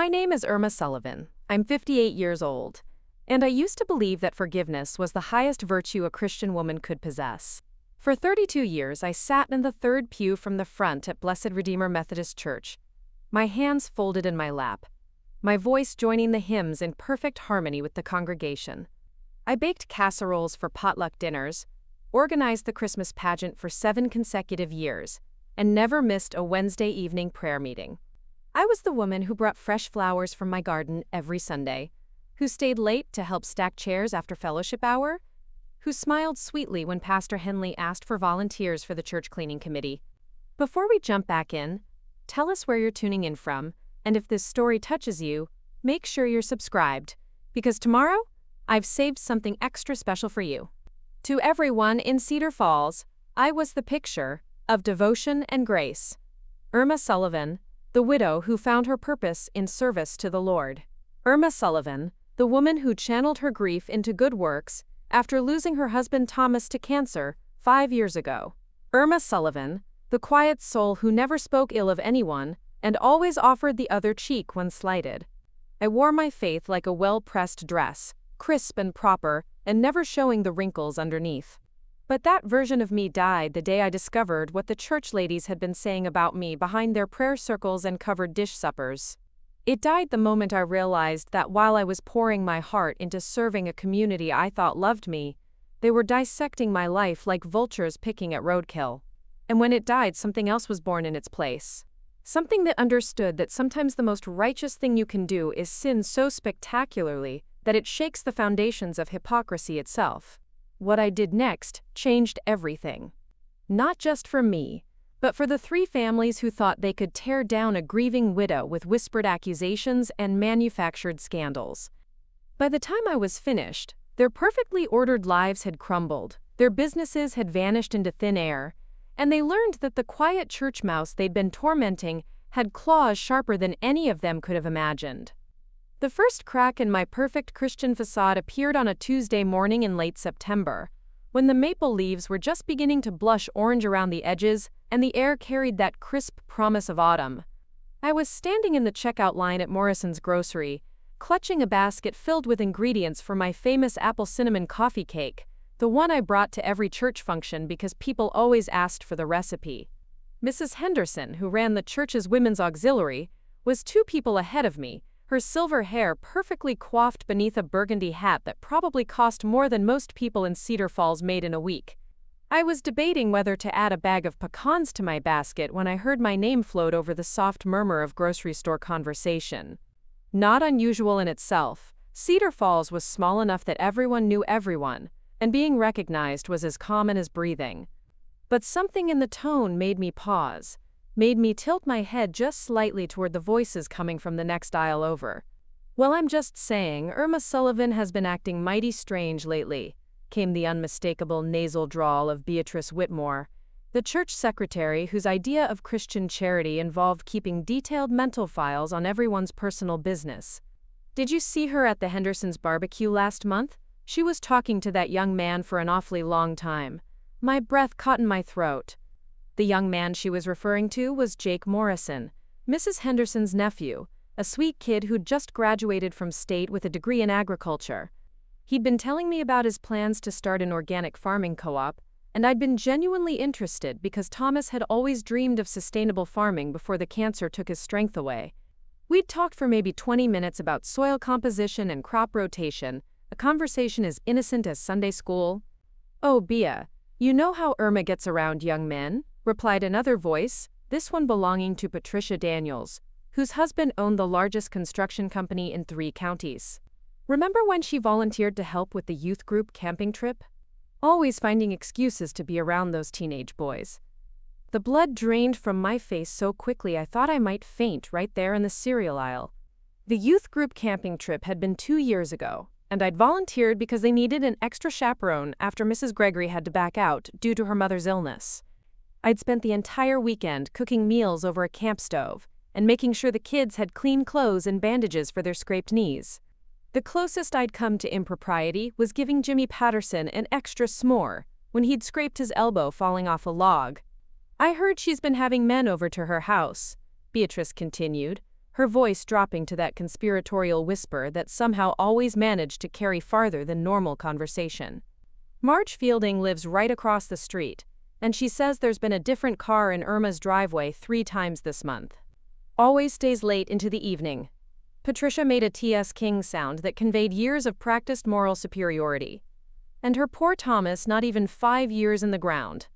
My name is Irma Sullivan. I'm 58 years old, and I used to believe that forgiveness was the highest virtue a Christian woman could possess. For 32 years, I sat in the third pew from the front at Blessed Redeemer Methodist Church, my hands folded in my lap, my voice joining the hymns in perfect harmony with the congregation. I baked casseroles for potluck dinners, organized the Christmas pageant for 7 consecutive years, and never missed a Wednesday evening prayer meeting. I was the woman who brought fresh flowers from my garden every Sunday, who stayed late to help stack chairs after fellowship hour, who smiled sweetly when Pastor Henley asked for volunteers for the church cleaning committee. Before we jump back in, tell us where you're tuning in from, and if this story touches you, make sure you're subscribed, because tomorrow, I've saved something extra special for you. To everyone in Cedar Falls, I was the picture of devotion and grace. Irma Sullivan, the widow who found her purpose in service to the Lord. Irma Sullivan, the woman who channeled her grief into good works after losing her husband Thomas to cancer 5 years ago. Irma Sullivan, the quiet soul who never spoke ill of anyone and always offered the other cheek when slighted. I wore my faith like a well-pressed dress, crisp and proper, and never showing the wrinkles underneath. But that version of me died the day I discovered what the church ladies had been saying about me behind their prayer circles and covered dish suppers. It died the moment I realized that while I was pouring my heart into serving a community I thought loved me, they were dissecting my life like vultures picking at roadkill. And when it died, something else was born in its place. Something that understood that sometimes the most righteous thing you can do is sin so spectacularly that it shakes the foundations of hypocrisy itself. What I did next changed everything. Not just for me, but for the 3 families who thought they could tear down a grieving widow with whispered accusations and manufactured scandals. By the time I was finished, their perfectly ordered lives had crumbled, their businesses had vanished into thin air, and they learned that the quiet church mouse they'd been tormenting had claws sharper than any of them could have imagined. The first crack in my perfect Christian facade appeared on a Tuesday morning in late September, when the maple leaves were just beginning to blush orange around the edges and the air carried that crisp promise of autumn. I was standing in the checkout line at Morrison's grocery, clutching a basket filled with ingredients for my famous apple cinnamon coffee cake, the one I brought to every church function because people always asked for the recipe. Mrs. Henderson, who ran the church's women's auxiliary, was 2 people ahead of me, her silver hair perfectly coiffed beneath a burgundy hat that probably cost more than most people in Cedar Falls made in a week. I was debating whether to add a bag of pecans to my basket when I heard my name float over the soft murmur of grocery store conversation. Not unusual in itself, Cedar Falls was small enough that everyone knew everyone, and being recognized was as common as breathing. But something in the tone made me pause, made me tilt my head just slightly toward the voices coming from the next aisle over. "Well, I'm just saying, Irma Sullivan has been acting mighty strange lately," came the unmistakable nasal drawl of Beatrice Whitmore, the church secretary whose idea of Christian charity involved keeping detailed mental files on everyone's personal business. "Did you see her at the Hendersons' barbecue last month? She was talking to that young man for an awfully long time." My breath caught in my throat. The young man she was referring to was Jake Morrison, Mrs. Henderson's nephew, a sweet kid who'd just graduated from state with a degree in agriculture. He'd been telling me about his plans to start an organic farming co-op, and I'd been genuinely interested because Thomas had always dreamed of sustainable farming before the cancer took his strength away. We'd talked for maybe 20 minutes about soil composition and crop rotation, a conversation as innocent as Sunday school. "Oh, Bea, you know how Irma gets around young men," replied another voice, this one belonging to Patricia Daniels, whose husband owned the largest construction company in 3 counties. "Remember when she volunteered to help with the youth group camping trip? Always finding excuses to be around those teenage boys." The blood drained from my face so quickly I thought I might faint right there in the cereal aisle. The youth group camping trip had been 2 years ago, and I'd volunteered because they needed an extra chaperone after Mrs. Gregory had to back out due to her mother's illness. I'd spent the entire weekend cooking meals over a camp stove and making sure the kids had clean clothes and bandages for their scraped knees. The closest I'd come to impropriety was giving Jimmy Patterson an extra s'more when he'd scraped his elbow falling off a log. "I heard she's been having men over to her house," Beatrice continued, her voice dropping to that conspiratorial whisper that somehow always managed to carry farther than normal conversation. Marge Fielding lives right across the street, and she says there's been a different car in Irma's driveway 3 times this month. Always stays late into the evening. Patricia made a T.S. King sound that conveyed years of practiced moral superiority. And her poor Thomas not even 5 years in the ground.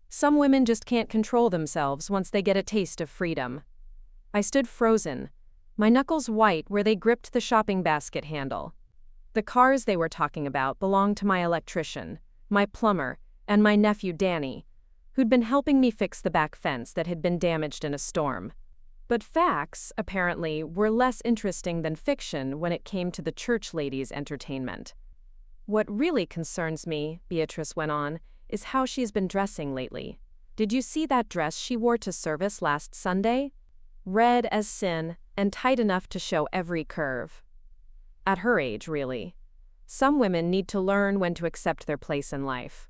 Some women just can't control themselves once they get a taste of freedom. I stood frozen, my knuckles white where they gripped the shopping basket handle. The cars they were talking about belonged to my electrician, my plumber, and my nephew Danny, who'd been helping me fix the back fence that had been damaged in a storm. But facts, apparently, were less interesting than fiction when it came to the church ladies' entertainment. What really concerns me, Beatrice went on, is how she's been dressing lately. Did you see that dress she wore to service last Sunday? Red as sin, and tight enough to show every curve. At her age, really. Some women need to learn when to accept their place in life.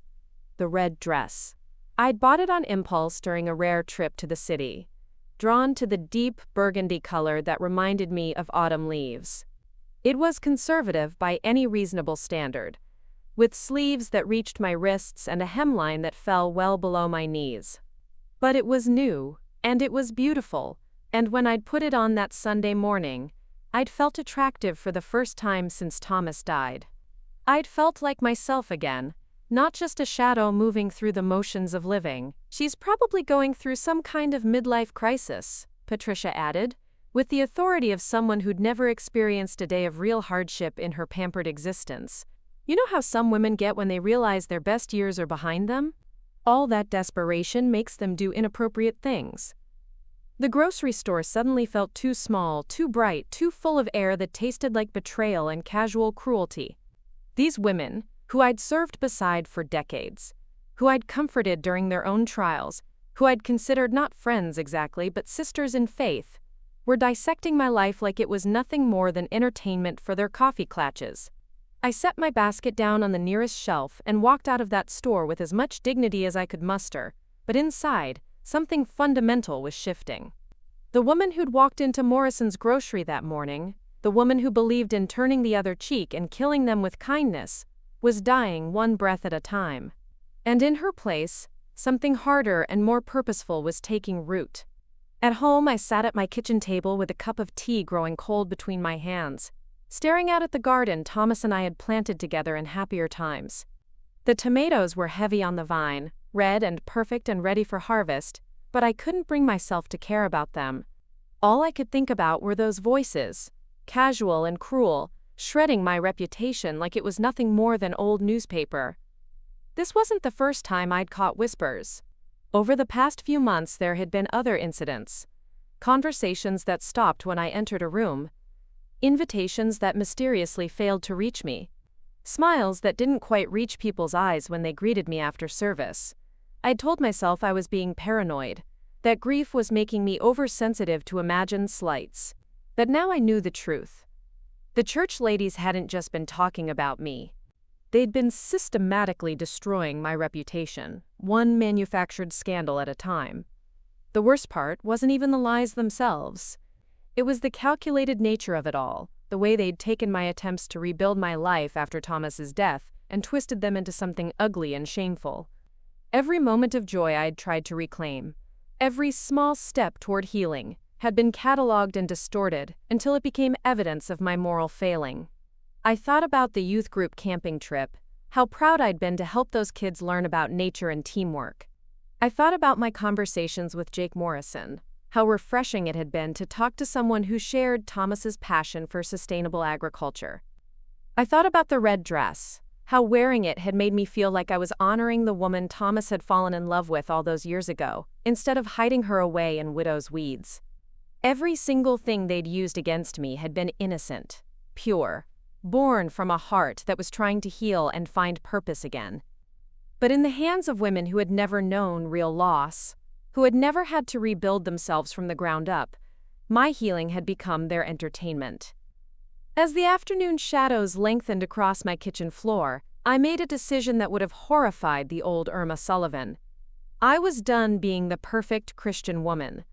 The red dress. I'd bought it on impulse during a rare trip to the city, drawn to the deep burgundy color that reminded me of autumn leaves. It was conservative by any reasonable standard, with sleeves that reached my wrists and a hemline that fell well below my knees. But it was new, and it was beautiful, and when I'd put it on that Sunday morning, I'd felt attractive for the first time since Thomas died. I'd felt like myself again, not just a shadow moving through the motions of living. She's probably going through some kind of midlife crisis, Patricia added, with the authority of someone who'd never experienced a day of real hardship in her pampered existence. You know how some women get when they realize their best years are behind them? All that desperation makes them do inappropriate things. The grocery store suddenly felt too small, too bright, too full of air that tasted like betrayal and casual cruelty. These women, who I'd served beside for decades, who I'd comforted during their own trials, who I'd considered not friends exactly but sisters in faith, were dissecting my life like it was nothing more than entertainment for their coffee klatches. I set my basket down on the nearest shelf and walked out of that store with as much dignity as I could muster, but inside, something fundamental was shifting. The woman who'd walked into Morrison's grocery that morning, the woman who believed in turning the other cheek and killing them with kindness, was dying one breath at a time. And in her place, something harder and more purposeful was taking root. At home, I sat at my kitchen table with a cup of tea growing cold between my hands, staring out at the garden Thomas and I had planted together in happier times. The tomatoes were heavy on the vine, red and perfect and ready for harvest, but I couldn't bring myself to care about them. All I could think about were those voices, casual and cruel, shredding my reputation like it was nothing more than old newspaper. This wasn't the first time I'd caught whispers. Over the past few months there had been other incidents. Conversations that stopped when I entered a room. Invitations that mysteriously failed to reach me. Smiles that didn't quite reach people's eyes when they greeted me after service. I'd told myself I was being paranoid, that grief was making me oversensitive to imagined slights. But now I knew the truth. The church ladies hadn't just been talking about me. They'd been systematically destroying my reputation, one manufactured scandal at a time. The worst part wasn't even the lies themselves. It was the calculated nature of it all, the way they'd taken my attempts to rebuild my life after Thomas's death and twisted them into something ugly and shameful. Every moment of joy I'd tried to reclaim, every small step toward healing, had been catalogued and distorted until it became evidence of my moral failing. I thought about the youth group camping trip, how proud I'd been to help those kids learn about nature and teamwork. I thought about my conversations with Jake Morrison, how refreshing it had been to talk to someone who shared Thomas's passion for sustainable agriculture. I thought about the red dress, how wearing it had made me feel like I was honoring the woman Thomas had fallen in love with all those years ago, instead of hiding her away in widow's weeds. Every single thing they'd used against me had been innocent, pure, born from a heart that was trying to heal and find purpose again. But in the hands of women who had never known real loss, who had never had to rebuild themselves from the ground up, my healing had become their entertainment. As the afternoon shadows lengthened across my kitchen floor, I made a decision that would have horrified the old Irma Sullivan. I was done being the perfect Christian woman.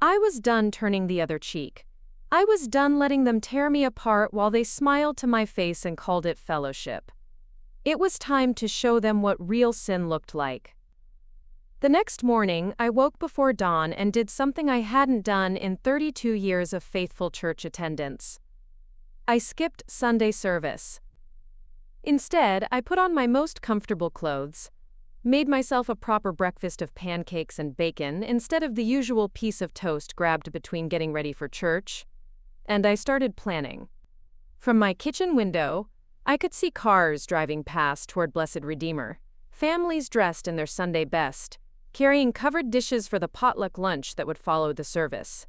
I was done turning the other cheek, I was done letting them tear me apart while they smiled to my face and called it fellowship. It was time to show them what real sin looked like. The next morning, I woke before dawn and did something I hadn't done in 32 years of faithful church attendance. I skipped Sunday service. Instead, I put on my most comfortable clothes, made myself a proper breakfast of pancakes and bacon instead of the usual piece of toast grabbed between getting ready for church, and I started planning. From my kitchen window, I could see cars driving past toward Blessed Redeemer, families dressed in their Sunday best, carrying covered dishes for the potluck lunch that would follow the service.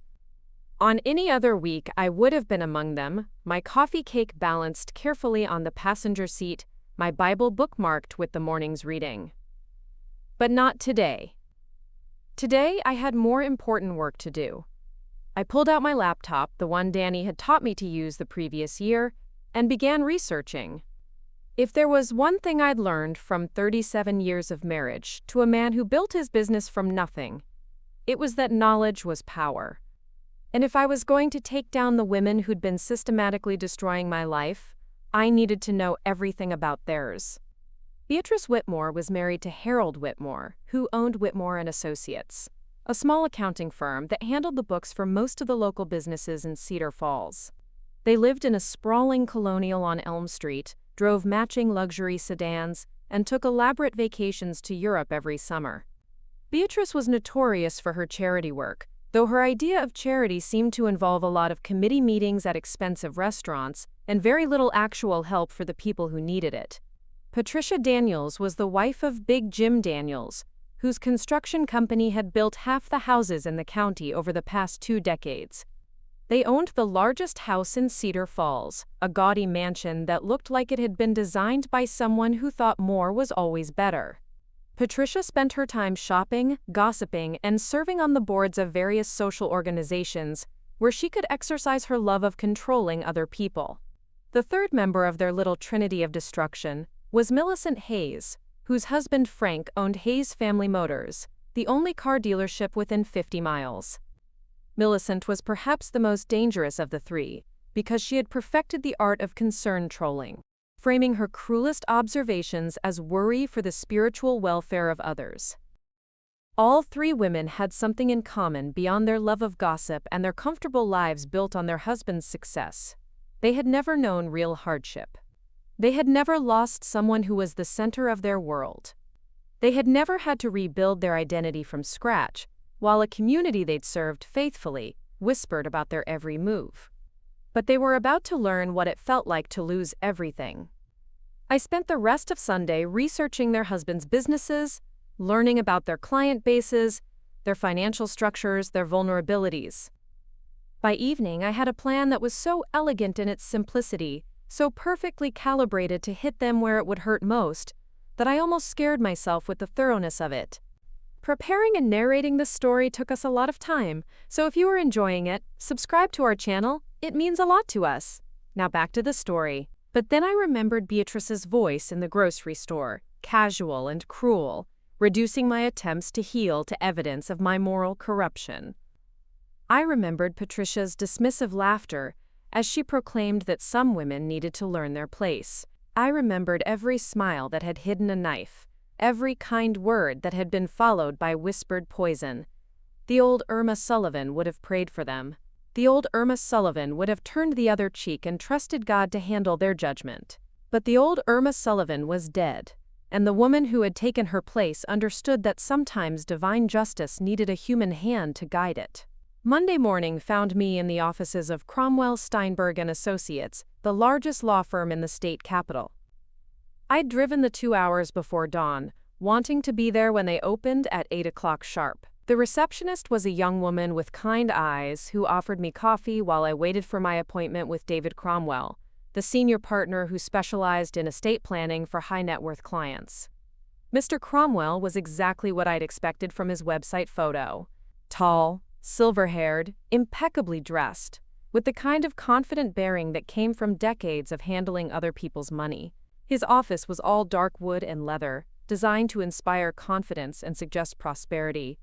On any other week, I would have been among them, my coffee cake balanced carefully on the passenger seat, my Bible bookmarked with the morning's reading. But not today. Today, I had more important work to do. I pulled out my laptop, the one Danny had taught me to use the previous year, and began researching. If there was one thing I'd learned from 37 years of marriage to a man who built his business from nothing, it was that knowledge was power. And if I was going to take down the women who'd been systematically destroying my life, I needed to know everything about theirs. Beatrice Whitmore was married to Harold Whitmore, who owned Whitmore and Associates, a small accounting firm that handled the books for most of the local businesses in Cedar Falls. They lived in a sprawling colonial on Elm Street, drove matching luxury sedans, and took elaborate vacations to Europe every summer. Beatrice was notorious for her charity work, though her idea of charity seemed to involve a lot of committee meetings at expensive restaurants and very little actual help for the people who needed it. Patricia Daniels was the wife of Big Jim Daniels, whose construction company had built half the houses in the county over the past 2 decades. They owned the largest house in Cedar Falls, a gaudy mansion that looked like it had been designed by someone who thought more was always better. Patricia spent her time shopping, gossiping, and serving on the boards of various social organizations where she could exercise her love of controlling other people. The third member of their little trinity of destruction was Millicent Hayes, whose husband Frank owned Hayes Family Motors, the only car dealership within 50 miles. Millicent was perhaps the most dangerous of the three, because she had perfected the art of concern trolling, framing her cruelest observations as worry for the spiritual welfare of others. All 3 women had something in common beyond their love of gossip and their comfortable lives built on their husband's success. They had never known real hardship. They had never lost someone who was the center of their world. They had never had to rebuild their identity from scratch, while a community they'd served faithfully whispered about their every move. But they were about to learn what it felt like to lose everything. I spent the rest of Sunday researching their husbands' businesses, learning about their client bases, their financial structures, their vulnerabilities. By evening, I had a plan that was so elegant in its simplicity, so perfectly calibrated to hit them where it would hurt most, that I almost scared myself with the thoroughness of it. Preparing and narrating this story took us a lot of time, so if you are enjoying it, subscribe to our channel. It means a lot to us. Now back to the story. But then I remembered Beatrice's voice in the grocery store, casual and cruel, reducing my attempts to heal to evidence of my moral corruption. I remembered Patricia's dismissive laughter as she proclaimed that some women needed to learn their place. I remembered every smile that had hidden a knife, every kind word that had been followed by whispered poison. The old Irma Sullivan would have prayed for them. The old Irma Sullivan would have turned the other cheek and trusted God to handle their judgment. But the old Irma Sullivan was dead, and the woman who had taken her place understood that sometimes divine justice needed a human hand to guide it. Monday morning found me in the offices of Cromwell, Steinberg & Associates, the largest law firm in the state capital. I'd driven the 2 hours before dawn, wanting to be there when they opened at 8 o'clock sharp. The receptionist was a young woman with kind eyes who offered me coffee while I waited for my appointment with David Cromwell, the senior partner who specialized in estate planning for high-net-worth clients. Mr. Cromwell was exactly what I'd expected from his website photo. Tall, silver-haired, impeccably dressed, with the kind of confident bearing that came from decades of handling other people's money. His office was all dark wood and leather, designed to inspire confidence and suggest prosperity.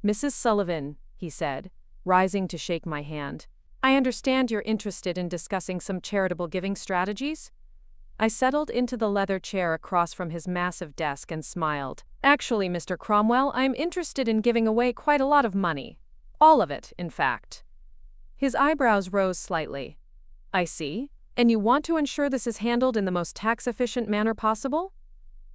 "Mrs. Sullivan," he said, rising to shake my hand. I understand you're interested in discussing some charitable giving strategies? I settled into the leather chair across from his massive desk and smiled. Actually, Mr. Cromwell, I'm interested in giving away quite a lot of money. All of it, in fact. His eyebrows rose slightly. I see. And you want to ensure this is handled in the most tax-efficient manner possible?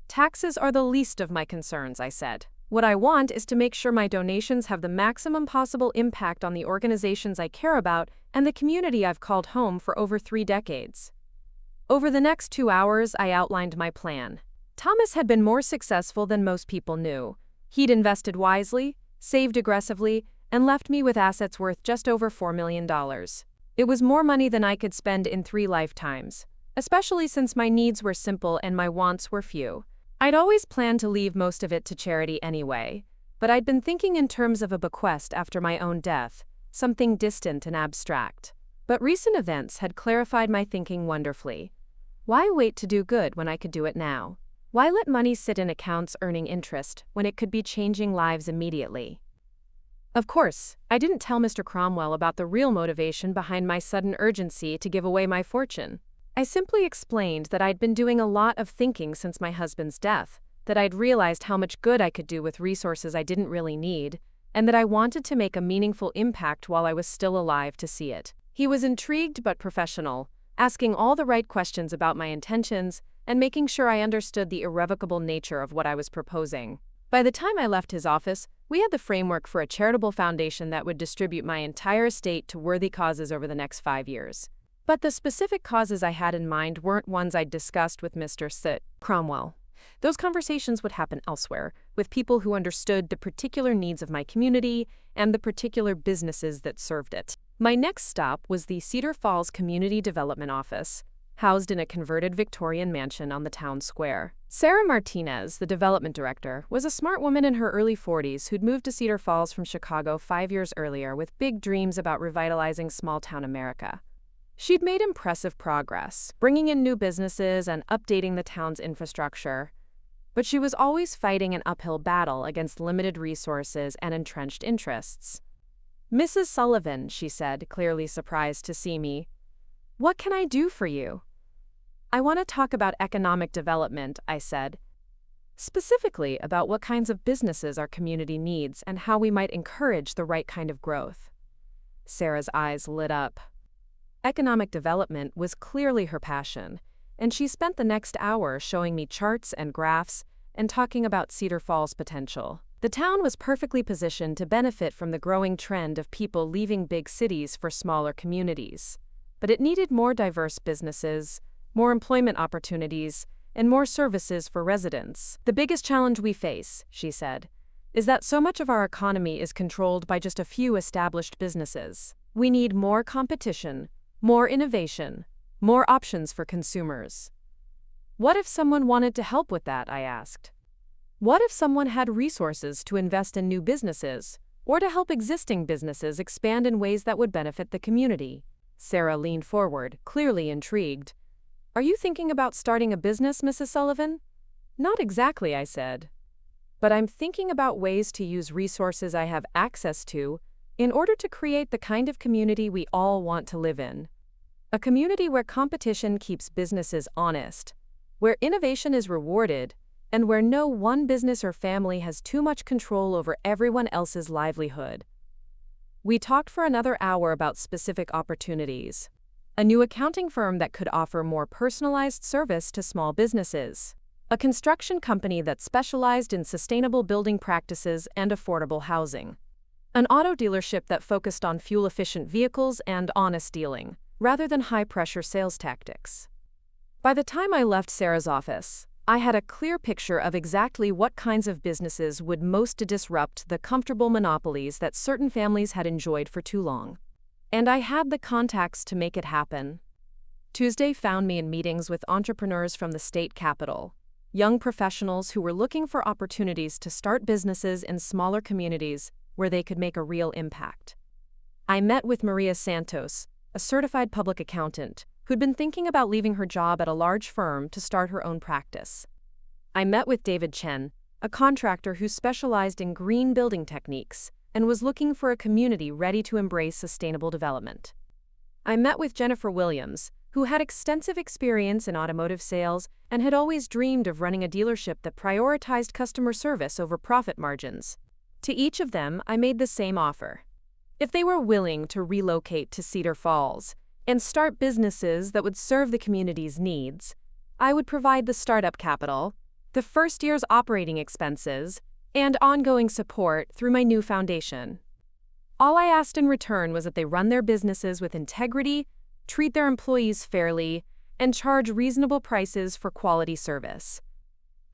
Taxes are the least of my concerns, I said. What I want is to make sure my donations have the maximum possible impact on the organizations I care about and the community I've called home for over 3 decades. Over the next 2 hours, I outlined my plan. Thomas had been more successful than most people knew. He'd invested wisely, saved aggressively, and left me with assets worth just over $4 million. It was more money than I could spend in 3 lifetimes, especially since my needs were simple and my wants were few. I'd always planned to leave most of it to charity anyway, but I'd been thinking in terms of a bequest after my own death, something distant and abstract. But recent events had clarified my thinking wonderfully. Why wait to do good when I could do it now? Why let money sit in accounts earning interest when it could be changing lives immediately? Of course, I didn't tell Mr. Cromwell about the real motivation behind my sudden urgency to give away my fortune. I simply explained that I'd been doing a lot of thinking since my husband's death, that I'd realized how much good I could do with resources I didn't really need, and that I wanted to make a meaningful impact while I was still alive to see it. He was intrigued but professional, asking all the right questions about my intentions and making sure I understood the irrevocable nature of what I was proposing. By the time I left his office, we had the framework for a charitable foundation that would distribute my entire estate to worthy causes over the next 5 years. But the specific causes I had in mind weren't ones I'd discussed with Mr. Cromwell. Those conversations would happen elsewhere, with people who understood the particular needs of my community and the particular businesses that served it. My next stop was the Cedar Falls Community Development Office, housed in a converted Victorian mansion on the town square. Sarah Martinez, the development director, was a smart woman in her early 40s who'd moved to Cedar Falls from Chicago 5 years earlier with big dreams about revitalizing small-town America. She'd made impressive progress, bringing in new businesses and updating the town's infrastructure. But she was always fighting an uphill battle against limited resources and entrenched interests. "Mrs. Sullivan," she said, clearly surprised to see me. "What can I do for you?" "I want to talk about economic development," I said. "Specifically about what kinds of businesses our community needs and how we might encourage the right kind of growth." Sarah's eyes lit up. Economic development was clearly her passion, and she spent the next hour showing me charts and graphs and talking about Cedar Falls' potential. The town was perfectly positioned to benefit from the growing trend of people leaving big cities for smaller communities. But it needed more diverse businesses, more employment opportunities, and more services for residents. "The biggest challenge we face," she said, "is that so much of our economy is controlled by just a few established businesses. We need more competition, more innovation, more options for consumers." "What if someone wanted to help with that?" I asked. "What if someone had resources to invest in new businesses, or to help existing businesses expand in ways that would benefit the community?" Sarah leaned forward, clearly intrigued. "Are you thinking about starting a business, Mrs. Sullivan?" "Not exactly," I said. "But I'm thinking about ways to use resources I have access to in order to create the kind of community we all want to live in. A community where competition keeps businesses honest, where innovation is rewarded, and where no one business or family has too much control over everyone else's livelihood." We talked for another hour about specific opportunities. A new accounting firm that could offer more personalized service to small businesses. A construction company that specialized in sustainable building practices and affordable housing. An auto dealership that focused on fuel-efficient vehicles and honest dealing, rather than high-pressure sales tactics. By the time I left Sarah's office, I had a clear picture of exactly what kinds of businesses would most disrupt the comfortable monopolies that certain families had enjoyed for too long. And I had the contacts to make it happen. Tuesday found me in meetings with entrepreneurs from the state capitol, young professionals who were looking for opportunities to start businesses in smaller communities where they could make a real impact. I met with Maria Santos, a certified public accountant, who'd been thinking about leaving her job at a large firm to start her own practice. I met with David Chen, a contractor who specialized in green building techniques and was looking for a community ready to embrace sustainable development. I met with Jennifer Williams, who had extensive experience in automotive sales and had always dreamed of running a dealership that prioritized customer service over profit margins. To each of them, I made the same offer. If they were willing to relocate to Cedar Falls and start businesses that would serve the community's needs, I would provide the startup capital, the first year's operating expenses, and ongoing support through my new foundation. All I asked in return was that they run their businesses with integrity, treat their employees fairly, and charge reasonable prices for quality service.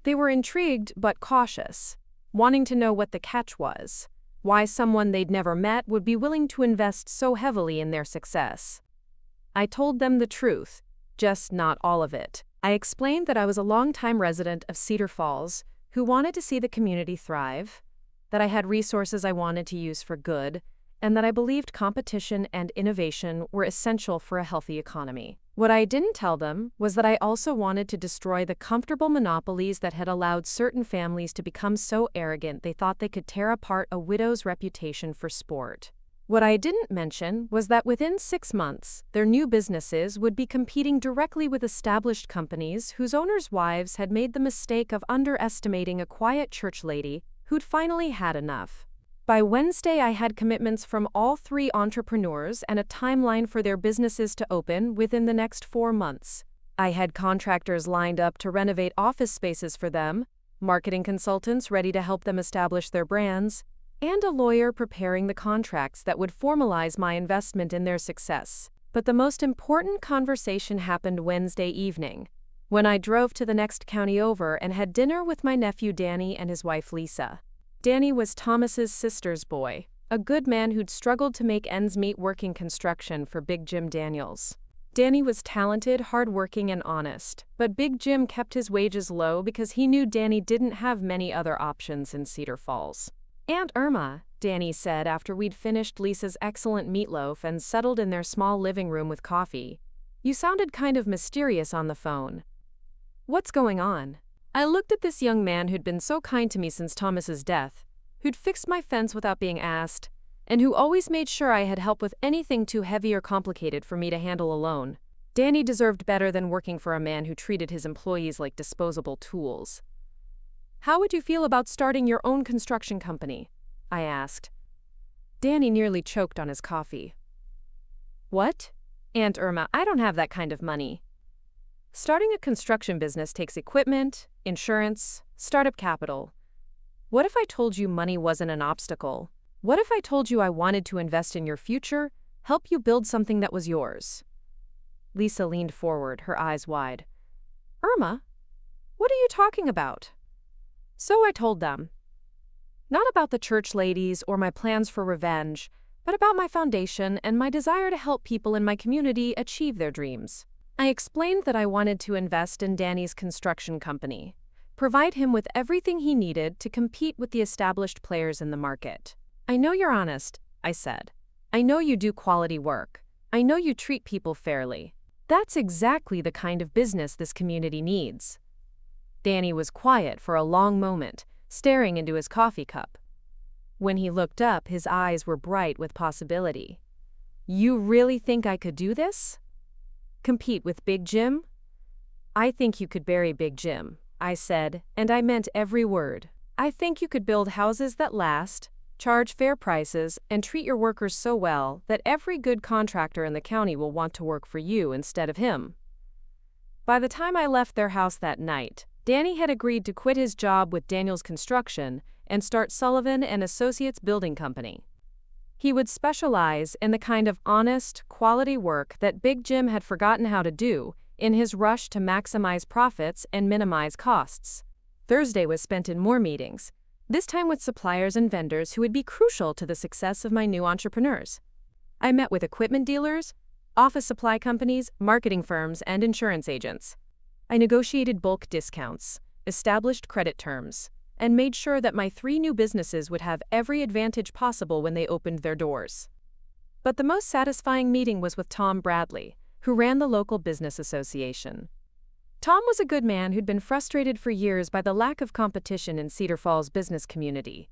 They were intrigued but cautious, wanting to know what the catch was, why someone they'd never met would be willing to invest so heavily in their success. I told them the truth, just not all of it. I explained that I was a longtime resident of Cedar Falls who wanted to see the community thrive, that I had resources I wanted to use for good, and that I believed competition and innovation were essential for a healthy economy. What I didn't tell them was that I also wanted to destroy the comfortable monopolies that had allowed certain families to become so arrogant they thought they could tear apart a widow's reputation for sport. What I didn't mention was that within 6 months, their new businesses would be competing directly with established companies whose owners' wives had made the mistake of underestimating a quiet church lady who'd finally had enough. By Wednesday, I had commitments from all 3 entrepreneurs and a timeline for their businesses to open within the next 4 months. I had contractors lined up to renovate office spaces for them, marketing consultants ready to help them establish their brands, and a lawyer preparing the contracts that would formalize my investment in their success. But the most important conversation happened Wednesday evening, when I drove to the next county over and had dinner with my nephew Danny and his wife Lisa. Danny was Thomas's sister's boy, a good man who'd struggled to make ends meet working construction for Big Jim Daniels. Danny was talented, hardworking, and honest, but Big Jim kept his wages low because he knew Danny didn't have many other options in Cedar Falls. "Aunt Irma," Danny said after we'd finished Lisa's excellent meatloaf and settled in their small living room with coffee, "you sounded kind of mysterious on the phone. What's going on?" I looked at this young man who'd been so kind to me since Thomas's death, who'd fixed my fence without being asked, and who always made sure I had help with anything too heavy or complicated for me to handle alone. Danny deserved better than working for a man who treated his employees like disposable tools. "How would you feel about starting your own construction company?" I asked. Danny nearly choked on his coffee. "What? Aunt Irma, I don't have that kind of money." "Starting a construction business takes equipment, insurance, startup capital. What if I told you money wasn't an obstacle? What if I told you I wanted to invest in your future, help you build something that was yours?" Lisa leaned forward, her eyes wide. "Irma, what are you talking about?" So I told them. Not about the church ladies or my plans for revenge, but about my foundation and my desire to help people in my community achieve their dreams. I explained that I wanted to invest in Danny's construction company, provide him with everything he needed to compete with the established players in the market. "I know you're honest," I said. "I know you do quality work. I know you treat people fairly. That's exactly the kind of business this community needs." Danny was quiet for a long moment, staring into his coffee cup. When he looked up, his eyes were bright with possibility. "You really think I could do this? Compete with Big Jim?" "I think you could bury Big Jim," I said, and I meant every word. "I think you could build houses that last, charge fair prices, and treat your workers so well that every good contractor in the county will want to work for you instead of him." By the time I left their house that night, Danny had agreed to quit his job with Daniels Construction and start Sullivan and Associates Building Company. He would specialize in the kind of honest, quality work that Big Jim had forgotten how to do in his rush to maximize profits and minimize costs. Thursday was spent in more meetings, this time with suppliers and vendors who would be crucial to the success of my new entrepreneurs. I met with equipment dealers, office supply companies, marketing firms, and insurance agents. I negotiated bulk discounts, established credit terms, and made sure that my 3 new businesses would have every advantage possible when they opened their doors. But the most satisfying meeting was with Tom Bradley, who ran the local business association. Tom was a good man who'd been frustrated for years by the lack of competition in Cedar Falls' business community.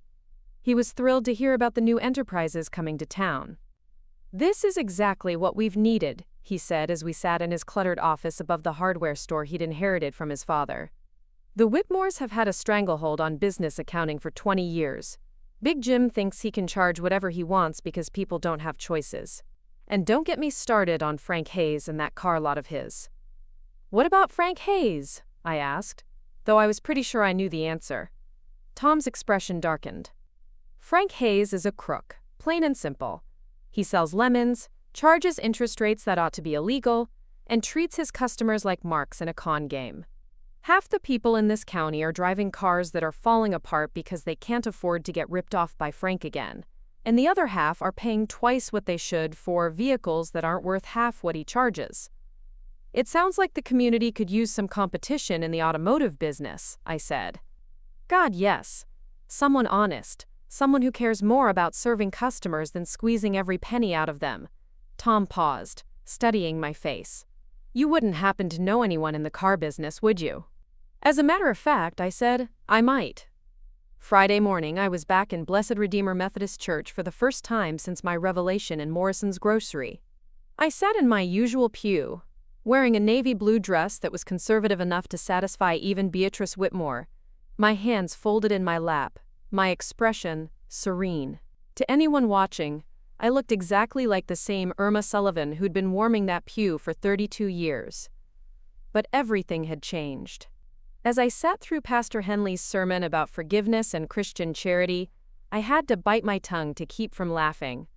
He was thrilled to hear about the new enterprises coming to town. "This is exactly what we've needed," he said as we sat in his cluttered office above the hardware store he'd inherited from his father. "The Whitmores have had a stranglehold on business accounting for 20 years. Big Jim thinks he can charge whatever he wants because people don't have choices. And don't get me started on Frank Hayes and that car lot of his." "What about Frank Hayes?" I asked, though I was pretty sure I knew the answer. Tom's expression darkened. "Frank Hayes is a crook, plain and simple. He sells lemons, charges interest rates that ought to be illegal, and treats his customers like marks in a con game. Half the people in this county are driving cars that are falling apart because they can't afford to get ripped off by Frank again, and the other half are paying twice what they should for vehicles that aren't worth half what he charges. It sounds like the community could use some competition in the automotive business," I said. "God, yes. Someone honest, someone who cares more about serving customers than squeezing every penny out of them." Tom paused, studying my face. "You wouldn't happen to know anyone in the car business, would you?" "As a matter of fact," I said, "I might." Friday morning, I was back in Blessed Redeemer Methodist Church for the first time since my revelation in Morrison's grocery. I sat in my usual pew, wearing a navy blue dress that was conservative enough to satisfy even Beatrice Whitmore, my hands folded in my lap, my expression serene. To anyone watching, I looked exactly like the same Irma Sullivan who'd been warming that pew for 32 years. But everything had changed. As I sat through Pastor Henley's sermon about forgiveness and Christian charity, I had to bite my tongue to keep from laughing.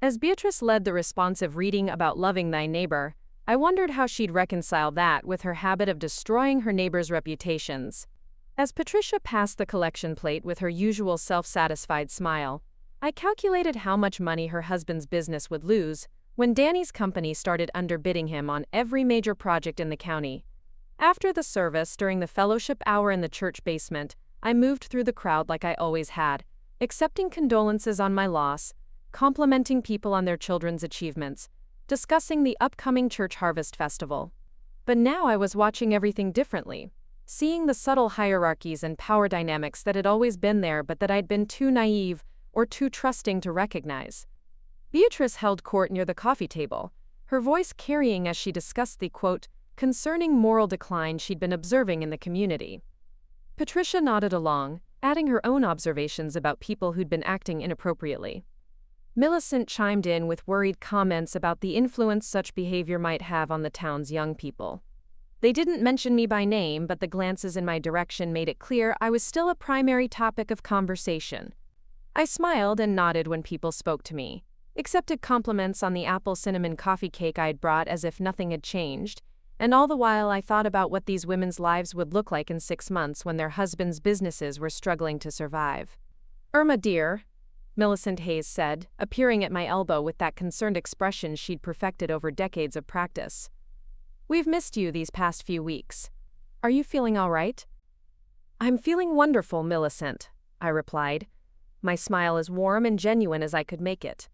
As Beatrice led the responsive reading about loving thy neighbor, I wondered how she'd reconcile that with her habit of destroying her neighbors' reputations. As Patricia passed the collection plate with her usual self-satisfied smile, I calculated how much money her husband's business would lose when Danny's company started underbidding him on every major project in the county. After the service, during the fellowship hour in the church basement, I moved through the crowd like I always had, accepting condolences on my loss, complimenting people on their children's achievements, discussing the upcoming church harvest festival. But now I was watching everything differently, seeing the subtle hierarchies and power dynamics that had always been there but that I'd been too naive or too trusting to recognize. Beatrice held court near the coffee table, her voice carrying as she discussed the, quote, concerning moral decline she'd been observing in the community. Patricia nodded along, adding her own observations about people who'd been acting inappropriately. Millicent chimed in with worried comments about the influence such behavior might have on the town's young people. They didn't mention me by name, but the glances in my direction made it clear I was still a primary topic of conversation. I smiled and nodded when people spoke to me, accepted compliments on the apple cinnamon coffee cake I'd brought as if nothing had changed, and all the while I thought about what these women's lives would look like in 6 months when their husbands' businesses were struggling to survive. "Irma, dear," Millicent Hayes said, appearing at my elbow with that concerned expression she'd perfected over decades of practice. "We've missed you these past few weeks. Are you feeling all right?" "I'm feeling wonderful, Millicent," I replied, my smile as warm and genuine as I could make it.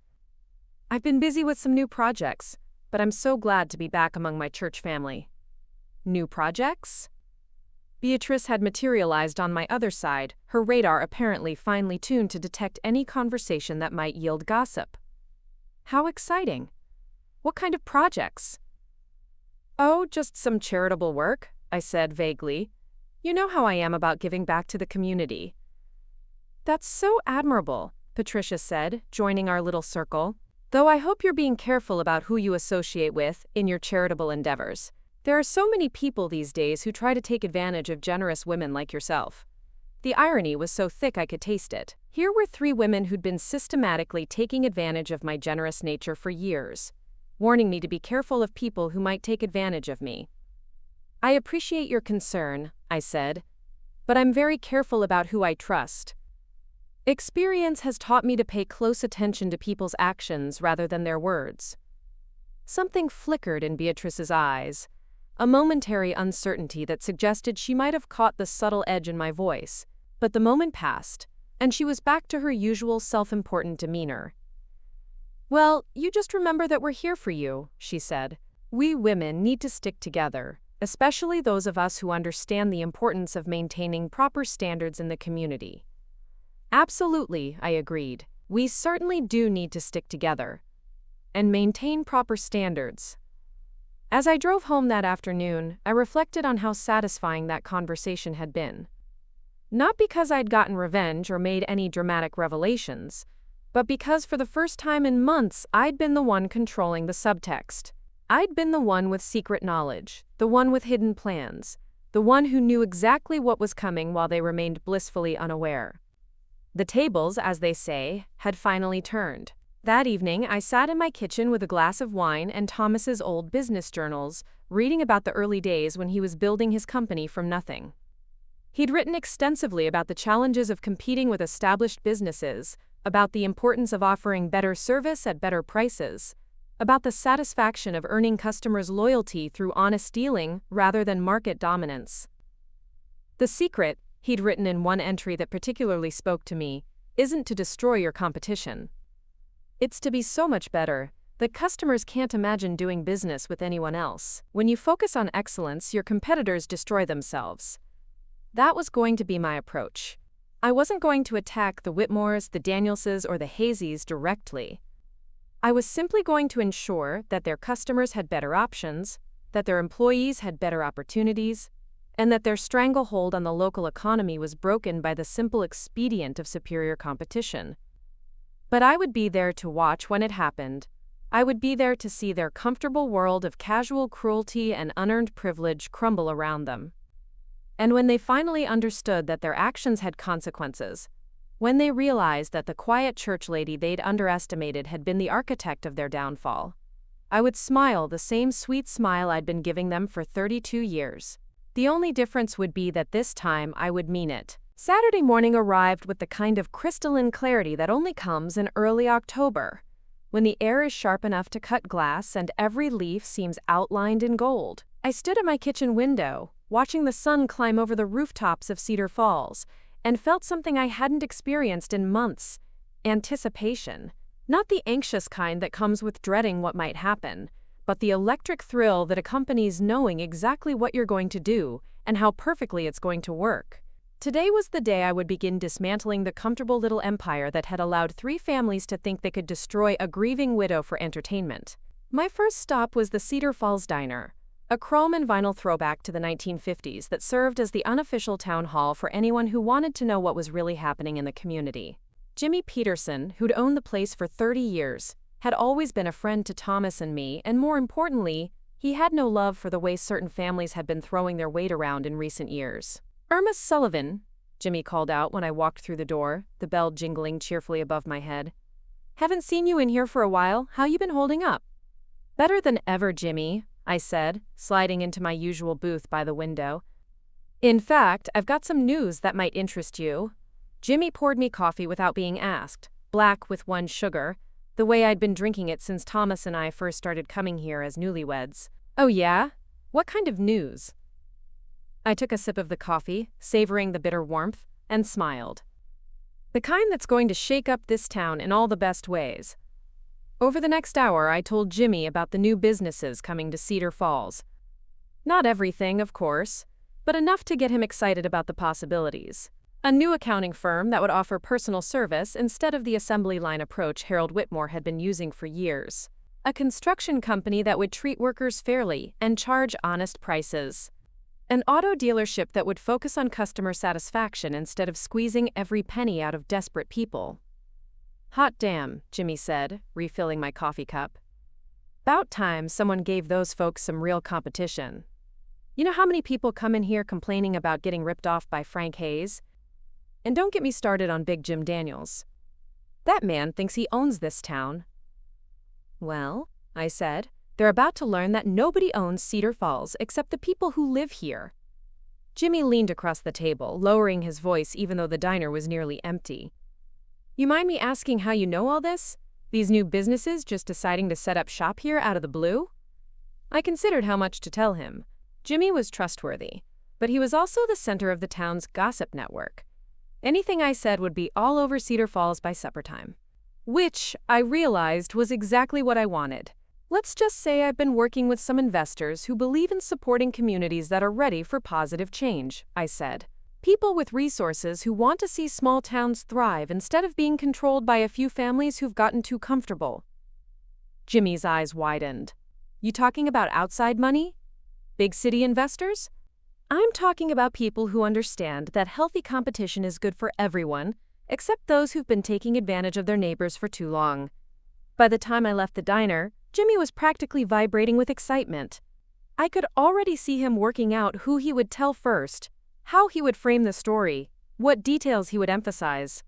"I've been busy with some new projects, but I'm so glad to be back among my church family." "New projects?" Beatrice had materialized on my other side, her radar apparently finely tuned to detect any conversation that might yield gossip. "How exciting! What kind of projects?" "Oh, just some charitable work," I said vaguely. "You know how I am about giving back to the community." "That's so admirable," Patricia said, joining our little circle. "Though I hope you're being careful about who you associate with in your charitable endeavors. There are so many people these days who try to take advantage of generous women like yourself." The irony was so thick I could taste it. Here were 3 women who'd been systematically taking advantage of my generous nature for years, warning me to be careful of people who might take advantage of me. "I appreciate your concern," I said, "but I'm very careful about who I trust. Experience has taught me to pay close attention to people's actions rather than their words." Something flickered in Beatrice's eyes, a momentary uncertainty that suggested she might have caught the subtle edge in my voice, but the moment passed, and she was back to her usual self-important demeanor. "Well, you just remember that we're here for you," she said. "We women need to stick together, especially those of us who understand the importance of maintaining proper standards in the community." "Absolutely," I agreed. "We certainly do need to stick together." and maintain proper standards. As I drove home that afternoon, I reflected on how satisfying that conversation had been. Not because I'd gotten revenge or made any dramatic revelations, but because for the first time in months I'd been the one controlling the subtext. I'd been the one with secret knowledge, the one with hidden plans, the one who knew exactly what was coming while they remained blissfully unaware. The tables, as they say, had finally turned. That evening, I sat in my kitchen with a glass of wine and Thomas's old business journals, reading about the early days when he was building his company from nothing. He'd written extensively about the challenges of competing with established businesses, about the importance of offering better service at better prices, about the satisfaction of earning customers' loyalty through honest dealing rather than market dominance. The secret, he'd written in one entry that particularly spoke to me, isn't to destroy your competition. It's to be so much better that customers can't imagine doing business with anyone else. When you focus on excellence, your competitors destroy themselves. That was going to be my approach. I wasn't going to attack the Whitmores, the Danielses, or the Hazeys directly. I was simply going to ensure that their customers had better options, that their employees had better opportunities, and that their stranglehold on the local economy was broken by the simple expedient of superior competition. But I would be there to watch when it happened. I would be there to see their comfortable world of casual cruelty and unearned privilege crumble around them. And when they finally understood that their actions had consequences, when they realized that the quiet church lady they'd underestimated had been the architect of their downfall, I would smile the same sweet smile I'd been giving them for 32 years. The only difference would be that this time I would mean it. Saturday morning arrived with the kind of crystalline clarity that only comes in early October, when the air is sharp enough to cut glass and every leaf seems outlined in gold. I stood at my kitchen window, watching the sun climb over the rooftops of Cedar Falls, and felt something I hadn't experienced in months: anticipation. Not the anxious kind that comes with dreading what might happen, but the electric thrill that accompanies knowing exactly what you're going to do and how perfectly it's going to work. Today was the day I would begin dismantling the comfortable little empire that had allowed 3 families to think they could destroy a grieving widow for entertainment. My first stop was the Cedar Falls Diner, a chrome and vinyl throwback to the 1950s that served as the unofficial town hall for anyone who wanted to know what was really happening in the community. Jimmy Peterson, who'd owned the place for 30 years, had always been a friend to Thomas and me, and more importantly, he had no love for the way certain families had been throwing their weight around in recent years. "Irma Sullivan," Jimmy called out when I walked through the door, the bell jingling cheerfully above my head. "Haven't seen you in here for a while. How you been holding up?" "Better than ever, Jimmy," I said, sliding into my usual booth by the window. "In fact, I've got some news that might interest you." Jimmy poured me coffee without being asked, black with 1 sugar, the way I'd been drinking it since Thomas and I first started coming here as newlyweds. "Oh yeah? What kind of news?" I took a sip of the coffee, savoring the bitter warmth, and smiled. "The kind that's going to shake up this town in all the best ways." Over the next hour, I told Jimmy about the new businesses coming to Cedar Falls. Not everything, of course, but enough to get him excited about the possibilities. A new accounting firm that would offer personal service instead of the assembly line approach Harold Whitmore had been using for years. A construction company that would treat workers fairly and charge honest prices. An auto dealership that would focus on customer satisfaction instead of squeezing every penny out of desperate people. "Hot damn," Jimmy said, refilling my coffee cup. "'Bout time someone gave those folks some real competition. You know how many people come in here complaining about getting ripped off by Frank Hayes? And don't get me started on Big Jim Daniels. That man thinks he owns this town." "Well," I said, "they're about to learn that nobody owns Cedar Falls except the people who live here." Jimmy leaned across the table, lowering his voice even though the diner was nearly empty. "You mind me asking how you know all this? These new businesses just deciding to set up shop here out of the blue?" I considered how much to tell him. Jimmy was trustworthy, but he was also the center of the town's gossip network. Anything I said would be all over Cedar Falls by supper time. Which, I realized, was exactly what I wanted. Let's just say I've been working with some investors who believe in supporting communities that are ready for positive change, I said. People with resources who want to see small towns thrive instead of being controlled by a few families who've gotten too comfortable. Jimmy's eyes widened. You talking about outside money? Big city investors? I'm talking about people who understand that healthy competition is good for everyone, except those who've been taking advantage of their neighbors for too long. By the time I left the diner, Jimmy was practically vibrating with excitement. I could already see him working out who he would tell first, how he would frame the story, what details he would emphasize.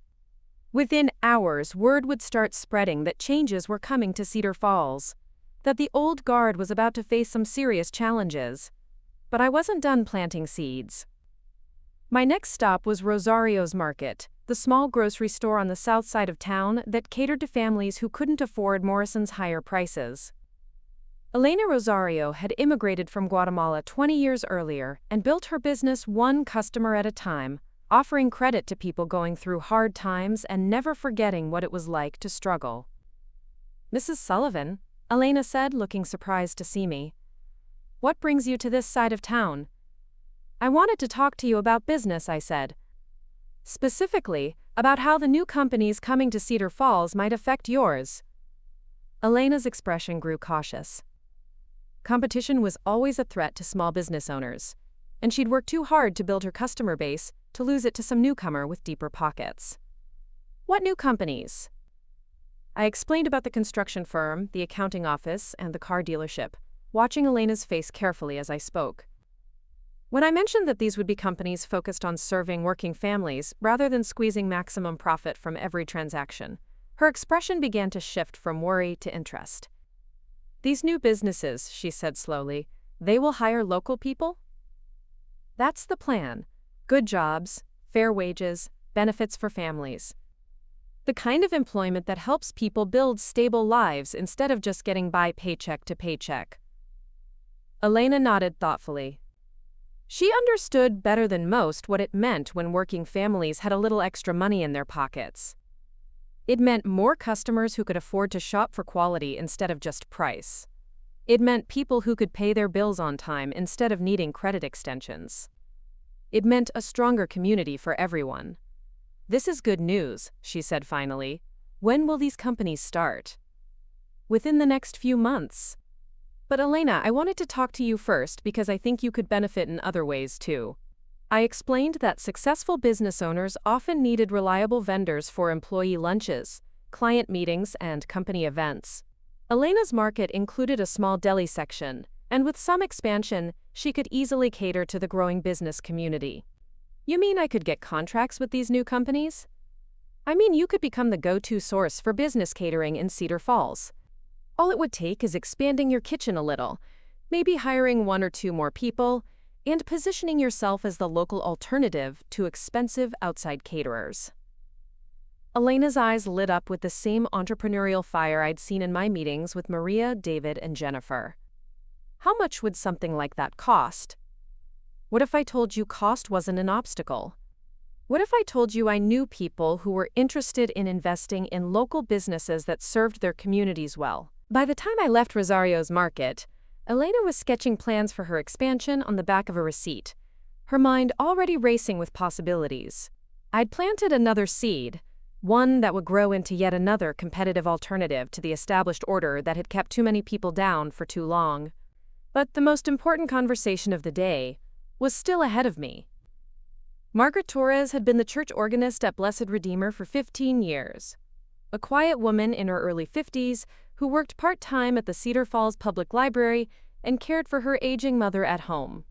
Within hours, word would start spreading that changes were coming to Cedar Falls, that the old guard was about to face some serious challenges. But I wasn't done planting seeds. My next stop was Rosario's Market, the small grocery store on the south side of town that catered to families who couldn't afford Morrison's higher prices. Elena Rosario had immigrated from Guatemala 20 years earlier and built her business one customer at a time, offering credit to people going through hard times and never forgetting what it was like to struggle. Mrs. Sullivan, Elena said, looking surprised to see me. What brings you to this side of town? I wanted to talk to you about business, I said. Specifically, about how the new companies coming to Cedar Falls might affect yours. Elena's expression grew cautious. Competition was always a threat to small business owners, and she'd worked too hard to build her customer base to lose it to some newcomer with deeper pockets. What new companies? I explained about the construction firm, the accounting office, and the car dealership, watching Elena's face carefully as I spoke. When I mentioned that these would be companies focused on serving working families rather than squeezing maximum profit from every transaction, her expression began to shift from worry to interest. These new businesses, she said slowly, they will hire local people? That's the plan. Good jobs, fair wages, benefits for families. The kind of employment that helps people build stable lives instead of just getting by paycheck to paycheck. Elena nodded thoughtfully. She understood better than most what it meant when working families had a little extra money in their pockets. It meant more customers who could afford to shop for quality instead of just price. It meant people who could pay their bills on time instead of needing credit extensions. It meant a stronger community for everyone. This is good news, she said finally. When will these companies start? Within the next few months. But Elena, I wanted to talk to you first because I think you could benefit in other ways too. I explained that successful business owners often needed reliable vendors for employee lunches, client meetings, and company events. Elena's market included a small deli section, and with some expansion, she could easily cater to the growing business community. You mean I could get contracts with these new companies? I mean you could become the go-to source for business catering in Cedar Falls. All it would take is expanding your kitchen a little, maybe hiring 1 or 2 more people, and positioning yourself as the local alternative to expensive outside caterers. Elena's eyes lit up with the same entrepreneurial fire I'd seen in my meetings with Maria, David, and Jennifer. How much would something like that cost? What if I told you cost wasn't an obstacle? What if I told you I knew people who were interested in investing in local businesses that served their communities well? By the time I left Rosario's Market, Elena was sketching plans for her expansion on the back of a receipt, her mind already racing with possibilities. I'd planted another seed, one that would grow into yet another competitive alternative to the established order that had kept too many people down for too long. But the most important conversation of the day was still ahead of me. Margaret Torres had been the church organist at Blessed Redeemer for 15 years. A quiet woman in her early 50s who worked part-time at the Cedar Falls Public Library and cared for her aging mother at home.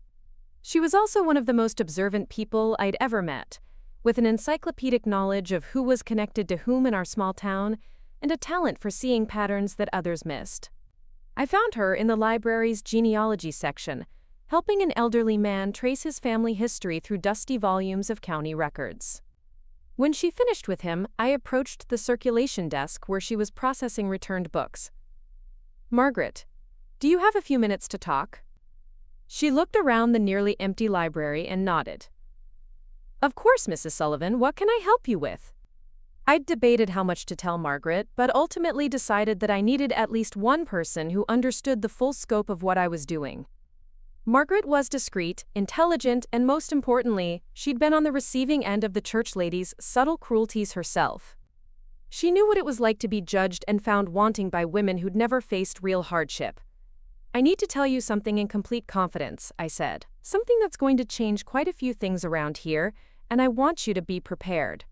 She was also one of the most observant people I'd ever met, with an encyclopedic knowledge of who was connected to whom in our small town and a talent for seeing patterns that others missed. I found her in the library's genealogy section, helping an elderly man trace his family history through dusty volumes of county records. When she finished with him, I approached the circulation desk where she was processing returned books. Margaret, do you have a few minutes to talk? She looked around the nearly empty library and nodded. Of course, Mrs. Sullivan, what can I help you with? I'd debated how much to tell Margaret, but ultimately decided that I needed at least one person who understood the full scope of what I was doing. Margaret was discreet, intelligent, and most importantly, she'd been on the receiving end of the church lady's subtle cruelties herself. She knew what it was like to be judged and found wanting by women who'd never faced real hardship. "I need to tell you something in complete confidence," I said. "Something that's going to change quite a few things around here, and I want you to be prepared."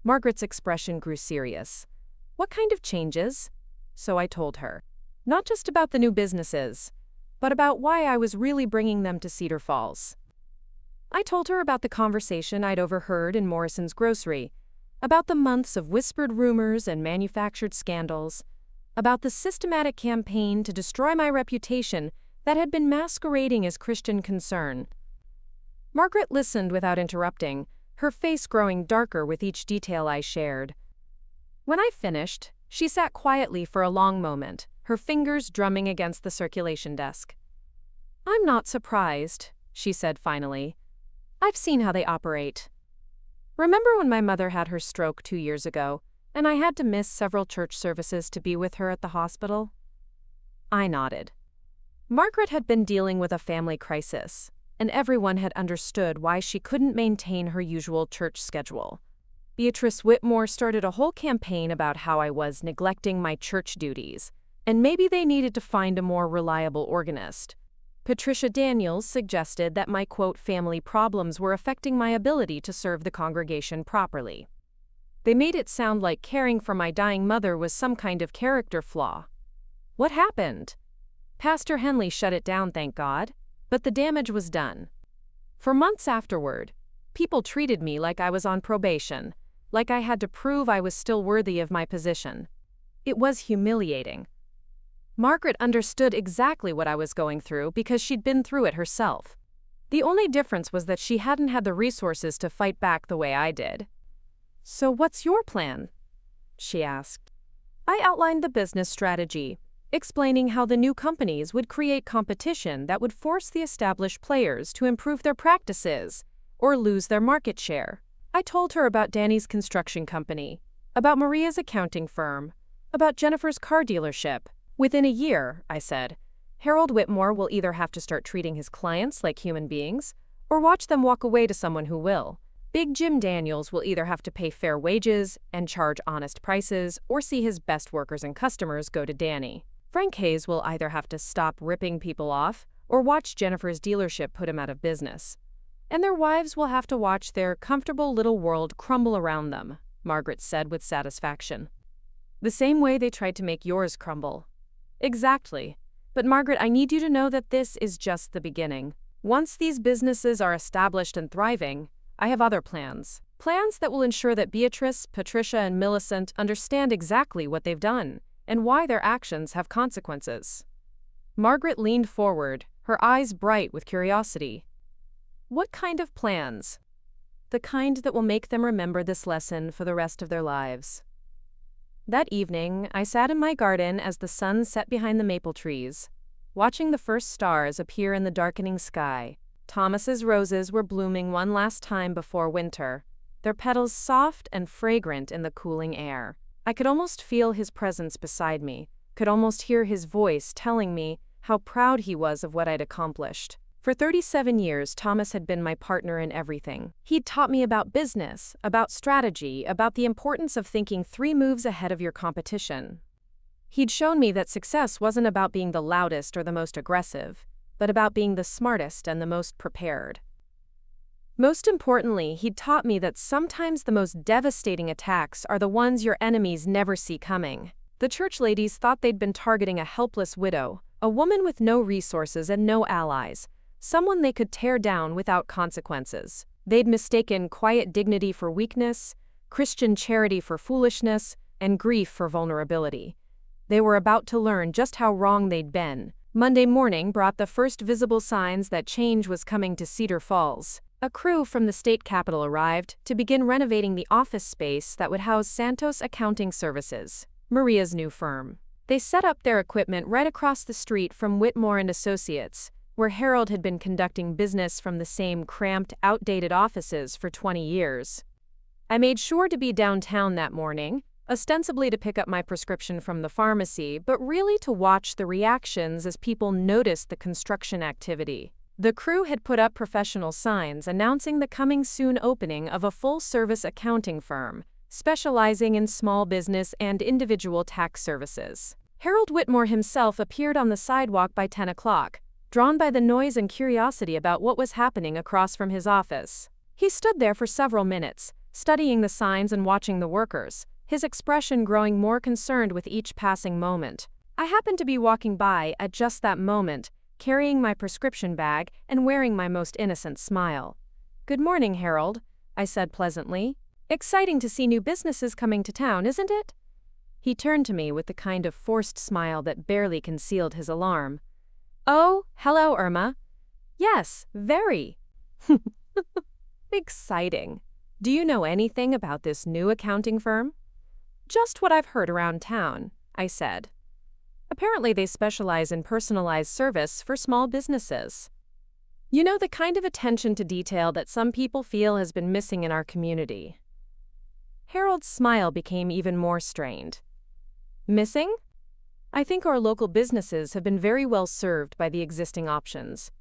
Margaret's expression grew serious. "What kind of changes?" So I told her. Not just about the new businesses, but about why I was really bringing them to Cedar Falls. I told her about the conversation I'd overheard in Morrison's grocery, about the months of whispered rumors and manufactured scandals, about the systematic campaign to destroy my reputation that had been masquerading as Christian concern. Margaret listened without interrupting, her face growing darker with each detail I shared. When I finished, she sat quietly for a long moment, her fingers drumming against the circulation desk. "I'm not surprised," she said finally. "I've seen how they operate. Remember when my mother had her stroke 2 years ago, and I had to miss several church services to be with her at the hospital?" I nodded. Margaret had been dealing with a family crisis, and everyone had understood why she couldn't maintain her usual church schedule. Beatrice Whitmore started a whole campaign about how I was neglecting my church duties, and maybe they needed to find a more reliable organist. Patricia Daniels suggested that my, quote, family problems were affecting my ability to serve the congregation properly. They made it sound like caring for my dying mother was some kind of character flaw. What happened? Pastor Henley shut it down, thank God, but the damage was done. For months afterward, people treated me like I was on probation, like I had to prove I was still worthy of my position. It was humiliating. Margaret understood exactly what I was going through because she'd been through it herself. The only difference was that she hadn't had the resources to fight back the way I did. "So what's your plan?" she asked. I outlined the business strategy, explaining how the new companies would create competition that would force the established players to improve their practices or lose their market share. I told her about Danny's construction company, about Maria's accounting firm, about Jennifer's car dealership. "Within a year," I said, "Harold Whitmore will either have to start treating his clients like human beings or watch them walk away to someone who will. Big Jim Daniels will either have to pay fair wages and charge honest prices or see his best workers and customers go to Danny. Frank Hayes will either have to stop ripping people off or watch Jennifer's dealership put him out of business. And their wives will have to watch their comfortable little world crumble around them," Margaret said with satisfaction. "The same way they tried to make yours crumble." "Exactly. But Margaret, I need you to know that this is just the beginning. Once these businesses are established and thriving, I have other plans. Plans that will ensure that Beatrice, Patricia, and Millicent understand exactly what they've done and why their actions have consequences." Margaret leaned forward, her eyes bright with curiosity. "What kind of plans?" "The kind that will make them remember this lesson for the rest of their lives." That evening, I sat in my garden as the sun set behind the maple trees, watching the first stars appear in the darkening sky. Thomas's roses were blooming one last time before winter, their petals soft and fragrant in the cooling air. I could almost feel his presence beside me, could almost hear his voice telling me how proud he was of what I'd accomplished. For 37 years, Thomas had been my partner in everything. He'd taught me about business, about strategy, about the importance of thinking 3 moves ahead of your competition. He'd shown me that success wasn't about being the loudest or the most aggressive, but about being the smartest and the most prepared. Most importantly, he'd taught me that sometimes the most devastating attacks are the ones your enemies never see coming. The church ladies thought they'd been targeting a helpless widow, a woman with no resources and no allies, someone they could tear down without consequences. They'd mistaken quiet dignity for weakness, Christian charity for foolishness, and grief for vulnerability. They were about to learn just how wrong they'd been. Monday morning brought the first visible signs that change was coming to Cedar Falls. A crew from the state capitol arrived to begin renovating the office space that would house Santos Accounting Services, Maria's new firm. They set up their equipment right across the street from Whitmore and Associates, where Harold had been conducting business from the same cramped, outdated offices for 20 years. I made sure to be downtown that morning, ostensibly to pick up my prescription from the pharmacy, but really to watch the reactions as people noticed the construction activity. The crew had put up professional signs announcing the coming soon opening of a full-service accounting firm, specializing in small business and individual tax services. Harold Whitmore himself appeared on the sidewalk by 10 o'clock, drawn by the noise and curiosity about what was happening across from his office. He stood there for several minutes, studying the signs and watching the workers, his expression growing more concerned with each passing moment. I happened to be walking by at just that moment, carrying my prescription bag and wearing my most innocent smile. "Good morning, Harold," I said pleasantly. "Exciting to see new businesses coming to town, isn't it?" He turned to me with the kind of forced smile that barely concealed his alarm. "Oh, hello, Irma. Yes, very." "Exciting. Do you know anything about this new accounting firm?" "Just what I've heard around town," I said. "Apparently they specialize in personalized service for small businesses. You know, the kind of attention to detail that some people feel has been missing in our community." Harold's smile became even more strained. "Missing? I think our local businesses have been very well served by the existing options."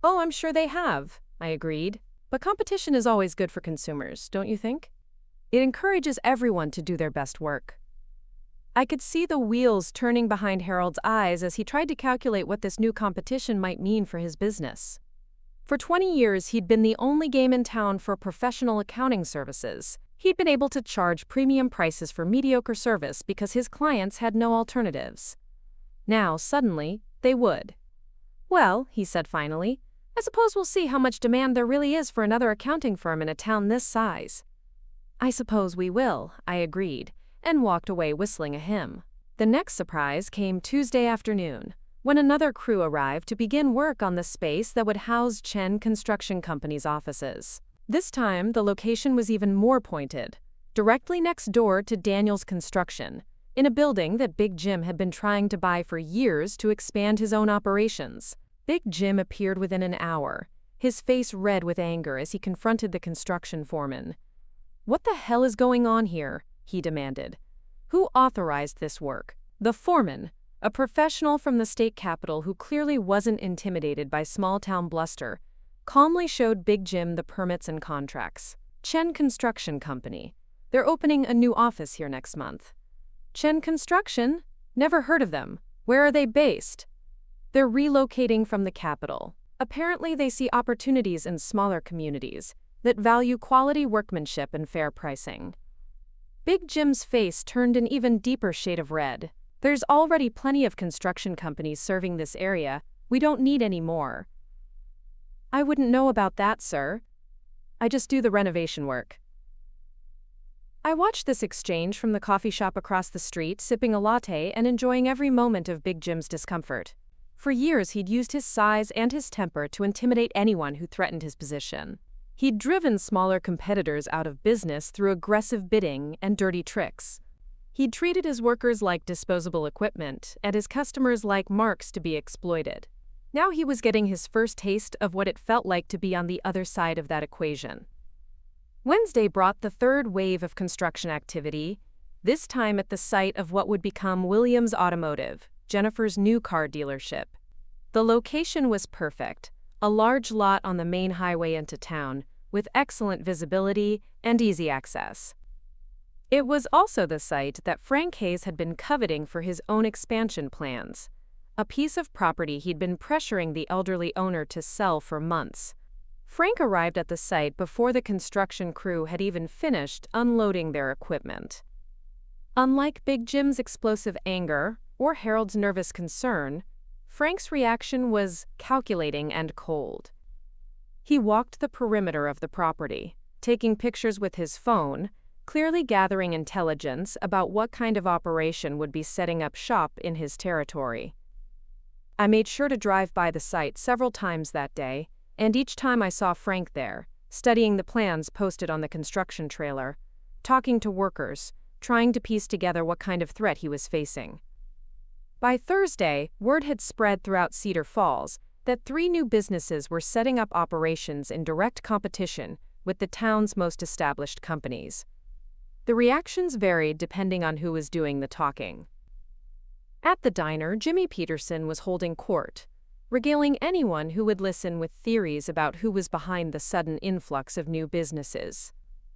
"Oh, I'm sure they have," I agreed. "But competition is always good for consumers, don't you think? It encourages everyone to do their best work." I could see the wheels turning behind Harold's eyes as he tried to calculate what this new competition might mean for his business. For 20 years, he'd been the only game in town for professional accounting services. He'd been able to charge premium prices for mediocre service because his clients had no alternatives. Now, suddenly, they would. "Well," he said finally, "I suppose we'll see how much demand there really is for another accounting firm in a town this size." "I suppose we will," I agreed, and walked away whistling a hymn. The next surprise came Tuesday afternoon, when another crew arrived to begin work on the space that would house Chen Construction Company's offices. This time, the location was even more pointed, directly next door to Daniel's Construction, in a building that Big Jim had been trying to buy for years to expand his own operations. Big Jim appeared within an hour, his face red with anger as he confronted the construction foreman. "What the hell is going on here?" he demanded. "Who authorized this work?" The foreman, a professional from the state capitol who clearly wasn't intimidated by small-town bluster, calmly showed Big Jim the permits and contracts. "Chen Construction Company. They're opening a new office here next month." "Chen Construction? Never heard of them. Where are they based?" "They're relocating from the capital. Apparently they see opportunities in smaller communities that value quality workmanship and fair pricing." Big Jim's face turned an even deeper shade of red. "There's already plenty of construction companies serving this area. We don't need any more." "I wouldn't know about that, sir. I just do the renovation work." I watched this exchange from the coffee shop across the street, sipping a latte and enjoying every moment of Big Jim's discomfort. For years, he'd used his size and his temper to intimidate anyone who threatened his position. He'd driven smaller competitors out of business through aggressive bidding and dirty tricks. He'd treated his workers like disposable equipment and his customers like marks to be exploited. Now he was getting his first taste of what it felt like to be on the other side of that equation. Wednesday brought the third wave of construction activity, this time at the site of what would become Williams Automotive, Jennifer's new car dealership. The location was perfect, a large lot on the main highway into town, with excellent visibility and easy access. It was also the site that Frank Hayes had been coveting for his own expansion plans, a piece of property he'd been pressuring the elderly owner to sell for months. Frank arrived at the site before the construction crew had even finished unloading their equipment. Unlike Big Jim's explosive anger or Harold's nervous concern, Frank's reaction was calculating and cold. He walked the perimeter of the property, taking pictures with his phone, clearly gathering intelligence about what kind of operation would be setting up shop in his territory. I made sure to drive by the site several times that day, and each time I saw Frank there, studying the plans posted on the construction trailer, talking to workers, trying to piece together what kind of threat he was facing. By Thursday, word had spread throughout Cedar Falls that 3 new businesses were setting up operations in direct competition with the town's most established companies. The reactions varied depending on who was doing the talking. At the diner, Jimmy Peterson was holding court, regaling anyone who would listen with theories about who was behind the sudden influx of new businesses.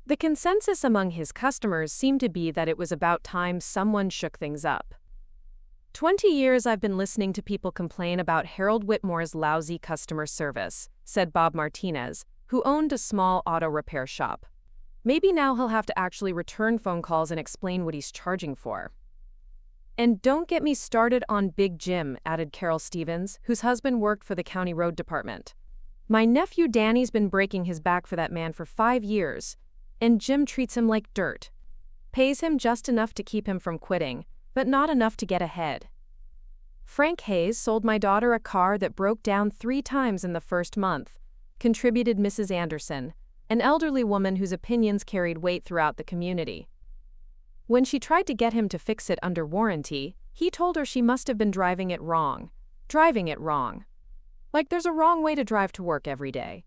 The consensus among his customers seemed to be that it was about time someone shook things up. 20 years I've been listening to people complain about Harold Whitmore's lousy customer service, said Bob Martinez, who owned a small auto repair shop. Maybe now he'll have to actually return phone calls and explain what he's charging for. And don't get me started on Big Jim, added Carol Stevens, whose husband worked for the county road department. My nephew Danny's been breaking his back for that man for 5 years, and Jim treats him like dirt. Pays him just enough to keep him from quitting, but not enough to get ahead. Frank Hayes sold my daughter a car that broke down 3 times in the first month, contributed Mrs. Anderson, an elderly woman whose opinions carried weight throughout the community. When she tried to get him to fix it under warranty, he told her she must have been driving it wrong. Like there's a wrong way to drive to work every day.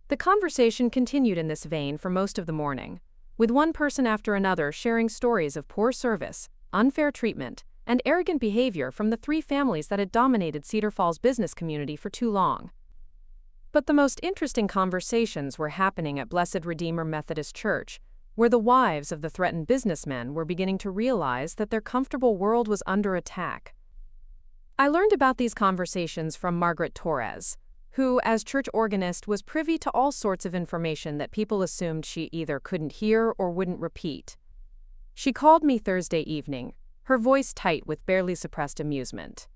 The conversation continued in this vein for most of the morning, with one person after another sharing stories of poor service, unfair treatment, and arrogant behavior from the 3 families that had dominated Cedar Falls business community for too long. But the most interesting conversations were happening at Blessed Redeemer Methodist Church, where the wives of the threatened businessmen were beginning to realize that their comfortable world was under attack. I learned about these conversations from Margaret Torres, who, as church organist, was privy to all sorts of information that people assumed she either couldn't hear or wouldn't repeat. She called me Thursday evening, her voice tight with barely suppressed amusement.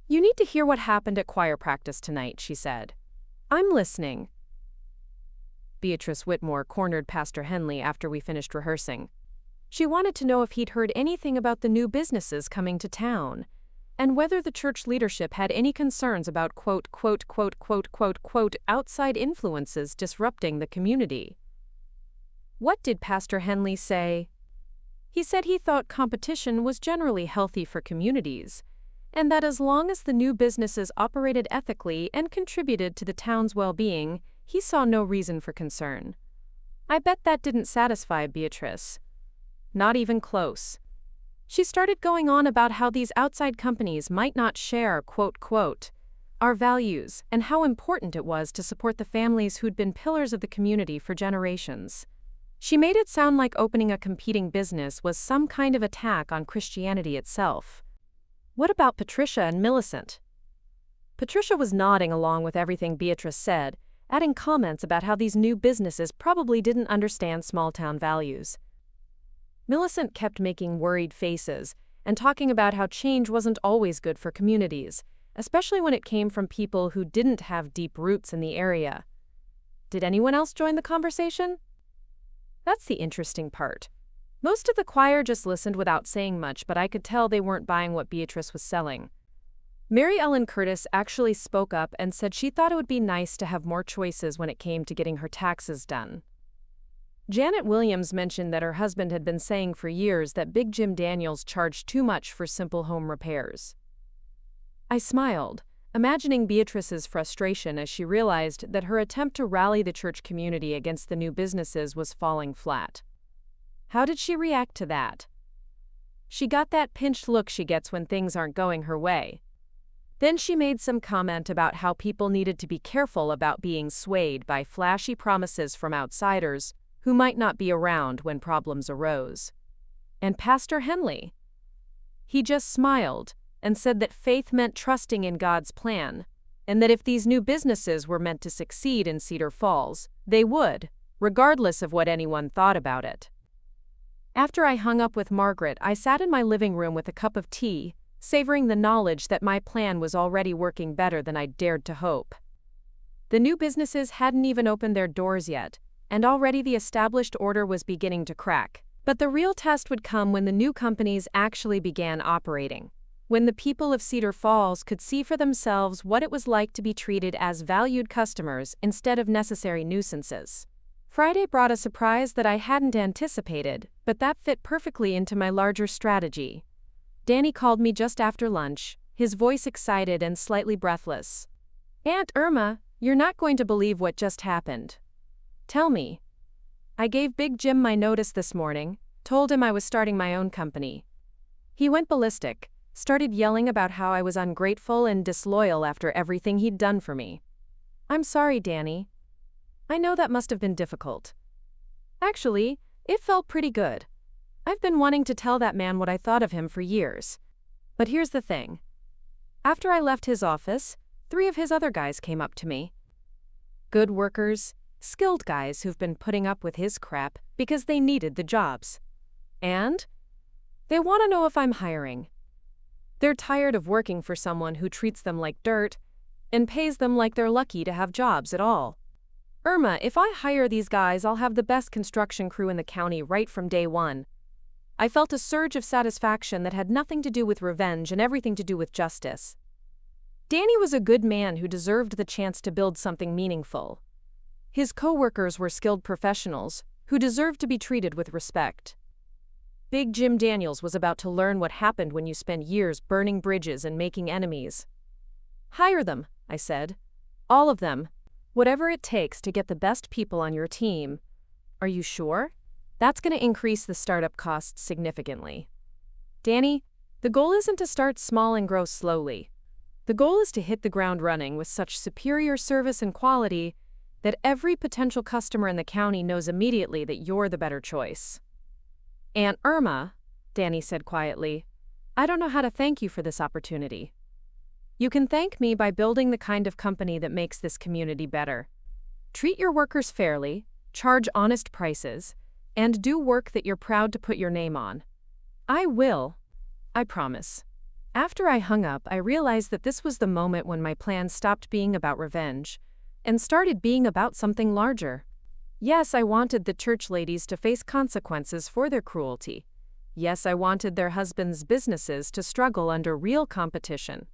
"You need to hear what happened at choir practice tonight," she said. "I'm listening." Beatrice Whitmore cornered Pastor Henley after we finished rehearsing. She wanted to know if he'd heard anything about the new businesses coming to town, and whether the church leadership had any concerns about outside influences disrupting the community. What did Pastor Henley say? He said he thought competition was generally healthy for communities, and that as long as the new businesses operated ethically and contributed to the town's well-being, he saw no reason for concern. I bet that didn't satisfy Beatrice. Not even close. She started going on about how these outside companies might not share, our values, and how important it was to support the families who'd been pillars of the community for generations. She made it sound like opening a competing business was some kind of attack on Christianity itself. What about Patricia and Millicent? Patricia was nodding along with everything Beatrice said, adding comments about how these new businesses probably didn't understand small-town values. Millicent kept making worried faces and talking about how change wasn't always good for communities, especially when it came from people who didn't have deep roots in the area. Did anyone else join the conversation? That's the interesting part. Most of the choir just listened without saying much, but I could tell they weren't buying what Beatrice was selling. Mary Ellen Curtis actually spoke up and said she thought it would be nice to have more choices when it came to getting her taxes done. Janet Williams mentioned that her husband had been saying for years that Big Jim Daniels charged too much for simple home repairs. I smiled, imagining Beatrice's frustration as she realized that her attempt to rally the church community against the new businesses was falling flat. How did she react to that? She got that pinched look she gets when things aren't going her way. Then she made some comment about how people needed to be careful about being swayed by flashy promises from outsiders who might not be around when problems arose. And Pastor Henley? He just smiled and said that faith meant trusting in God's plan, and that if these new businesses were meant to succeed in Cedar Falls, they would, regardless of what anyone thought about it. After I hung up with Margaret, I sat in my living room with a cup of tea, savoring the knowledge that my plan was already working better than I'd dared to hope. The new businesses hadn't even opened their doors yet, and already the established order was beginning to crack. But the real test would come when the new companies actually began operating, when the people of Cedar Falls could see for themselves what it was like to be treated as valued customers instead of necessary nuisances. Friday brought a surprise that I hadn't anticipated, but that fit perfectly into my larger strategy. Danny called me just after lunch, his voice excited and slightly breathless. "Aunt Irma, you're not going to believe what just happened." "Tell me." "I gave Big Jim my notice this morning, told him I was starting my own company. He went ballistic, started yelling about how I was ungrateful and disloyal after everything he'd done for me." "I'm sorry, Danny. I know that must have been difficult." Actually, it felt pretty good. I've been wanting to tell that man what I thought of him for years. But here's the thing. After I left his office, 3 of his other guys came up to me. Good workers, skilled guys who've been putting up with his crap because they needed the jobs. And they want to know if I'm hiring. They're tired of working for someone who treats them like dirt and pays them like they're lucky to have jobs at all. Irma, if I hire these guys, I'll have the best construction crew in the county right from day one. I felt a surge of satisfaction that had nothing to do with revenge and everything to do with justice. Danny was a good man who deserved the chance to build something meaningful. His co-workers were skilled professionals who deserved to be treated with respect. Big Jim Daniels was about to learn what happened when you spend years burning bridges and making enemies. Hire them, I said. All of them. Whatever it takes to get the best people on your team. Are you sure? That's going to increase the startup costs significantly. Danny, the goal isn't to start small and grow slowly. The goal is to hit the ground running with such superior service and quality that every potential customer in the county knows immediately that you're the better choice. Aunt Irma, Danny said quietly, I don't know how to thank you for this opportunity. You can thank me by building the kind of company that makes this community better. Treat your workers fairly, charge honest prices, and do work that you're proud to put your name on. I will. I promise. After I hung up, I realized that this was the moment when my plan stopped being about revenge and started being about something larger. Yes, I wanted the church ladies to face consequences for their cruelty. Yes, I wanted their husbands' businesses to struggle under real competition.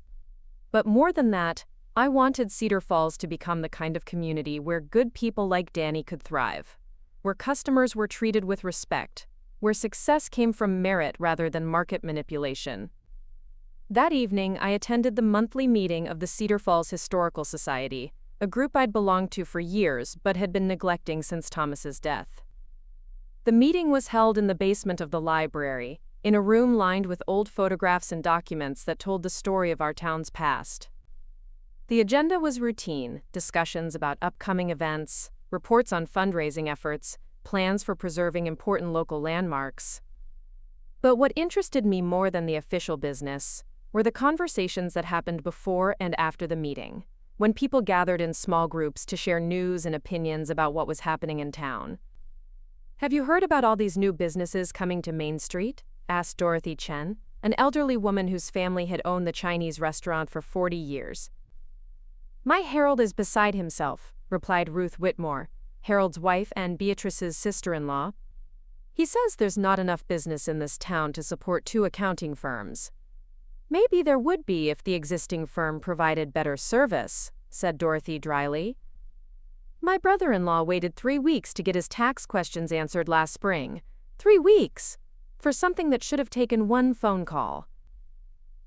But more than that, I wanted Cedar Falls to become the kind of community where good people like Danny could thrive, where customers were treated with respect, where success came from merit rather than market manipulation. That evening, I attended the monthly meeting of the Cedar Falls Historical Society, a group I'd belonged to for years but had been neglecting since Thomas's death. The meeting was held in the basement of the library, in a room lined with old photographs and documents that told the story of our town's past. The agenda was routine: discussions about upcoming events, reports on fundraising efforts, plans for preserving important local landmarks. But what interested me more than the official business were the conversations that happened before and after the meeting, when people gathered in small groups to share news and opinions about what was happening in town. Have you heard about all these new businesses coming to Main Street? Asked Dorothy Chen, an elderly woman whose family had owned the Chinese restaurant for 40 years. My Harold is beside himself, replied Ruth Whitmore, Harold's wife and Beatrice's sister-in-law. He says there's not enough business in this town to support 2 accounting firms. Maybe there would be if the existing firm provided better service, said Dorothy dryly. My brother-in-law waited 3 weeks to get his tax questions answered last spring. 3 weeks! For something that should have taken 1 phone call.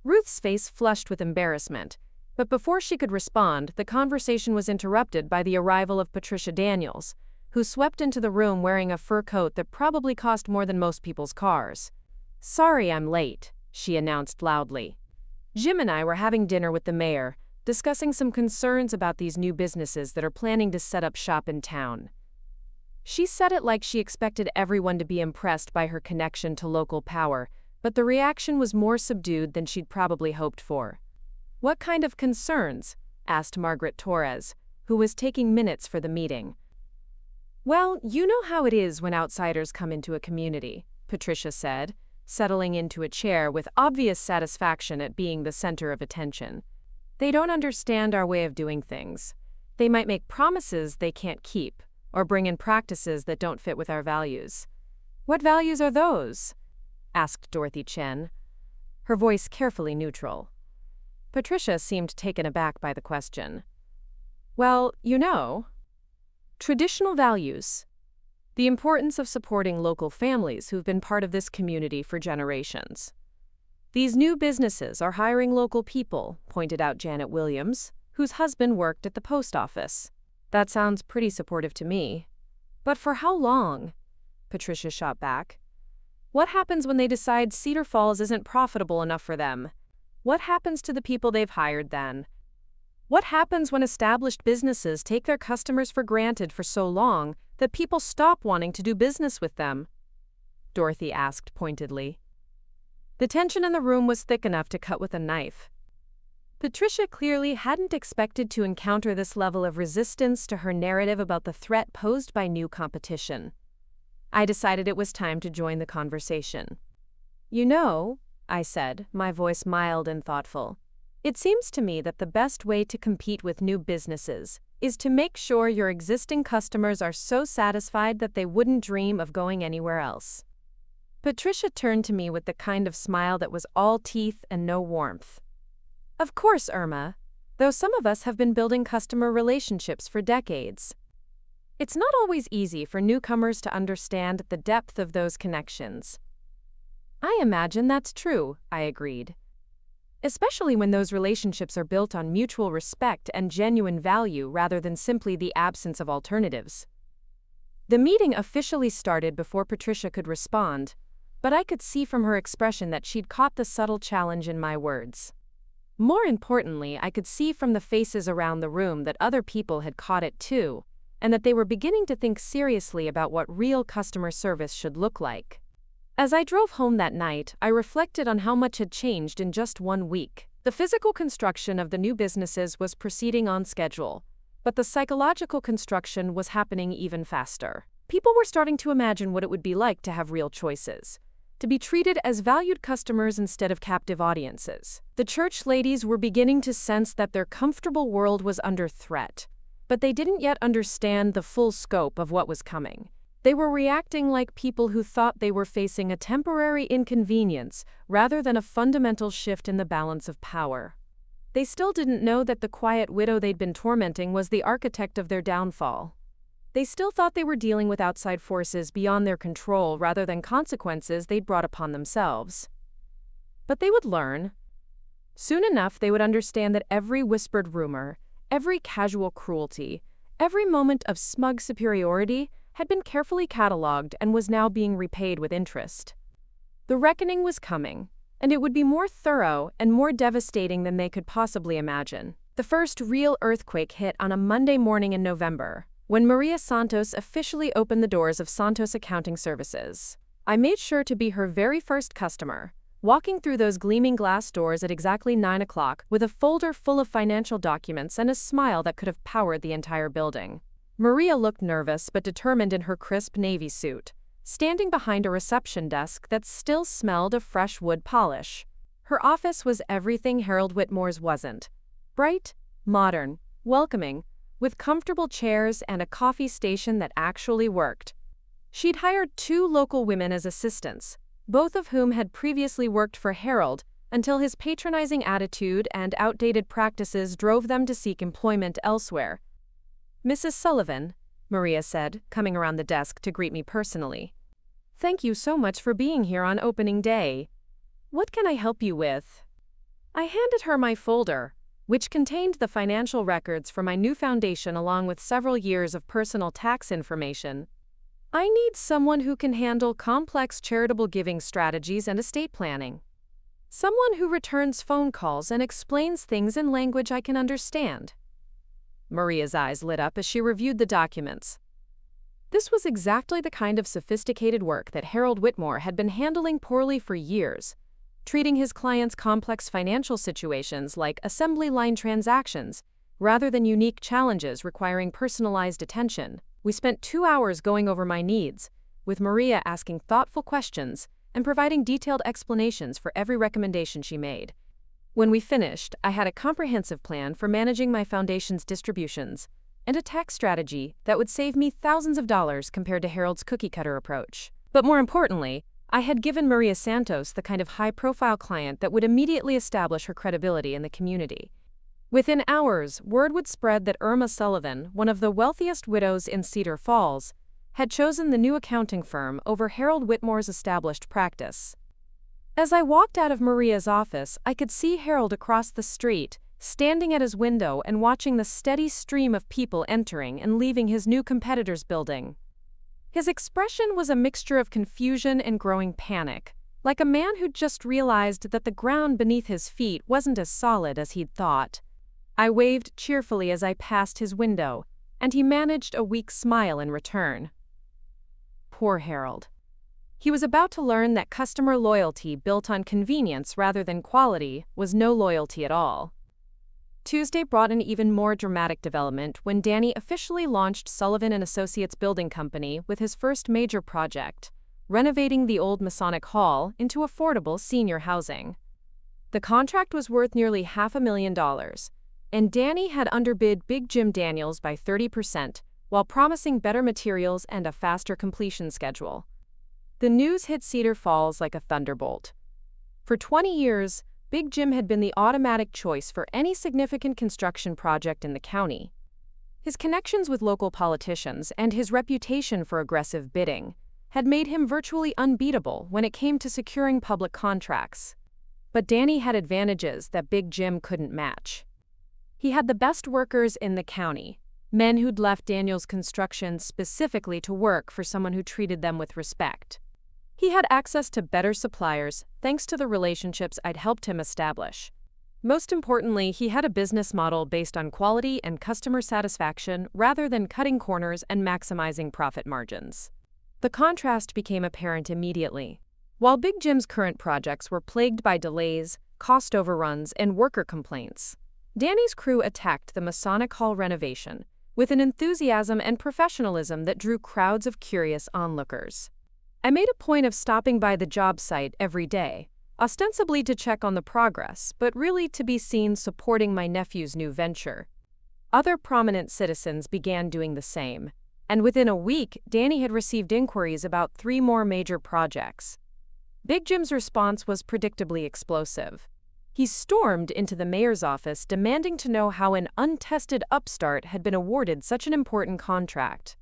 Ruth's face flushed with embarrassment, but before she could respond, the conversation was interrupted by the arrival of Patricia Daniels, who swept into the room wearing a fur coat that probably cost more than most people's cars. Sorry I'm late, she announced loudly. Jim and I were having dinner with the mayor, discussing some concerns about these new businesses that are planning to set up shop in town. She said it like she expected everyone to be impressed by her connection to local power, but the reaction was more subdued than she'd probably hoped for. What kind of concerns? Asked Margaret Torres, who was taking minutes for the meeting. Well, you know how it is when outsiders come into a community, Patricia said, settling into a chair with obvious satisfaction at being the center of attention. They don't understand our way of doing things. They might make promises they can't keep, or bring in practices that don't fit with our values. What values are those? Asked Dorothy Chen, her voice carefully neutral. Patricia seemed taken aback by the question. Well, you know, traditional values. The importance of supporting local families who've been part of this community for generations. These new businesses are hiring local people, pointed out Janet Williams, whose husband worked at the post office. That sounds pretty supportive to me. But for how long? Patricia shot back. What happens when they decide Cedar Falls isn't profitable enough for them? What happens to the people they've hired then? What happens when established businesses take their customers for granted for so long that people stop wanting to do business with them? Dorothy asked pointedly. The tension in the room was thick enough to cut with a knife. Patricia clearly hadn't expected to encounter this level of resistance to her narrative about the threat posed by new competition. I decided it was time to join the conversation. You know, I said, my voice mild and thoughtful, it seems to me that the best way to compete with new businesses is to make sure your existing customers are so satisfied that they wouldn't dream of going anywhere else. Patricia turned to me with the kind of smile that was all teeth and no warmth. Of course, Irma, though some of us have been building customer relationships for decades. It's not always easy for newcomers to understand the depth of those connections. I imagine that's true, I agreed. Especially when those relationships are built on mutual respect and genuine value rather than simply the absence of alternatives. The meeting officially started before Patricia could respond, but I could see from her expression that she'd caught the subtle challenge in my words. More importantly, I could see from the faces around the room that other people had caught it too, and that they were beginning to think seriously about what real customer service should look like. As I drove home that night, I reflected on how much had changed in just 1 week. The physical construction of the new businesses was proceeding on schedule, but the psychological construction was happening even faster. People were starting to imagine what it would be like to have real choices, to be treated as valued customers instead of captive audiences. The church ladies were beginning to sense that their comfortable world was under threat, but they didn't yet understand the full scope of what was coming. They were reacting like people who thought they were facing a temporary inconvenience rather than a fundamental shift in the balance of power. They still didn't know that the quiet widow they'd been tormenting was the architect of their downfall. They still thought they were dealing with outside forces beyond their control rather than consequences they'd brought upon themselves. But they would learn. Soon enough, they would understand that every whispered rumor, every casual cruelty, every moment of smug superiority had been carefully catalogued and was now being repaid with interest. The reckoning was coming, and it would be more thorough and more devastating than they could possibly imagine. The first real earthquake hit on a Monday morning in November, when Maria Santos officially opened the doors of Santos Accounting Services. I made sure to be her very first customer, walking through those gleaming glass doors at exactly 9 o'clock with a folder full of financial documents and a smile that could have powered the entire building. Maria looked nervous but determined in her crisp navy suit, standing behind a reception desk that still smelled of fresh wood polish. Her office was everything Harold Whitmore's wasn't. Bright, modern, welcoming, with comfortable chairs and a coffee station that actually worked. She'd hired 2 local women as assistants, both of whom had previously worked for Harold until his patronizing attitude and outdated practices drove them to seek employment elsewhere. Mrs. Sullivan, Maria said, coming around the desk to greet me personally. Thank you so much for being here on opening day. What can I help you with? I handed her my folder, which contained the financial records for my new foundation along with several years of personal tax information. I need someone who can handle complex charitable giving strategies and estate planning. Someone who returns phone calls and explains things in language I can understand. Maria's eyes lit up as she reviewed the documents. This was exactly the kind of sophisticated work that Harold Whitmore had been handling poorly for years, treating his clients' complex financial situations like assembly line transactions, rather than unique challenges requiring personalized attention. We spent 2 hours going over my needs, with Maria asking thoughtful questions and providing detailed explanations for every recommendation she made. When we finished, I had a comprehensive plan for managing my foundation's distributions and a tax strategy that would save me thousands of dollars compared to Harold's cookie-cutter approach. But more importantly, I had given Maria Santos the kind of high-profile client that would immediately establish her credibility in the community. Within hours, word would spread that Irma Sullivan, one of the wealthiest widows in Cedar Falls, had chosen the new accounting firm over Harold Whitmore's established practice. As I walked out of Maria's office, I could see Harold across the street, standing at his window and watching the steady stream of people entering and leaving his new competitor's building. His expression was a mixture of confusion and growing panic, like a man who'd just realized that the ground beneath his feet wasn't as solid as he'd thought. I waved cheerfully as I passed his window, and he managed a weak smile in return. Poor Harold. He was about to learn that customer loyalty built on convenience rather than quality was no loyalty at all. Tuesday brought an even more dramatic development when Danny officially launched Sullivan & Associates Building Company with his first major project, renovating the old Masonic Hall into affordable senior housing. The contract was worth nearly $500,000, and Danny had underbid Big Jim Daniels by 30%, while promising better materials and a faster completion schedule. The news hit Cedar Falls like a thunderbolt. For 20 years, Big Jim had been the automatic choice for any significant construction project in the county. His connections with local politicians and his reputation for aggressive bidding had made him virtually unbeatable when it came to securing public contracts. But Danny had advantages that Big Jim couldn't match. He had the best workers in the county, men who'd left Daniels Construction specifically to work for someone who treated them with respect. He had access to better suppliers thanks to the relationships I'd helped him establish. Most importantly, he had a business model based on quality and customer satisfaction rather than cutting corners and maximizing profit margins. The contrast became apparent immediately. While Big Jim's current projects were plagued by delays, cost overruns, and worker complaints, Danny's crew attacked the Masonic Hall renovation with an enthusiasm and professionalism that drew crowds of curious onlookers. I made a point of stopping by the job site every day, ostensibly to check on the progress, but really to be seen supporting my nephew's new venture. Other prominent citizens began doing the same, and within a week, Danny had received inquiries about 3 more major projects. Big Jim's response was predictably explosive. He stormed into the mayor's office demanding to know how an untested upstart had been awarded such an important contract.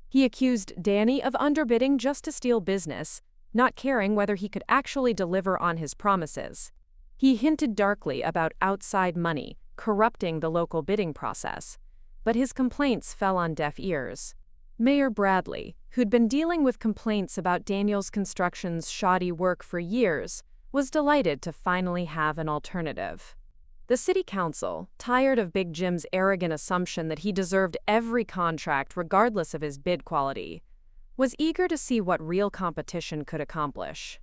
He accused Danny of underbidding just to steal business, not caring whether he could actually deliver on his promises. He hinted darkly about outside money corrupting the local bidding process, but his complaints fell on deaf ears. Mayor Bradley, who'd been dealing with complaints about Daniels Construction's shoddy work for years, was delighted to finally have an alternative. The city council, tired of Big Jim's arrogant assumption that he deserved every contract regardless of his bid quality, was eager to see what real competition could accomplish.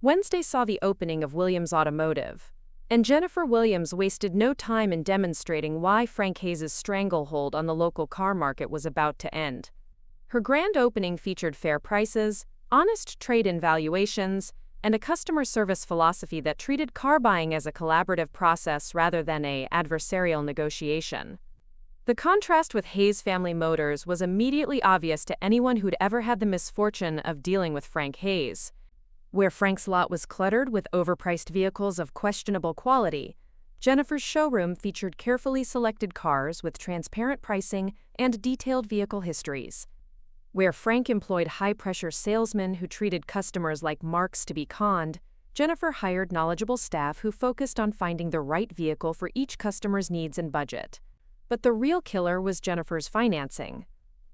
Wednesday saw the opening of Williams Automotive, and Jennifer Williams wasted no time in demonstrating why Frank Hayes' stranglehold on the local car market was about to end. Her grand opening featured fair prices, honest trade-in valuations, and a customer service philosophy that treated car buying as a collaborative process rather than an adversarial negotiation. The contrast with Hayes Family Motors was immediately obvious to anyone who'd ever had the misfortune of dealing with Frank Hayes. Where Frank's lot was cluttered with overpriced vehicles of questionable quality, Jennifer's showroom featured carefully selected cars with transparent pricing and detailed vehicle histories. Where Frank employed high-pressure salesmen who treated customers like marks to be conned, Jennifer hired knowledgeable staff who focused on finding the right vehicle for each customer's needs and budget. But the real killer was Jennifer's financing.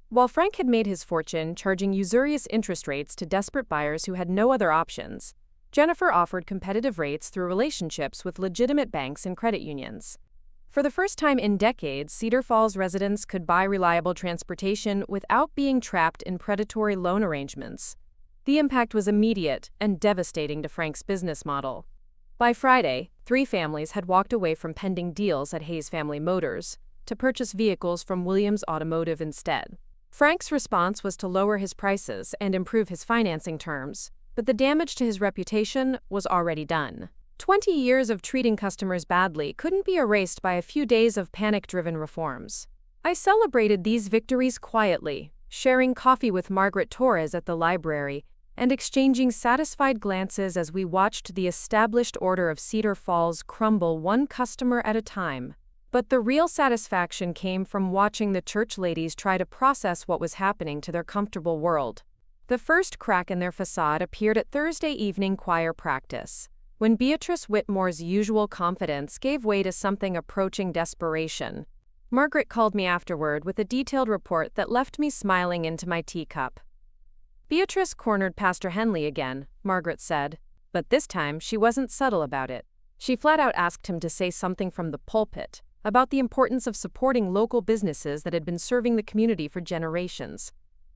While Frank had made his fortune charging usurious interest rates to desperate buyers who had no other options, Jennifer offered competitive rates through relationships with legitimate banks and credit unions. For the first time in decades, Cedar Falls residents could buy reliable transportation without being trapped in predatory loan arrangements. The impact was immediate and devastating to Frank's business model. By Friday, 3 families had walked away from pending deals at Hayes Family Motors to purchase vehicles from Williams Automotive instead. Frank's response was to lower his prices and improve his financing terms, but the damage to his reputation was already done. 20 years of treating customers badly couldn't be erased by a few days of panic-driven reforms. I celebrated these victories quietly, sharing coffee with Margaret Torres at the library and exchanging satisfied glances as we watched the established order of Cedar Falls crumble one customer at a time. But the real satisfaction came from watching the church ladies try to process what was happening to their comfortable world. The first crack in their facade appeared at Thursday evening choir practice, when Beatrice Whitmore's usual confidence gave way to something approaching desperation. Margaret called me afterward with a detailed report that left me smiling into my teacup. Beatrice cornered Pastor Henley again, Margaret said, but this time she wasn't subtle about it. She flat out asked him to say something from the pulpit, about the importance of supporting local businesses that had been serving the community for generations.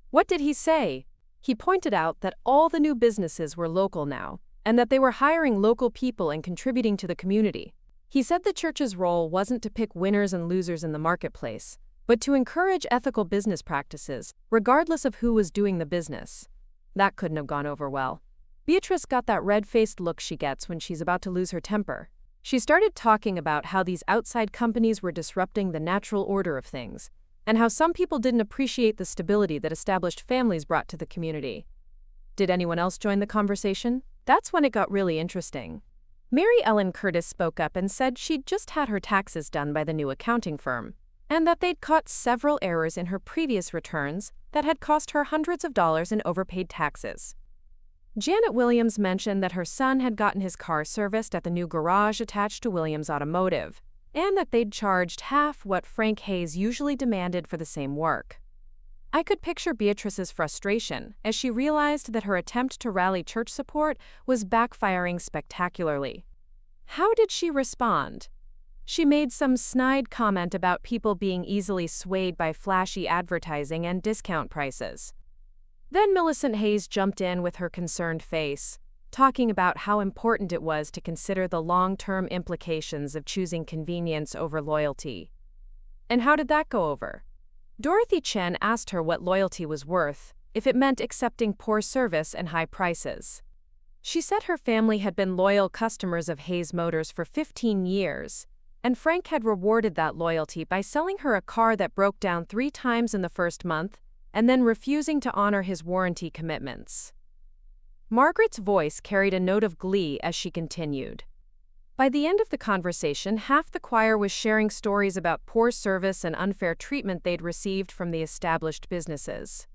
What did he say? He pointed out that all the new businesses were local now, and that they were hiring local people and contributing to the community. He said the church's role wasn't to pick winners and losers in the marketplace, but to encourage ethical business practices, regardless of who was doing the business. That couldn't have gone over well. Beatrice got that red-faced look she gets when she's about to lose her temper. She started talking about how these outside companies were disrupting the natural order of things, and how some people didn't appreciate the stability that established families brought to the community. Did anyone else join the conversation? That's when it got really interesting. Mary Ellen Curtis spoke up and said she'd just had her taxes done by the new accounting firm, and that they'd caught several errors in her previous returns that had cost her hundreds of dollars in overpaid taxes. Janet Williams mentioned that her son had gotten his car serviced at the new garage attached to Williams Automotive, and that they'd charged half what Frank Hayes usually demanded for the same work. I could picture Beatrice's frustration as she realized that her attempt to rally church support was backfiring spectacularly. How did she respond? She made some snide comment about people being easily swayed by flashy advertising and discount prices. Then Millicent Hayes jumped in with her concerned face, talking about how important it was to consider the long-term implications of choosing convenience over loyalty. And how did that go over? Dorothy Chen asked her what loyalty was worth, if it meant accepting poor service and high prices. She said her family had been loyal customers of Hayes Motors for 15 years, and Frank had rewarded that loyalty by selling her a car that broke down 3 times in the first month, and then refusing to honor his warranty commitments. Margaret's voice carried a note of glee as she continued. By the end of the conversation, half the choir was sharing stories about poor service and unfair treatment they'd received from the established businesses.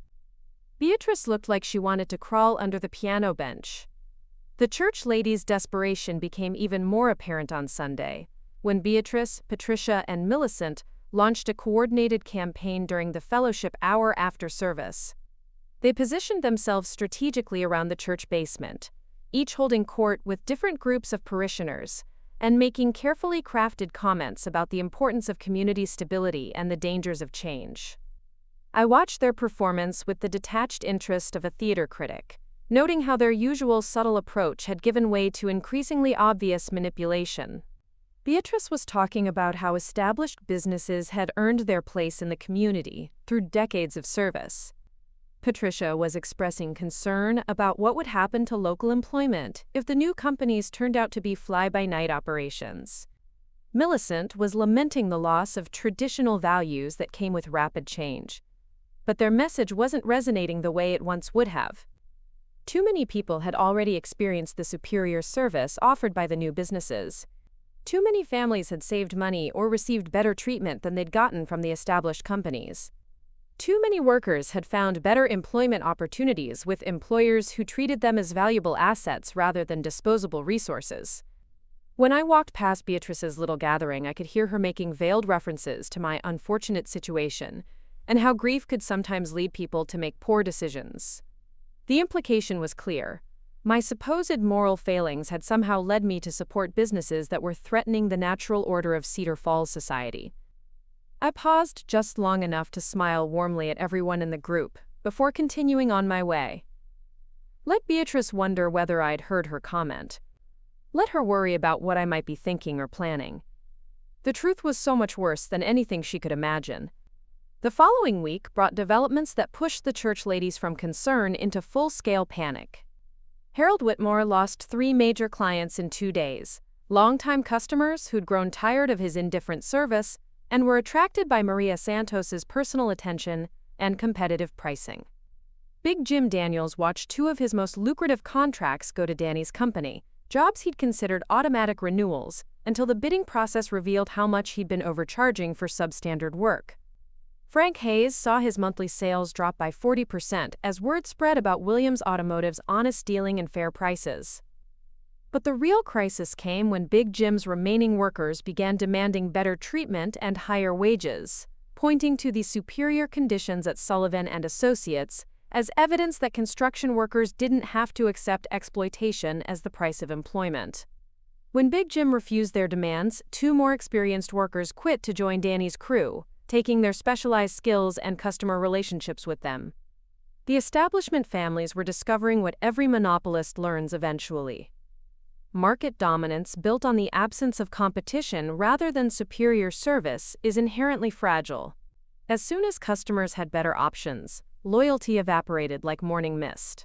Beatrice looked like she wanted to crawl under the piano bench. The church ladies' desperation became even more apparent on Sunday, when Beatrice, Patricia, and Millicent launched a coordinated campaign during the fellowship hour after service. They positioned themselves strategically around the church basement, each holding court with different groups of parishioners, and making carefully crafted comments about the importance of community stability and the dangers of change. I watched their performance with the detached interest of a theater critic, noting how their usual subtle approach had given way to increasingly obvious manipulation. Beatrice was talking about how established businesses had earned their place in the community through decades of service. Patricia was expressing concern about what would happen to local employment if the new companies turned out to be fly-by-night operations. Millicent was lamenting the loss of traditional values that came with rapid change. But their message wasn't resonating the way it once would have. Too many people had already experienced the superior service offered by the new businesses. Too many families had saved money or received better treatment than they'd gotten from the established companies. Too many workers had found better employment opportunities with employers who treated them as valuable assets rather than disposable resources. When I walked past Beatrice's little gathering, I could hear her making veiled references to my unfortunate situation and how grief could sometimes lead people to make poor decisions. The implication was clear. My supposed moral failings had somehow led me to support businesses that were threatening the natural order of Cedar Falls society. I paused just long enough to smile warmly at everyone in the group before continuing on my way. Let Beatrice wonder whether I'd heard her comment. Let her worry about what I might be thinking or planning. The truth was so much worse than anything she could imagine. The following week brought developments that pushed the church ladies from concern into full-scale panic. Harold Whitmore lost 3 major clients in 2 days, longtime customers who'd grown tired of his indifferent service and were attracted by Maria Santos's personal attention and competitive pricing. Big Jim Daniels watched 2 of his most lucrative contracts go to Danny's company, jobs he'd considered automatic renewals, until the bidding process revealed how much he'd been overcharging for substandard work. Frank Hayes saw his monthly sales drop by 40% as word spread about Williams Automotive's honest dealing and fair prices. But the real crisis came when Big Jim's remaining workers began demanding better treatment and higher wages, pointing to the superior conditions at Sullivan and Associates as evidence that construction workers didn't have to accept exploitation as the price of employment. When Big Jim refused their demands, 2 more experienced workers quit to join Danny's crew, taking their specialized skills and customer relationships with them. The establishment families were discovering what every monopolist learns eventually. Market dominance built on the absence of competition rather than superior service is inherently fragile. As soon as customers had better options, loyalty evaporated like morning mist.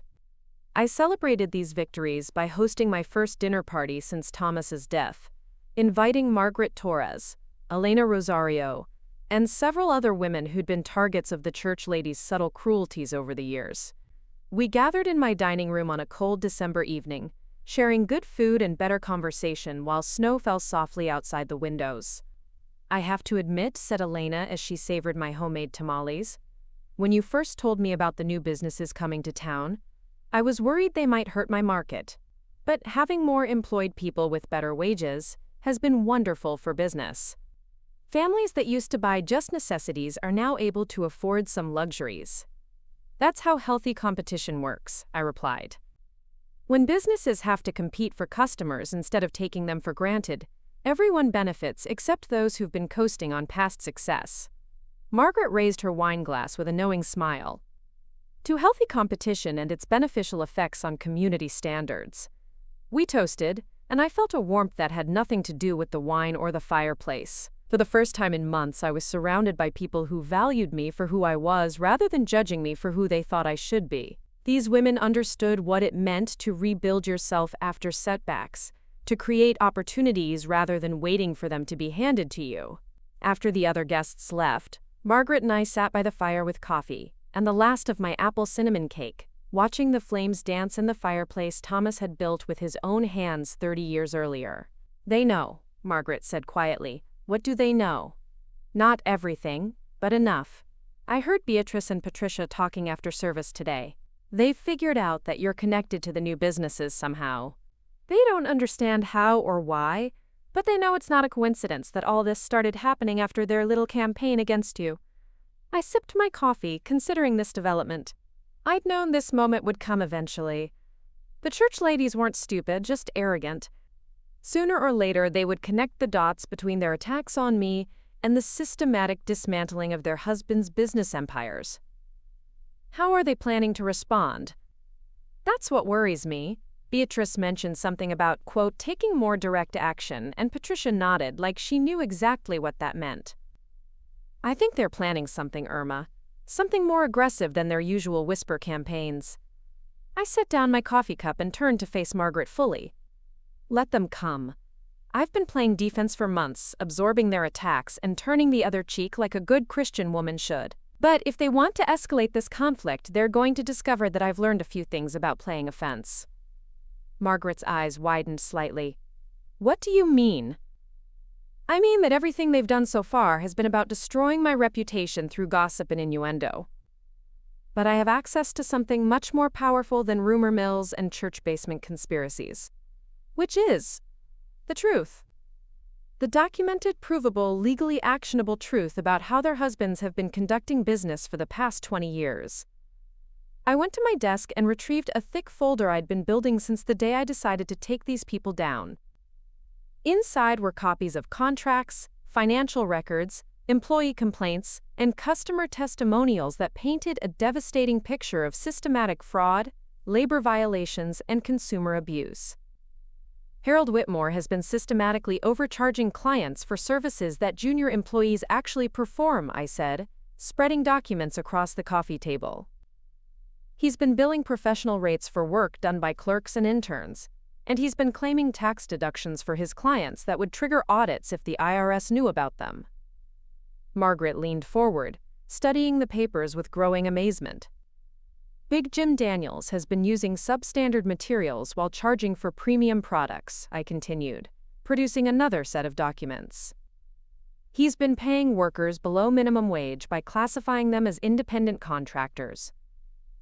I celebrated these victories by hosting my first dinner party since Thomas's death, inviting Margaret Torres, Elena Rosario, and several other women who'd been targets of the church ladies' subtle cruelties over the years. We gathered in my dining room on a cold December evening, sharing good food and better conversation while snow fell softly outside the windows. "I have to admit," said Elena as she savored my homemade tamales, "when you first told me about the new businesses coming to town, I was worried they might hurt my market. But having more employed people with better wages has been wonderful for business. Families that used to buy just necessities are now able to afford some luxuries." "That's how healthy competition works," I replied. "When businesses have to compete for customers instead of taking them for granted, everyone benefits except those who've been coasting on past success." Margaret raised her wine glass with a knowing smile. "To healthy competition and its beneficial effects on community standards." We toasted, and I felt a warmth that had nothing to do with the wine or the fireplace. For the first time in months, I was surrounded by people who valued me for who I was rather than judging me for who they thought I should be. These women understood what it meant to rebuild yourself after setbacks, to create opportunities rather than waiting for them to be handed to you. After the other guests left, Margaret and I sat by the fire with coffee and the last of my apple cinnamon cake, watching the flames dance in the fireplace Thomas had built with his own hands 30 years earlier. "They know," Margaret said quietly. "What do they know?" "Not everything, but enough. I heard Beatrice and Patricia talking after service today. They've figured out that you're connected to the new businesses somehow. They don't understand how or why, but they know it's not a coincidence that all this started happening after their little campaign against you." I sipped my coffee, considering this development. I'd known this moment would come eventually. The church ladies weren't stupid, just arrogant. Sooner or later, they would connect the dots between their attacks on me and the systematic dismantling of their husbands' business empires. How are they planning to respond? That's what worries me. Beatrice mentioned something about, quote, taking more direct action, and Patricia nodded like she knew exactly what that meant. "I think they're planning something, Irma. Something more aggressive than their usual whisper campaigns." I set down my coffee cup and turned to face Margaret fully. "Let them come. I've been playing defense for months, absorbing their attacks and turning the other cheek like a good Christian woman should. But if they want to escalate this conflict, they're going to discover that I've learned a few things about playing offense." Margaret's eyes widened slightly. "What do you mean?" "I mean that everything they've done so far has been about destroying my reputation through gossip and innuendo. But I have access to something much more powerful than rumor mills and church basement conspiracies. Which is the truth. The documented, provable, legally actionable truth about how their husbands have been conducting business for the past 20 years. I went to my desk and retrieved a thick folder I'd been building since the day I decided to take these people down. Inside were copies of contracts, financial records, employee complaints, and customer testimonials that painted a devastating picture of systematic fraud, labor violations, and consumer abuse. Harold Whitmore has been systematically overcharging clients for services that junior employees actually perform, I said, spreading documents across the coffee table. He's been billing professional rates for work done by clerks and interns, and he's been claiming tax deductions for his clients that would trigger audits if the IRS knew about them. Margaret leaned forward, studying the papers with growing amazement. Big Jim Daniels has been using substandard materials while charging for premium products, I continued, producing another set of documents. He's been paying workers below minimum wage by classifying them as independent contractors.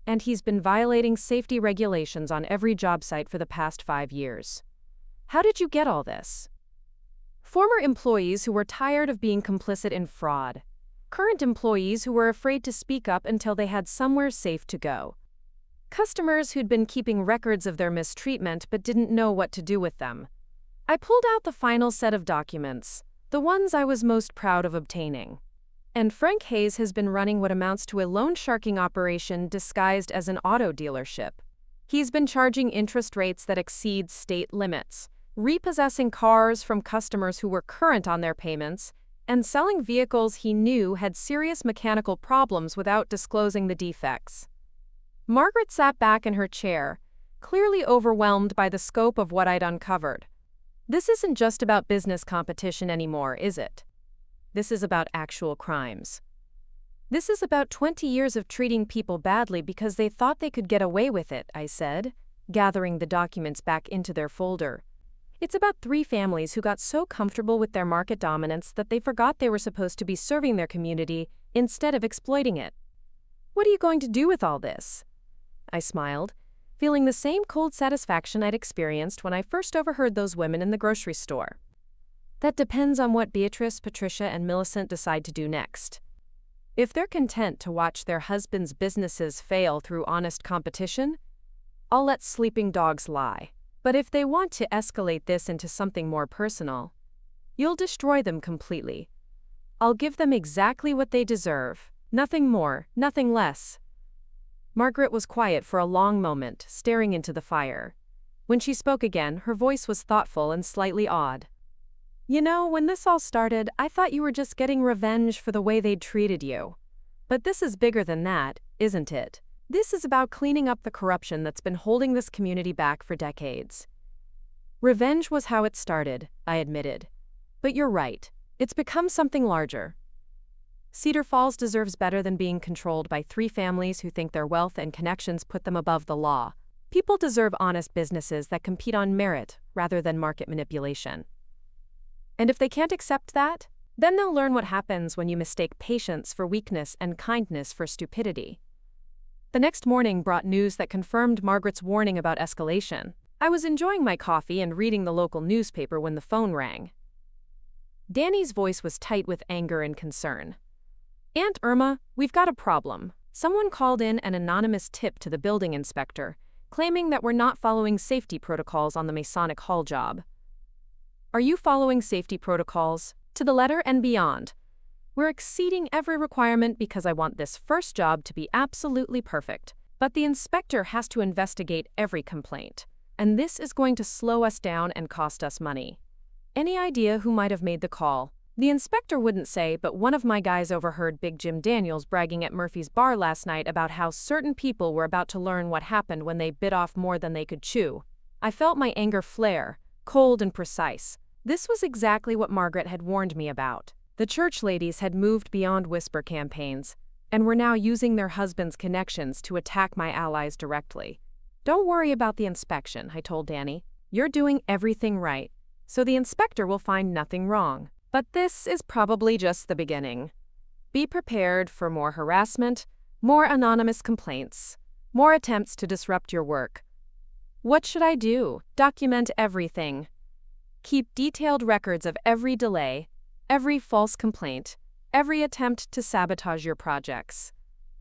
And he's been violating safety regulations on every job site for the past 5 years. How did you get all this? Former employees who were tired of being complicit in fraud. Current employees who were afraid to speak up until they had somewhere safe to go. Customers who'd been keeping records of their mistreatment but didn't know what to do with them. I pulled out the final set of documents, the ones I was most proud of obtaining. And Frank Hayes has been running what amounts to a loan sharking operation disguised as an auto dealership. He's been charging interest rates that exceed state limits, repossessing cars from customers who were current on their payments, and selling vehicles he knew had serious mechanical problems without disclosing the defects. Margaret sat back in her chair, clearly overwhelmed by the scope of what I'd uncovered. This isn't just about business competition anymore, is it? This is about actual crimes. This is about 20 years of treating people badly because they thought they could get away with it, I said, gathering the documents back into their folder. It's about 3 families who got so comfortable with their market dominance that they forgot they were supposed to be serving their community instead of exploiting it. What are you going to do with all this? I smiled, feeling the same cold satisfaction I'd experienced when I first overheard those women in the grocery store. That depends on what Beatrice, Patricia, and Millicent decide to do next. If they're content to watch their husbands' businesses fail through honest competition, I'll let sleeping dogs lie. But if they want to escalate this into something more personal, you'll destroy them completely. I'll give them exactly what they deserve. Nothing more, nothing less. Margaret was quiet for a long moment, staring into the fire. When she spoke again, her voice was thoughtful and slightly awed. You know, when this all started, I thought you were just getting revenge for the way they'd treated you. But this is bigger than that, isn't it? This is about cleaning up the corruption that's been holding this community back for decades. Revenge was how it started, I admitted. But you're right. It's become something larger. Cedar Falls deserves better than being controlled by 3 families who think their wealth and connections put them above the law. People deserve honest businesses that compete on merit rather than market manipulation. And if they can't accept that, then they'll learn what happens when you mistake patience for weakness and kindness for stupidity. The next morning brought news that confirmed Margaret's warning about escalation. I was enjoying my coffee and reading the local newspaper when the phone rang. Danny's voice was tight with anger and concern. Aunt Irma, we've got a problem. Someone called in an anonymous tip to the building inspector, claiming that we're not following safety protocols on the Masonic Hall job. Are you following safety protocols? To the letter and beyond. We're exceeding every requirement because I want this first job to be absolutely perfect. But the inspector has to investigate every complaint. And this is going to slow us down and cost us money. Any idea who might have made the call? The inspector wouldn't say, but one of my guys overheard Big Jim Daniels bragging at Murphy's bar last night about how certain people were about to learn what happened when they bit off more than they could chew. I felt my anger flare, cold and precise. This was exactly what Margaret had warned me about. The church ladies had moved beyond whisper campaigns, and were now using their husbands' connections to attack my allies directly. Don't worry about the inspection, I told Danny. You're doing everything right, so the inspector will find nothing wrong. But this is probably just the beginning. Be prepared for more harassment, more anonymous complaints, more attempts to disrupt your work. What should I do? Document everything. Keep detailed records of every delay, every false complaint, every attempt to sabotage your projects.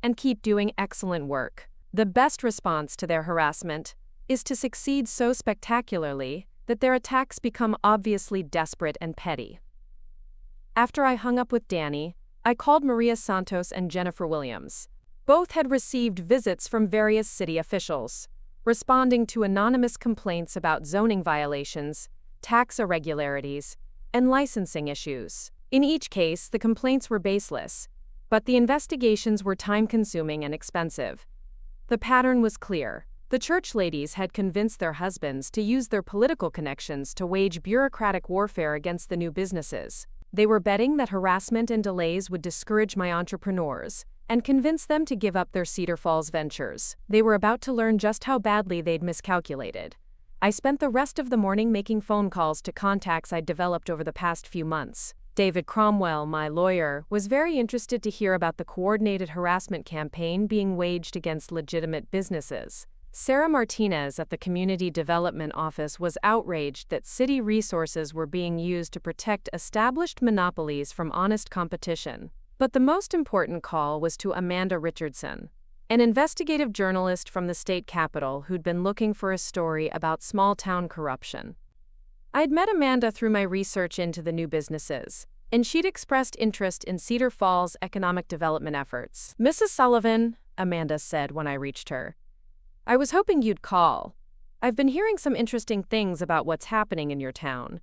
And keep doing excellent work. The best response to their harassment is to succeed so spectacularly that their attacks become obviously desperate and petty. After I hung up with Danny, I called Maria Santos and Jennifer Williams. Both had received visits from various city officials, responding to anonymous complaints about zoning violations, tax irregularities, and licensing issues. In each case, the complaints were baseless, but the investigations were time-consuming and expensive. The pattern was clear. The church ladies had convinced their husbands to use their political connections to wage bureaucratic warfare against the new businesses. They were betting that harassment and delays would discourage my entrepreneurs and convince them to give up their Cedar Falls ventures. They were about to learn just how badly they'd miscalculated. I spent the rest of the morning making phone calls to contacts I'd developed over the past few months. David Cromwell, my lawyer, was very interested to hear about the coordinated harassment campaign being waged against legitimate businesses. Sarah Martinez at the Community Development Office was outraged that city resources were being used to protect established monopolies from honest competition. But the most important call was to Amanda Richardson, an investigative journalist from the state capitol who'd been looking for a story about small-town corruption. I'd met Amanda through my research into the new businesses, and she'd expressed interest in Cedar Falls' economic development efforts. "Mrs. Sullivan," Amanda said when I reached her, "I was hoping you'd call. I've been hearing some interesting things about what's happening in your town."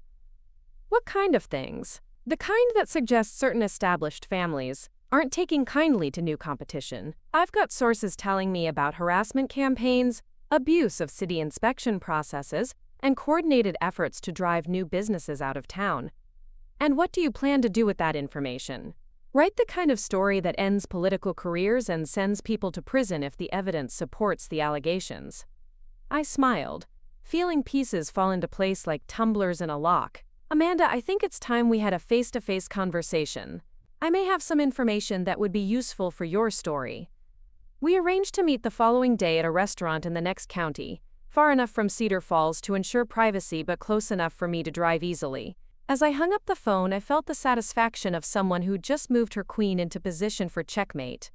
"What kind of things?" "The kind that suggests certain established families aren't taking kindly to new competition. I've got sources telling me about harassment campaigns, abuse of city inspection processes, and coordinated efforts to drive new businesses out of town." "And what do you plan to do with that information?" "Write the kind of story that ends political careers and sends people to prison if the evidence supports the allegations." I smiled, feeling pieces fall into place like tumblers in a lock. "Amanda, I think it's time we had a face-to-face conversation. I may have some information that would be useful for your story." We arranged to meet the following day at a restaurant in the next county, far enough from Cedar Falls to ensure privacy but close enough for me to drive easily. As I hung up the phone, I felt the satisfaction of someone who just moved her queen into position for checkmate.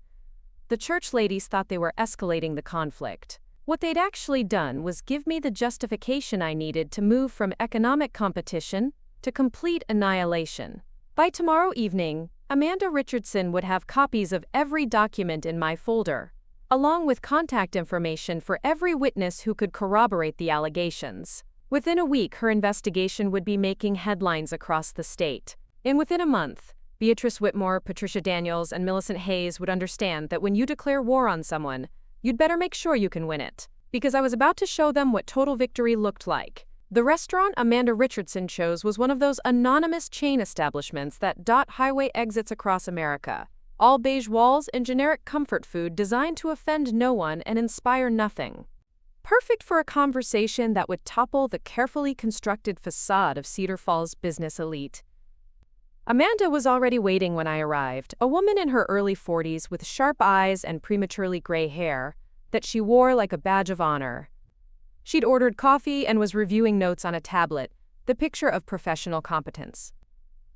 The church ladies thought they were escalating the conflict. What they'd actually done was give me the justification I needed to move from economic competition to complete annihilation. By tomorrow evening, Amanda Richardson would have copies of every document in my folder, along with contact information for every witness who could corroborate the allegations. Within a week, her investigation would be making headlines across the state. And within a month, Beatrice Whitmore, Patricia Daniels, and Millicent Hayes would understand that when you declare war on someone, you'd better make sure you can win it. Because I was about to show them what total victory looked like. The restaurant Amanda Richardson chose was one of those anonymous chain establishments that dot highway exits across America. All beige walls and generic comfort food designed to offend no one and inspire nothing. Perfect for a conversation that would topple the carefully constructed facade of Cedar Falls' business elite. Amanda was already waiting when I arrived, a woman in her early 40s with sharp eyes and prematurely gray hair that she wore like a badge of honor. She'd ordered coffee and was reviewing notes on a tablet, the picture of professional competence.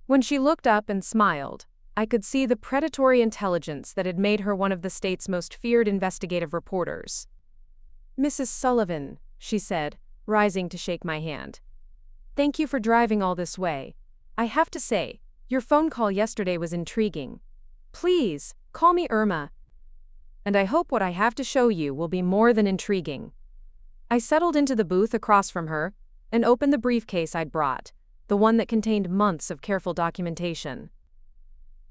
When she looked up and smiled, I could see the predatory intelligence that had made her one of the state's most feared investigative reporters. "Mrs. Sullivan," she said, rising to shake my hand. "Thank you for driving all this way. I have to say, your phone call yesterday was intriguing. Please, call me Irma. And I hope what I have to show you will be more than intriguing." I settled into the booth across from her and opened the briefcase I'd brought, the one that contained months of careful documentation.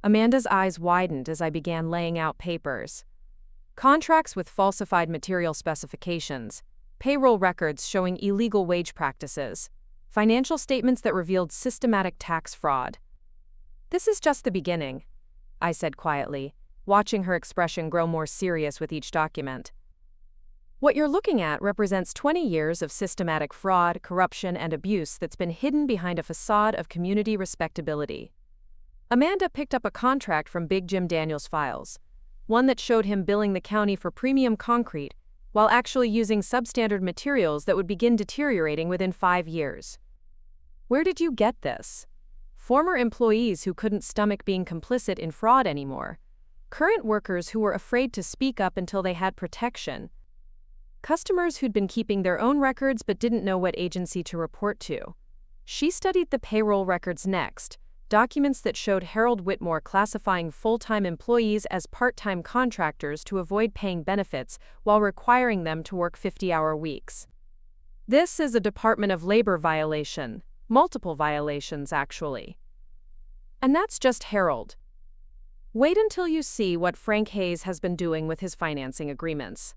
Amanda's eyes widened as I began laying out papers. Contracts with falsified material specifications, payroll records showing illegal wage practices, financial statements that revealed systematic tax fraud. "This is just the beginning," I said quietly, watching her expression grow more serious with each document. "What you're looking at represents 20 years of systematic fraud, corruption, and abuse that's been hidden behind a facade of community respectability." Amanda picked up a contract from Big Jim Daniels' files, one that showed him billing the county for premium concrete while actually using substandard materials that would begin deteriorating within 5 years. "Where did you get this?" Former employees who couldn't stomach being complicit in fraud anymore. Current workers who were afraid to speak up until they had protection. Customers who'd been keeping their own records but didn't know what agency to report to. She studied the payroll records next, documents that showed Harold Whitmore classifying full-time employees as part-time contractors to avoid paying benefits while requiring them to work 50-hour weeks. "This is a Department of Labor violation, multiple violations actually. And that's just Harold. Wait until you see what Frank Hayes has been doing with his financing agreements."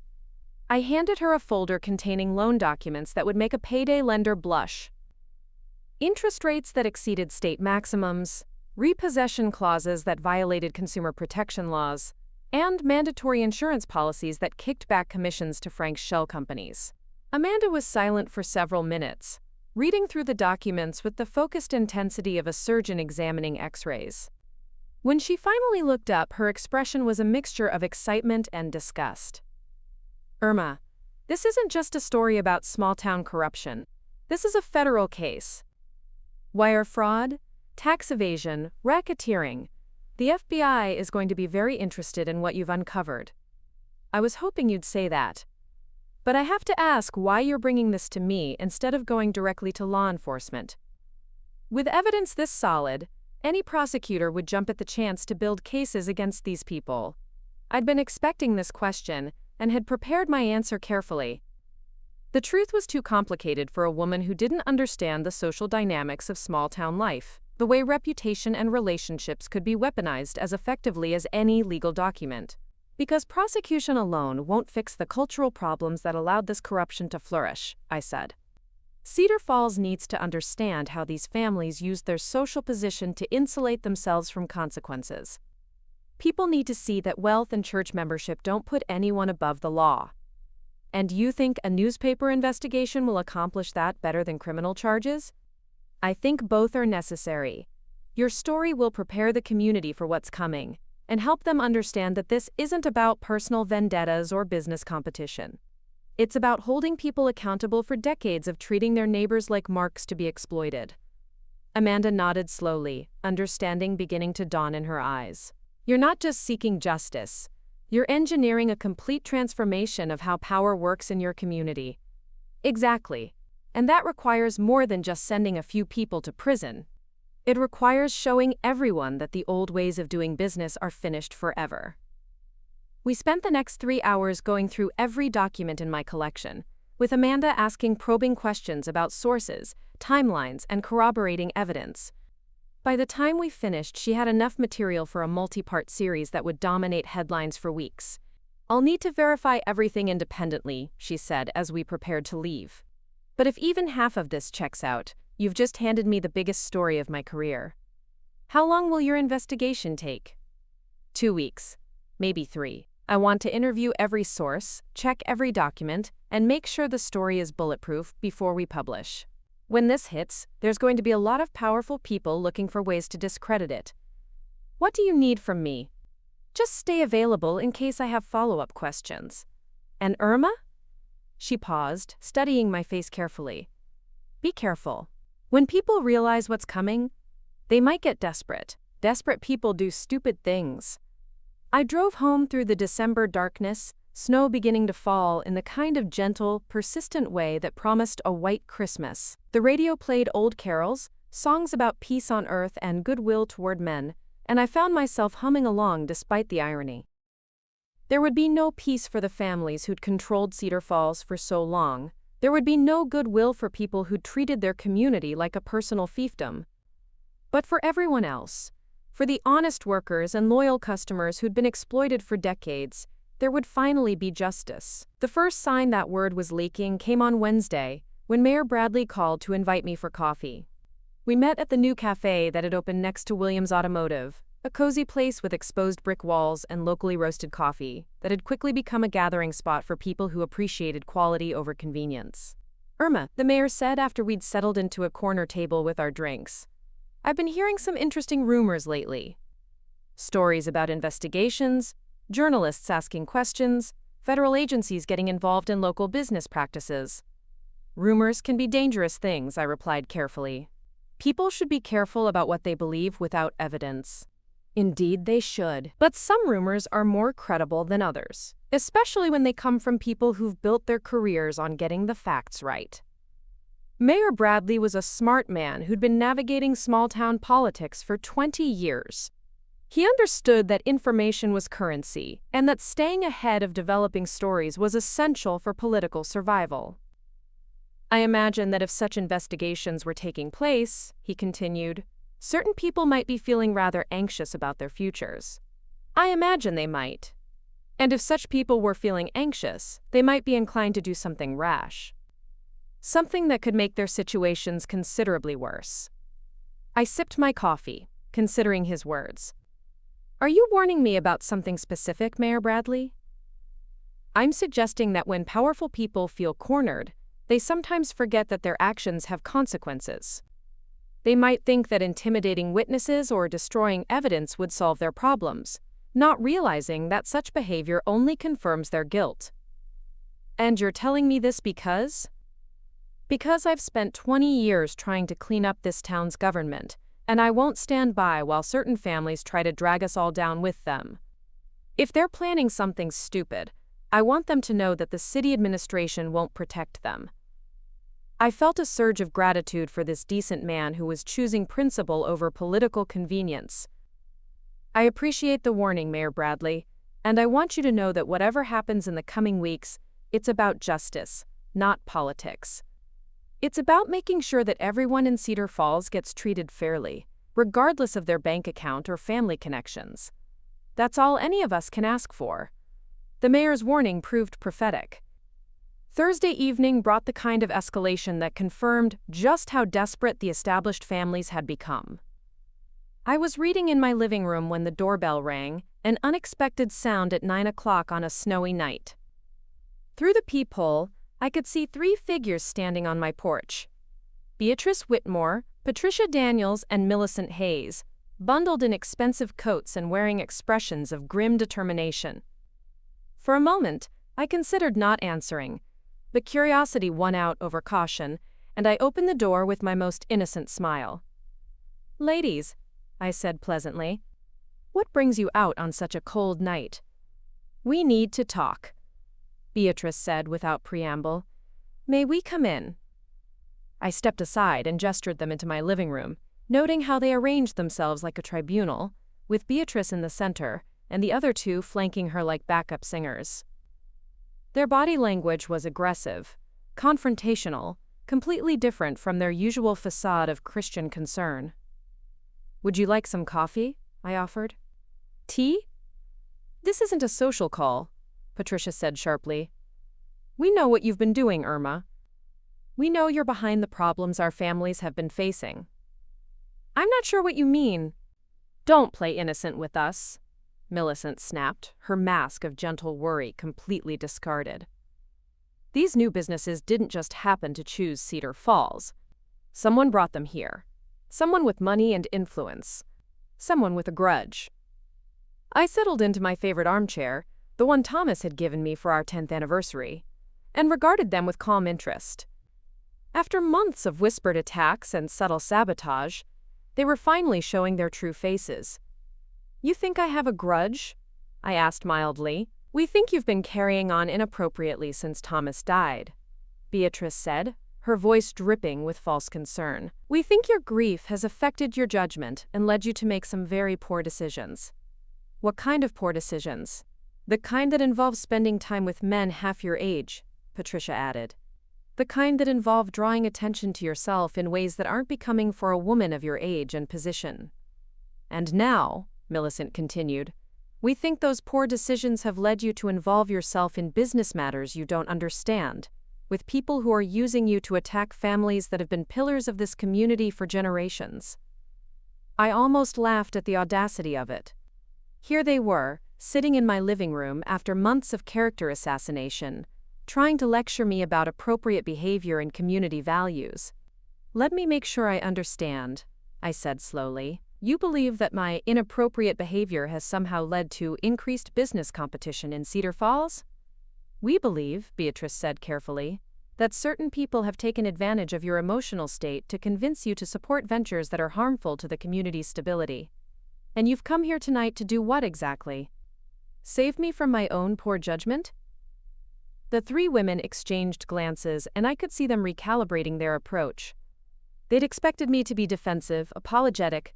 I handed her a folder containing loan documents that would make a payday lender blush. Interest rates that exceeded state maximums, repossession clauses that violated consumer protection laws, and mandatory insurance policies that kicked back commissions to Frank's shell companies. Amanda was silent for several minutes, reading through the documents with the focused intensity of a surgeon examining X-rays. When she finally looked up, her expression was a mixture of excitement and disgust. "Irma, this isn't just a story about small-town corruption. This is a federal case. Wire fraud, tax evasion, racketeering. The FBI is going to be very interested in what you've uncovered." I was hoping you'd say that. "But I have to ask why you're bringing this to me instead of going directly to law enforcement." With evidence this solid, any prosecutor would jump at the chance to build cases against these people. I'd been expecting this question and had prepared my answer carefully. The truth was too complicated for a woman who didn't understand the social dynamics of small-town life, the way reputation and relationships could be weaponized as effectively as any legal document. Because prosecution alone won't fix the cultural problems that allowed this corruption to flourish, I said. Cedar Falls needs to understand how these families use their social position to insulate themselves from consequences. People need to see that wealth and church membership don't put anyone above the law. And you think a newspaper investigation will accomplish that better than criminal charges? I think both are necessary. Your story will prepare the community for what's coming and help them understand that this isn't about personal vendettas or business competition. It's about holding people accountable for decades of treating their neighbors like marks to be exploited. Amanda nodded slowly, understanding beginning to dawn in her eyes. You're not just seeking justice. You're engineering a complete transformation of how power works in your community. Exactly. And that requires more than just sending a few people to prison. It requires showing everyone that the old ways of doing business are finished forever. We spent the next 3 hours going through every document in my collection, with Amanda asking probing questions about sources, timelines, and corroborating evidence. By the time we finished, she had enough material for a multi-part series that would dominate headlines for weeks. I'll need to verify everything independently, she said as we prepared to leave. But if even half of this checks out, you've just handed me the biggest story of my career. How long will your investigation take? 2 weeks, maybe 3. I want to interview every source, check every document, and make sure the story is bulletproof before we publish. When this hits, there's going to be a lot of powerful people looking for ways to discredit it. What do you need from me? Just stay available in case I have follow-up questions. And Irma? She paused, studying my face carefully. Be careful. When people realize what's coming, they might get desperate. Desperate people do stupid things. I drove home through the December darkness, snow beginning to fall in the kind of gentle, persistent way that promised a white Christmas. The radio played old carols, songs about peace on earth and goodwill toward men, and I found myself humming along despite the irony. There would be no peace for the families who'd controlled Cedar Falls for so long. There would be no goodwill for people who'd treated their community like a personal fiefdom. But for everyone else, for the honest workers and loyal customers who'd been exploited for decades, there would finally be justice. The first sign that word was leaking came on Wednesday, when Mayor Bradley called to invite me for coffee. We met at the new cafe that had opened next to Williams Automotive, a cozy place with exposed brick walls and locally roasted coffee that had quickly become a gathering spot for people who appreciated quality over convenience. Irma, the mayor said after we'd settled into a corner table with our drinks, I've been hearing some interesting rumors lately. Stories about investigations, journalists asking questions, federal agencies getting involved in local business practices. Rumors can be dangerous things, I replied carefully. People should be careful about what they believe without evidence. Indeed, they should. But some rumors are more credible than others, especially when they come from people who've built their careers on getting the facts right. Mayor Bradley was a smart man who'd been navigating small-town politics for 20 years. He understood that information was currency, and that staying ahead of developing stories was essential for political survival. I imagine that if such investigations were taking place, he continued, certain people might be feeling rather anxious about their futures. I imagine they might. And if such people were feeling anxious, they might be inclined to do something rash. Something that could make their situations considerably worse. I sipped my coffee, considering his words. Are you warning me about something specific, Mayor Bradley? I'm suggesting that when powerful people feel cornered, they sometimes forget that their actions have consequences. They might think that intimidating witnesses or destroying evidence would solve their problems, not realizing that such behavior only confirms their guilt. And you're telling me this because? Because I've spent 20 years trying to clean up this town's government, and I won't stand by while certain families try to drag us all down with them. If they're planning something stupid, I want them to know that the city administration won't protect them. I felt a surge of gratitude for this decent man who was choosing principle over political convenience. I appreciate the warning, Mayor Bradley, and I want you to know that whatever happens in the coming weeks, it's about justice, not politics. It's about making sure that everyone in Cedar Falls gets treated fairly, regardless of their bank account or family connections. That's all any of us can ask for. The mayor's warning proved prophetic. Thursday evening brought the kind of escalation that confirmed just how desperate the established families had become. I was reading in my living room when the doorbell rang, an unexpected sound at 9 o'clock on a snowy night. Through the peephole, I could see 3 figures standing on my porch. Beatrice Whitmore, Patricia Daniels, and Millicent Hayes, bundled in expensive coats and wearing expressions of grim determination. For a moment, I considered not answering, but curiosity won out over caution, and I opened the door with my most innocent smile. "Ladies," I said pleasantly, "what brings you out on such a cold night?" "We need to talk," Beatrice said without preamble. "May we come in?" I stepped aside and gestured them into my living room, noting how they arranged themselves like a tribunal, with Beatrice in the center and the other 2 flanking her like backup singers. Their body language was aggressive, confrontational, completely different from their usual facade of Christian concern. "Would you like some coffee?" I offered. "Tea?" "This isn't a social call," Patricia said sharply. "We know what you've been doing, Irma. We know you're behind the problems our families have been facing." "I'm not sure what you mean." "Don't play innocent with us," Millicent snapped, her mask of gentle worry completely discarded. These new businesses didn't just happen to choose Cedar Falls. Someone brought them here. Someone with money and influence. Someone with a grudge. I settled into my favorite armchair, the one Thomas had given me for our 10th anniversary, and regarded them with calm interest. After months of whispered attacks and subtle sabotage, they were finally showing their true faces. "You think I have a grudge?" I asked mildly. "We think you've been carrying on inappropriately since Thomas died," Beatrice said, her voice dripping with false concern. "We think your grief has affected your judgment and led you to make some very poor decisions." "What kind of poor decisions?" "The kind that involve spending time with men half your age," Patricia added. "The kind that involve drawing attention to yourself in ways that aren't becoming for a woman of your age and position. And now," Millicent continued, "we think those poor decisions have led you to involve yourself in business matters you don't understand, with people who are using you to attack families that have been pillars of this community for generations." I almost laughed at the audacity of it. Here they were, sitting in my living room after months of character assassination, trying to lecture me about appropriate behavior and community values. "Let me make sure I understand," I said slowly. "You believe that my inappropriate behavior has somehow led to increased business competition in Cedar Falls?" "We believe," Beatrice said carefully, "that certain people have taken advantage of your emotional state to convince you to support ventures that are harmful to the community's stability. And you've come here tonight to do what exactly? Save me from my own poor judgment?" The 3 women exchanged glances, and I could see them recalibrating their approach. They'd expected me to be defensive, apologetic,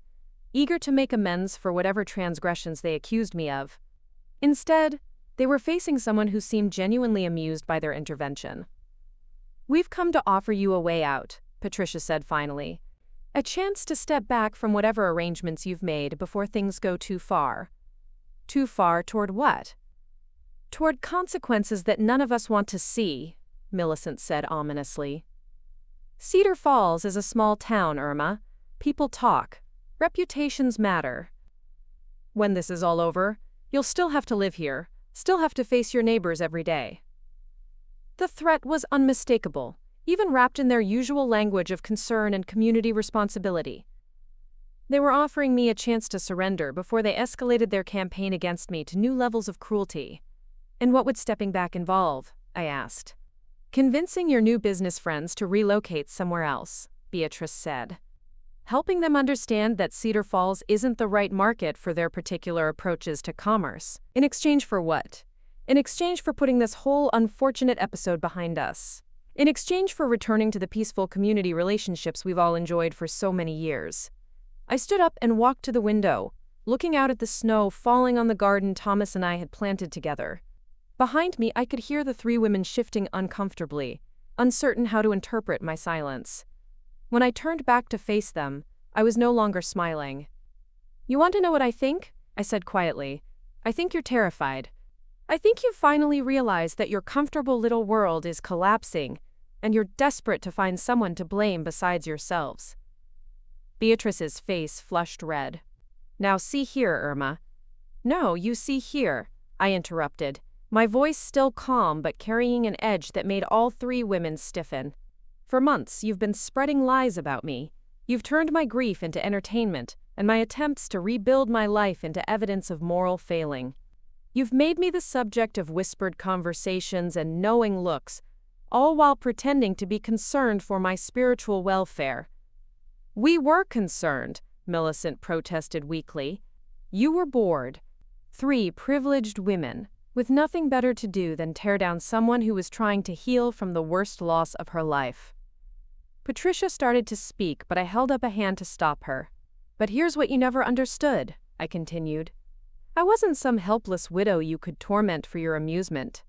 eager to make amends for whatever transgressions they accused me of. Instead, they were facing someone who seemed genuinely amused by their intervention. "We've come to offer you a way out," Patricia said finally. "A chance to step back from whatever arrangements you've made before things go too far." "Too far toward what?" "Toward consequences that none of us want to see," Millicent said ominously. "Cedar Falls is a small town, Irma. People talk. Reputations matter. When this is all over, you'll still have to live here, still have to face your neighbors every day." The threat was unmistakable, even wrapped in their usual language of concern and community responsibility. They were offering me a chance to surrender before they escalated their campaign against me to new levels of cruelty. "And what would stepping back involve?" I asked. "Convincing your new business friends to relocate somewhere else," Beatrice said. "Helping them understand that Cedar Falls isn't the right market for their particular approaches to commerce." "In exchange for what?" "In exchange for putting this whole unfortunate episode behind us. in exchange for returning to the peaceful community relationships we've all enjoyed for so many years. I stood up and walked to the window, looking out at the snow falling on the garden Thomas and I had planted together. Behind me, I could hear the three women shifting uncomfortably, uncertain how to interpret my silence. When I turned back to face them, I was no longer smiling. "You want to know what I think?" I said quietly. "I think you're terrified. I think you've finally realized that your comfortable little world is collapsing, and you're desperate to find someone to blame besides yourselves." Beatrice's face flushed red. "Now see here, Irma." "No, you see here," I interrupted, my voice still calm but carrying an edge that made all three women stiffen. "For months, you've been spreading lies about me. You've turned my grief into entertainment, and my attempts to rebuild my life into evidence of moral failing. You've made me the subject of whispered conversations and knowing looks, all while pretending to be concerned for my spiritual welfare." "We were concerned," Millicent protested weakly. "You were bored." Three privileged women, with nothing better to do than tear down someone who was trying to heal from the worst loss of her life. Patricia started to speak, but I held up a hand to stop her. "But here's what you never understood," I continued. "I wasn't some helpless widow you could torment for your amusement.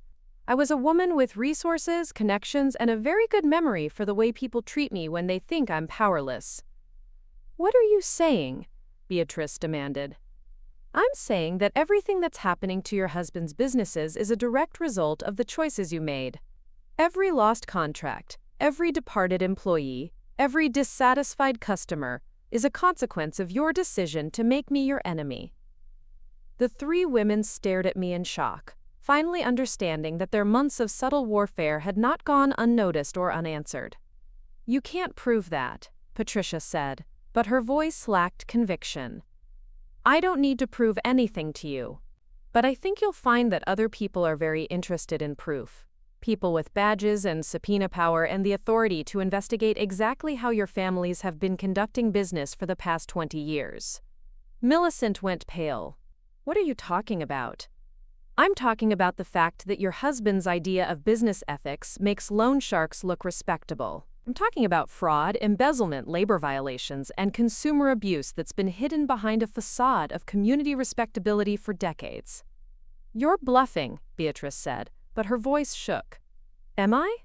I was a woman with resources, connections, and a very good memory for the way people treat me when they think I'm powerless." "What are you saying?" Beatrice demanded. "I'm saying that everything that's happening to your husband's businesses is a direct result of the choices you made. Every lost contract, every departed employee, every dissatisfied customer is a consequence of your decision to make me your enemy." The three women stared at me in shock, finally understanding that their months of subtle warfare had not gone unnoticed or unanswered. "You can't prove that," Patricia said, but her voice lacked conviction. "I don't need to prove anything to you. But I think you'll find that other people are very interested in proof. People with badges and subpoena power and the authority to investigate exactly how your families have been conducting business for the past 20 years. Millicent went pale. "What are you talking about?" "I'm talking about the fact that your husband's idea of business ethics makes loan sharks look respectable. I'm talking about fraud, embezzlement, labor violations, and consumer abuse that's been hidden behind a facade of community respectability for decades." "You're bluffing," Beatrice said, but her voice shook. "Am I?"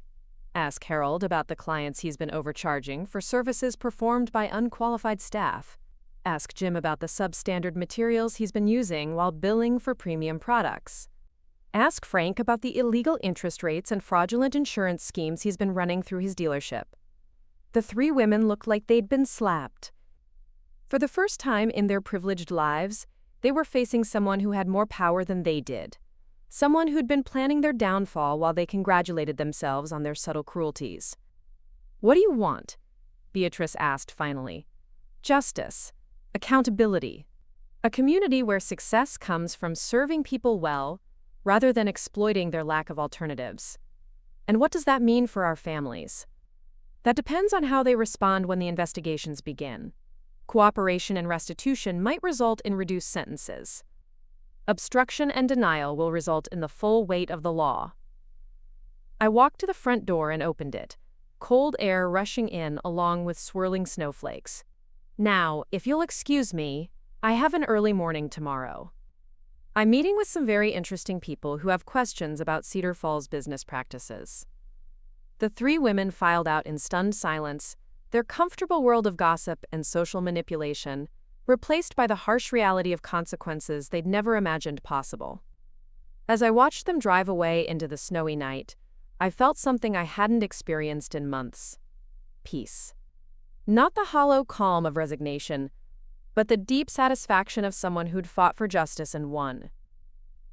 Ask Harold about the clients he's been overcharging for services performed by unqualified staff. Ask Jim about the substandard materials he's been using while billing for premium products. Ask Frank about the illegal interest rates and fraudulent insurance schemes he's been running through his dealership. The three women looked like they'd been slapped. For the first time in their privileged lives, they were facing someone who had more power than they did. Someone who'd been planning their downfall while they congratulated themselves on their subtle cruelties. "What do you want?" Beatrice asked finally. "Justice. Accountability. A community where success comes from serving people well, rather than exploiting their lack of alternatives. And what does that mean for our families? That depends on how they respond when the investigations begin. Cooperation and restitution might result in reduced sentences. Obstruction and denial will result in the full weight of the law." I walked to the front door and opened it, cold air rushing in along with swirling snowflakes. "Now, if you'll excuse me, I have an early morning tomorrow. I'm meeting with some very interesting people who have questions about Cedar Falls business practices." The three women filed out in stunned silence, their comfortable world of gossip and social manipulation replaced by the harsh reality of consequences they'd never imagined possible. As I watched them drive away into the snowy night, I felt something I hadn't experienced in months. Peace. Not the hollow calm of resignation, but the deep satisfaction of someone who'd fought for justice and won.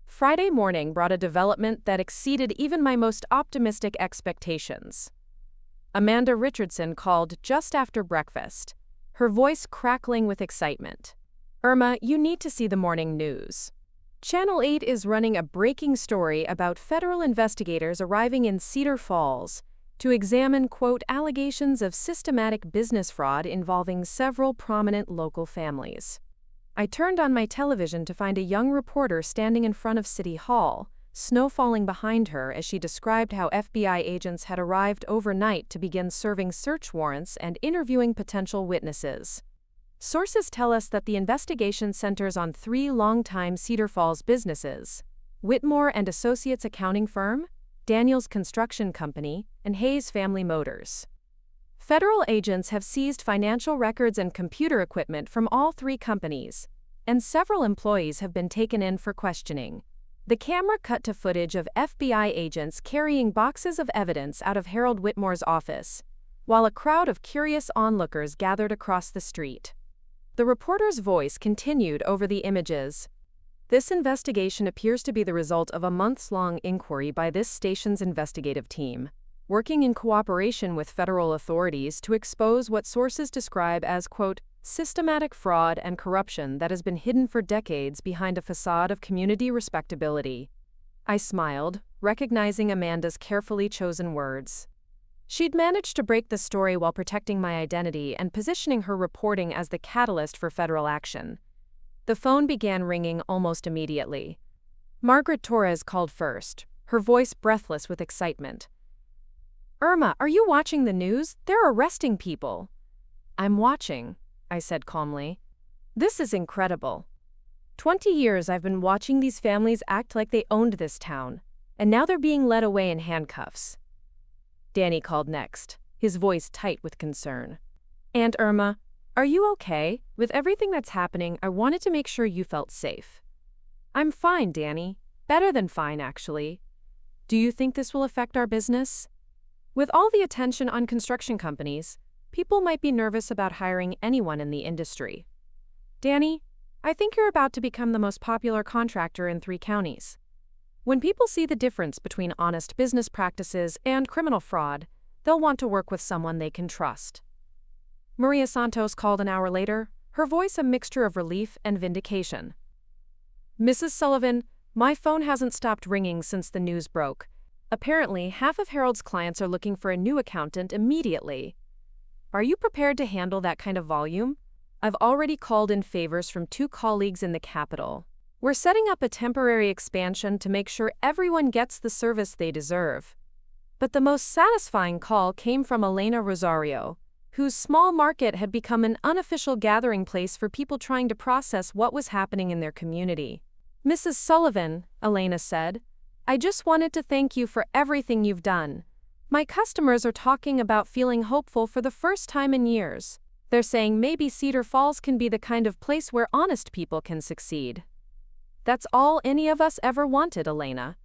Friday morning brought a development that exceeded even my most optimistic expectations. Amanda Richardson called just after breakfast, her voice crackling with excitement. "Irma, you need to see the morning news. Channel 8 is running a breaking story about federal investigators arriving in Cedar Falls to examine, quote, allegations of systematic business fraud involving several prominent local families." I turned on my television to find a young reporter standing in front of City Hall, snow falling behind her as she described how FBI agents had arrived overnight to begin serving search warrants and interviewing potential witnesses. Sources tell us that the investigation centers on 3 longtime Cedar Falls businesses: Whitmore and Associates accounting firm, Daniels Construction Company, and Hayes Family Motors. Federal agents have seized financial records and computer equipment from all 3 companies, and several employees have been taken in for questioning. The camera cut to footage of FBI agents carrying boxes of evidence out of Harold Whitmore's office, while a crowd of curious onlookers gathered across the street. The reporter's voice continued over the images. This investigation appears to be the result of a months-long inquiry by this station's investigative team, working in cooperation with federal authorities to expose what sources describe as, quote, systematic fraud and corruption that has been hidden for decades behind a facade of community respectability. I smiled, recognizing Amanda's carefully chosen words. She'd managed to break the story while protecting my identity and positioning her reporting as the catalyst for federal action. The phone began ringing almost immediately. Margaret Torres called first, her voice breathless with excitement. "Irma, are you watching the news? They're arresting people." "I'm watching," I said calmly. "This is incredible. 20 years I've been watching these families act like they owned this town, and now they're being led away in handcuffs." Danny called next, his voice tight with concern. "Aunt Irma, are you okay? With everything that's happening, I wanted to make sure you felt safe." "I'm fine, Danny. Better than fine, actually. Do you think this will affect our business? With all the attention on construction companies, people might be nervous about hiring anyone in the industry. Danny, I think you're about to become the most popular contractor in 3 counties. When people see the difference between honest business practices and criminal fraud, they'll want to work with someone they can trust." Maria Santos called an hour later, her voice a mixture of relief and vindication. "Mrs. Sullivan, my phone hasn't stopped ringing since the news broke. Apparently, half of Harold's clients are looking for a new accountant immediately. Are you prepared to handle that kind of volume? I've already called in favors from 2 colleagues in the capital. We're setting up a temporary expansion to make sure everyone gets the service they deserve." But the most satisfying call came from Elena Rosario, whose small market had become an unofficial gathering place for people trying to process what was happening in their community. "Mrs. Sullivan," Elena said, "I just wanted to thank you for everything you've done. My customers are talking about feeling hopeful for the first time in years. They're saying maybe Cedar Falls can be the kind of place where honest people can succeed." That's all any of us ever wanted, Elena.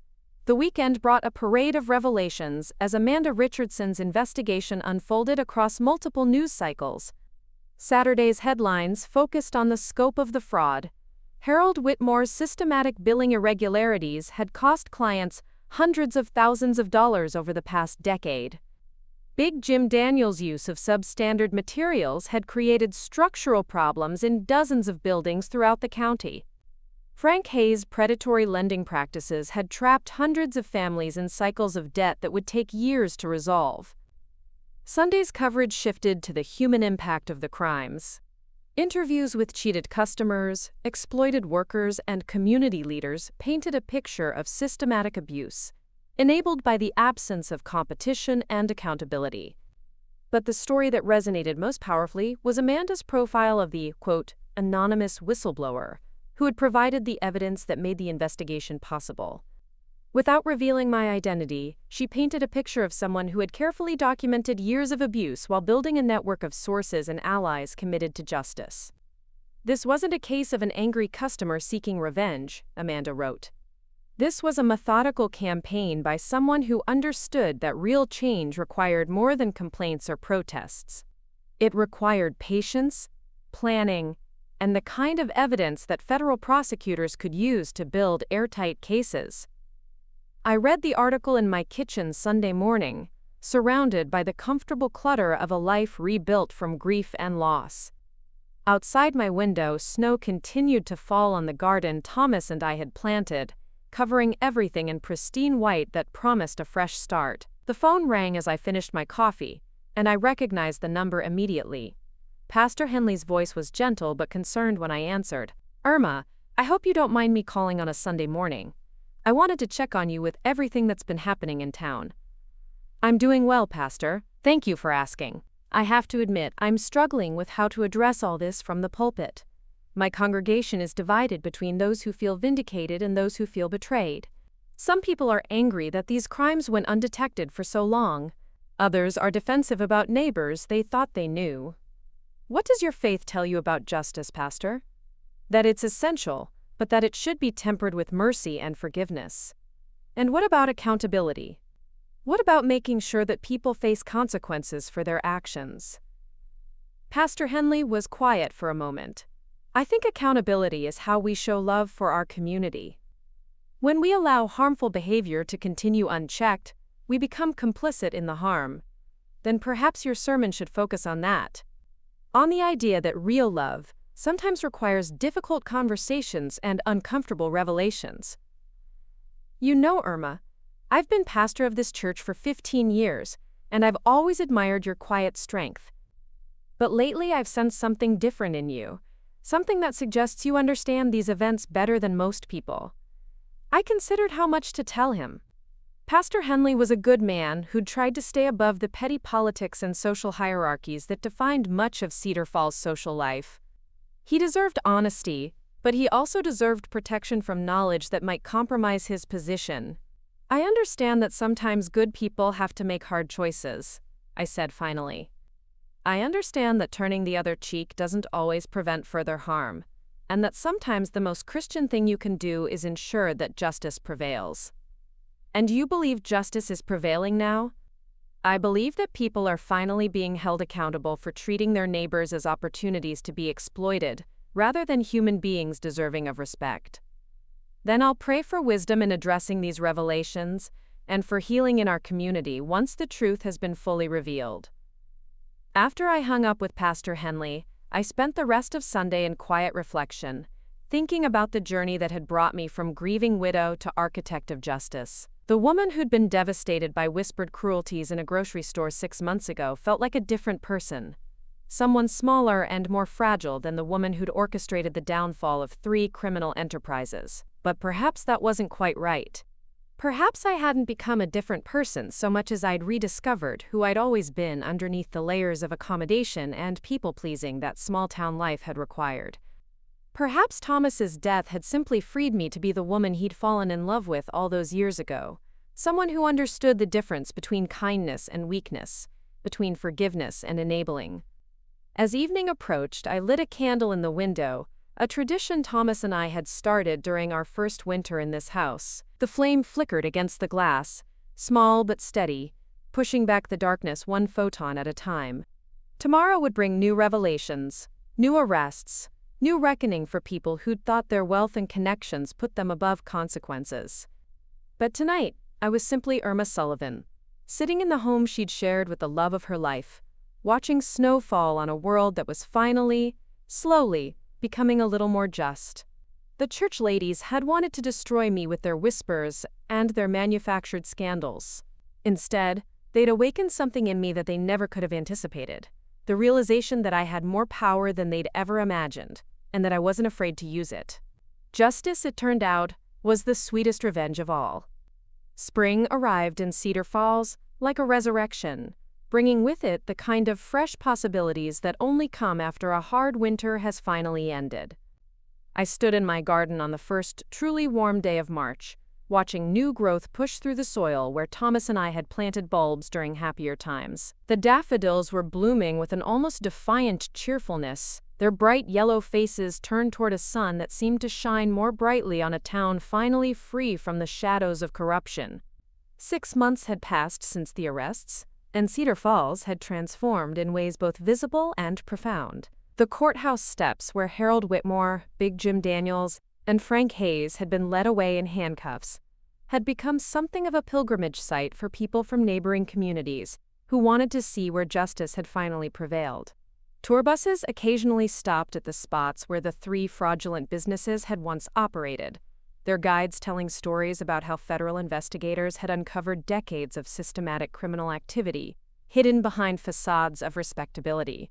The weekend brought a parade of revelations as Amanda Richardson's investigation unfolded across multiple news cycles. Saturday's headlines focused on the scope of the fraud. Harold Whitmore's systematic billing irregularities had cost clients hundreds of thousands of dollars over the past decade. Big Jim Daniels' use of substandard materials had created structural problems in dozens of buildings throughout the county. Frank Hayes' predatory lending practices had trapped hundreds of families in cycles of debt that would take years to resolve. Sunday's coverage shifted to the human impact of the crimes. Interviews with cheated customers, exploited workers, and community leaders painted a picture of systematic abuse, enabled by the absence of competition and accountability. But the story that resonated most powerfully was Amanda's profile of the, quote, anonymous whistleblower, who had provided the evidence that made the investigation possible. Without revealing my identity, she painted a picture of someone who had carefully documented years of abuse while building a network of sources and allies committed to justice. "This wasn't a case of an angry customer seeking revenge," Amanda wrote. "This was a methodical campaign by someone who understood that real change required more than complaints or protests. It required patience, planning, and the kind of evidence that federal prosecutors could use to build airtight cases." I read the article in my kitchen Sunday morning, surrounded by the comfortable clutter of a life rebuilt from grief and loss. Outside my window, snow continued to fall on the garden Thomas and I had planted, covering everything in pristine white that promised a fresh start. The phone rang as I finished my coffee, and I recognized the number immediately. Pastor Henley's voice was gentle but concerned when I answered. "Irma, I hope you don't mind me calling on a Sunday morning. I wanted to check on you with everything that's been happening in town. I'm doing well, Pastor. Thank you for asking. I have to admit, I'm struggling with how to address all this from the pulpit. My congregation is divided between those who feel vindicated and those who feel betrayed. Some people are angry that these crimes went undetected for so long. Others are defensive about neighbors they thought they knew. What does your faith tell you about justice, Pastor? That it's essential, but that it should be tempered with mercy and forgiveness. And what about accountability? What about making sure that people face consequences for their actions? Pastor Henley was quiet for a moment. I think accountability is how we show love for our community. When we allow harmful behavior to continue unchecked, we become complicit in the harm. Then perhaps your sermon should focus on that. On the idea that real love sometimes requires difficult conversations and uncomfortable revelations. You know, Irma, I've been pastor of this church for 15 years, and I've always admired your quiet strength. But lately I've sensed something different in you, something that suggests you understand these events better than most people. I considered how much to tell him. Pastor Henley was a good man who'd tried to stay above the petty politics and social hierarchies that defined much of Cedar Falls' social life. He deserved honesty, but he also deserved protection from knowledge that might compromise his position. I understand that sometimes good people have to make hard choices, I said finally. I understand that turning the other cheek doesn't always prevent further harm, and that sometimes the most Christian thing you can do is ensure that justice prevails. And you believe justice is prevailing now? I believe that people are finally being held accountable for treating their neighbors as opportunities to be exploited, rather than human beings deserving of respect. Then I'll pray for wisdom in addressing these revelations, and for healing in our community once the truth has been fully revealed. After I hung up with Pastor Henley, I spent the rest of Sunday in quiet reflection, thinking about the journey that had brought me from grieving widow to architect of justice. The woman who'd been devastated by whispered cruelties in a grocery store 6 months ago felt like a different person. Someone smaller and more fragile than the woman who'd orchestrated the downfall of 3 criminal enterprises. But perhaps that wasn't quite right. Perhaps I hadn't become a different person so much as I'd rediscovered who I'd always been underneath the layers of accommodation and people-pleasing that small-town life had required. Perhaps Thomas's death had simply freed me to be the woman he'd fallen in love with all those years ago, someone who understood the difference between kindness and weakness, between forgiveness and enabling. As evening approached, I lit a candle in the window, a tradition Thomas and I had started during our first winter in this house. The flame flickered against the glass, small but steady, pushing back the darkness one photon at a time. Tomorrow would bring new revelations, new arrests, new reckoning for people who'd thought their wealth and connections put them above consequences. But tonight, I was simply Irma Sullivan, sitting in the home she'd shared with the love of her life, watching snow fall on a world that was finally, slowly, becoming a little more just. The church ladies had wanted to destroy me with their whispers and their manufactured scandals. Instead, they'd awakened something in me that they never could have anticipated. The realization that I had more power than they'd ever imagined, and that I wasn't afraid to use it. Justice, it turned out, was the sweetest revenge of all. Spring arrived in Cedar Falls like a resurrection, bringing with it the kind of fresh possibilities that only come after a hard winter has finally ended. I stood in my garden on the first truly warm day of March, watching new growth push through the soil where Thomas and I had planted bulbs during happier times. The daffodils were blooming with an almost defiant cheerfulness, their bright yellow faces turned toward a sun that seemed to shine more brightly on a town finally free from the shadows of corruption. 6 months had passed since the arrests, and Cedar Falls had transformed in ways both visible and profound. The courthouse steps where Harold Whitmore, Big Jim Daniels, and Frank Hayes had been led away in handcuffs, had become something of a pilgrimage site for people from neighboring communities who wanted to see where justice had finally prevailed. Tour buses occasionally stopped at the spots where the 3 fraudulent businesses had once operated, their guides telling stories about how federal investigators had uncovered decades of systematic criminal activity, hidden behind facades of respectability.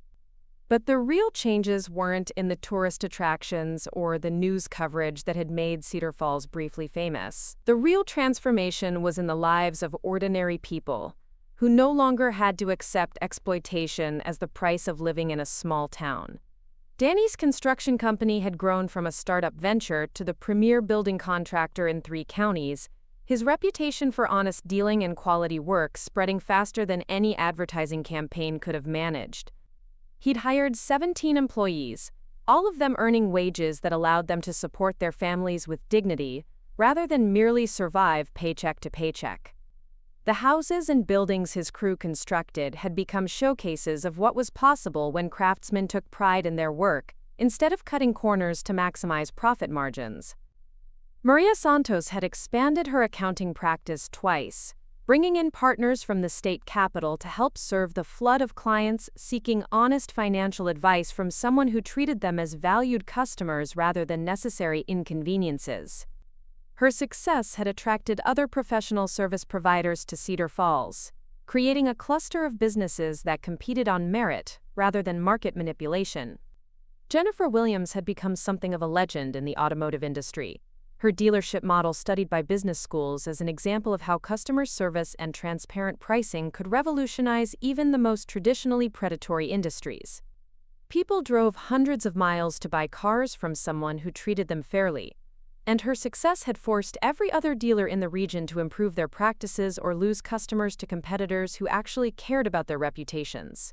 But the real changes weren't in the tourist attractions or the news coverage that had made Cedar Falls briefly famous. The real transformation was in the lives of ordinary people, who no longer had to accept exploitation as the price of living in a small town. Danny's construction company had grown from a startup venture to the premier building contractor in 3 counties, his reputation for honest dealing and quality work spreading faster than any advertising campaign could have managed. He'd hired 17 employees, all of them earning wages that allowed them to support their families with dignity, rather than merely survive paycheck to paycheck. The houses and buildings his crew constructed had become showcases of what was possible when craftsmen took pride in their work, instead of cutting corners to maximize profit margins. Maria Santos had expanded her accounting practice twice, bringing in partners from the state capital to help serve the flood of clients seeking honest financial advice from someone who treated them as valued customers rather than necessary inconveniences. Her success had attracted other professional service providers to Cedar Falls, creating a cluster of businesses that competed on merit rather than market manipulation. Jennifer Williams had become something of a legend in the automotive industry, her dealership model studied by business schools as an example of how customer service and transparent pricing could revolutionize even the most traditionally predatory industries. People drove hundreds of miles to buy cars from someone who treated them fairly, and her success had forced every other dealer in the region to improve their practices or lose customers to competitors who actually cared about their reputations.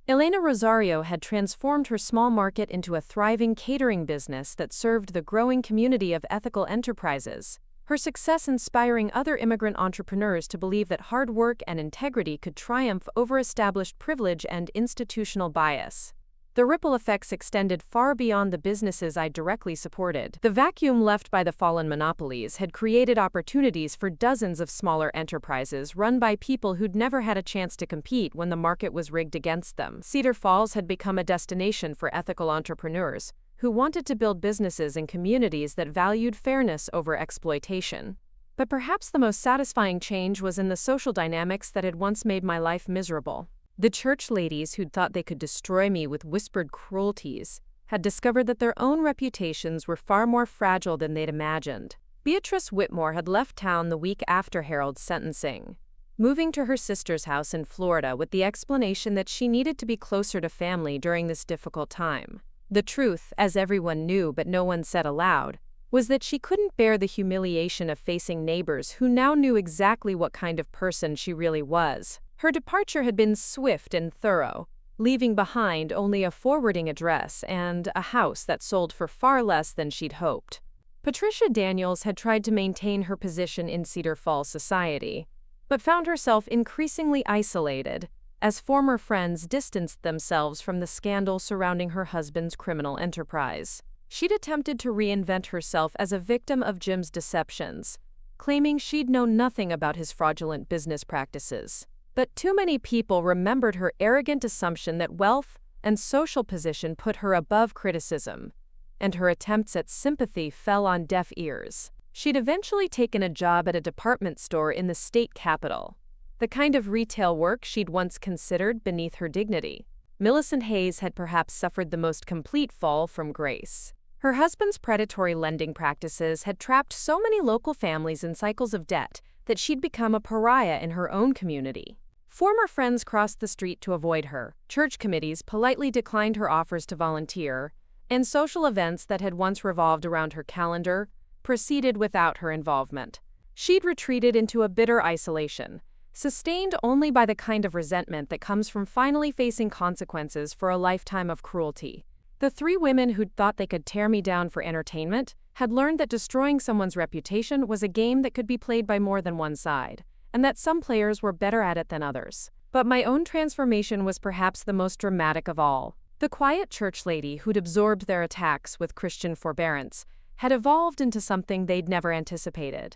Elena Rosario had transformed her small market into a thriving catering business that served the growing community of ethical enterprises, her success inspiring other immigrant entrepreneurs to believe that hard work and integrity could triumph over established privilege and institutional bias. The ripple effects extended far beyond the businesses I directly supported. The vacuum left by the fallen monopolies had created opportunities for dozens of smaller enterprises run by people who'd never had a chance to compete when the market was rigged against them. Cedar Falls had become a destination for ethical entrepreneurs who wanted to build businesses in communities that valued fairness over exploitation. But perhaps the most satisfying change was in the social dynamics that had once made my life miserable. The church ladies who'd thought they could destroy me with whispered cruelties had discovered that their own reputations were far more fragile than they'd imagined. Beatrice Whitmore had left town the week after Harold's sentencing, moving to her sister's house in Florida with the explanation that she needed to be closer to family during this difficult time. The truth, as everyone knew but no one said aloud, was that she couldn't bear the humiliation of facing neighbors who now knew exactly what kind of person she really was. Her departure had been swift and thorough, leaving behind only a forwarding address and a house that sold for far less than she'd hoped. Patricia Daniels had tried to maintain her position in Cedar Falls society, but found herself increasingly isolated as former friends distanced themselves from the scandal surrounding her husband's criminal enterprise. She'd attempted to reinvent herself as a victim of Jim's deceptions, claiming she'd known nothing about his fraudulent business practices. But too many people remembered her arrogant assumption that wealth and social position put her above criticism, and her attempts at sympathy fell on deaf ears. She'd eventually taken a job at a department store in the state capital, the kind of retail work she'd once considered beneath her dignity. Millicent Hayes had perhaps suffered the most complete fall from grace. Her husband's predatory lending practices had trapped so many local families in cycles of debt that she'd become a pariah in her own community. Former friends crossed the street to avoid her, church committees politely declined her offers to volunteer, and social events that had once revolved around her calendar proceeded without her involvement. She'd retreated into a bitter isolation, sustained only by the kind of resentment that comes from finally facing consequences for a lifetime of cruelty. The 3 women who'd thought they could tear me down for entertainment had learned that destroying someone's reputation was a game that could be played by more than one side, and that some players were better at it than others. But my own transformation was perhaps the most dramatic of all. The quiet church lady who'd absorbed their attacks with Christian forbearance had evolved into something they'd never anticipated.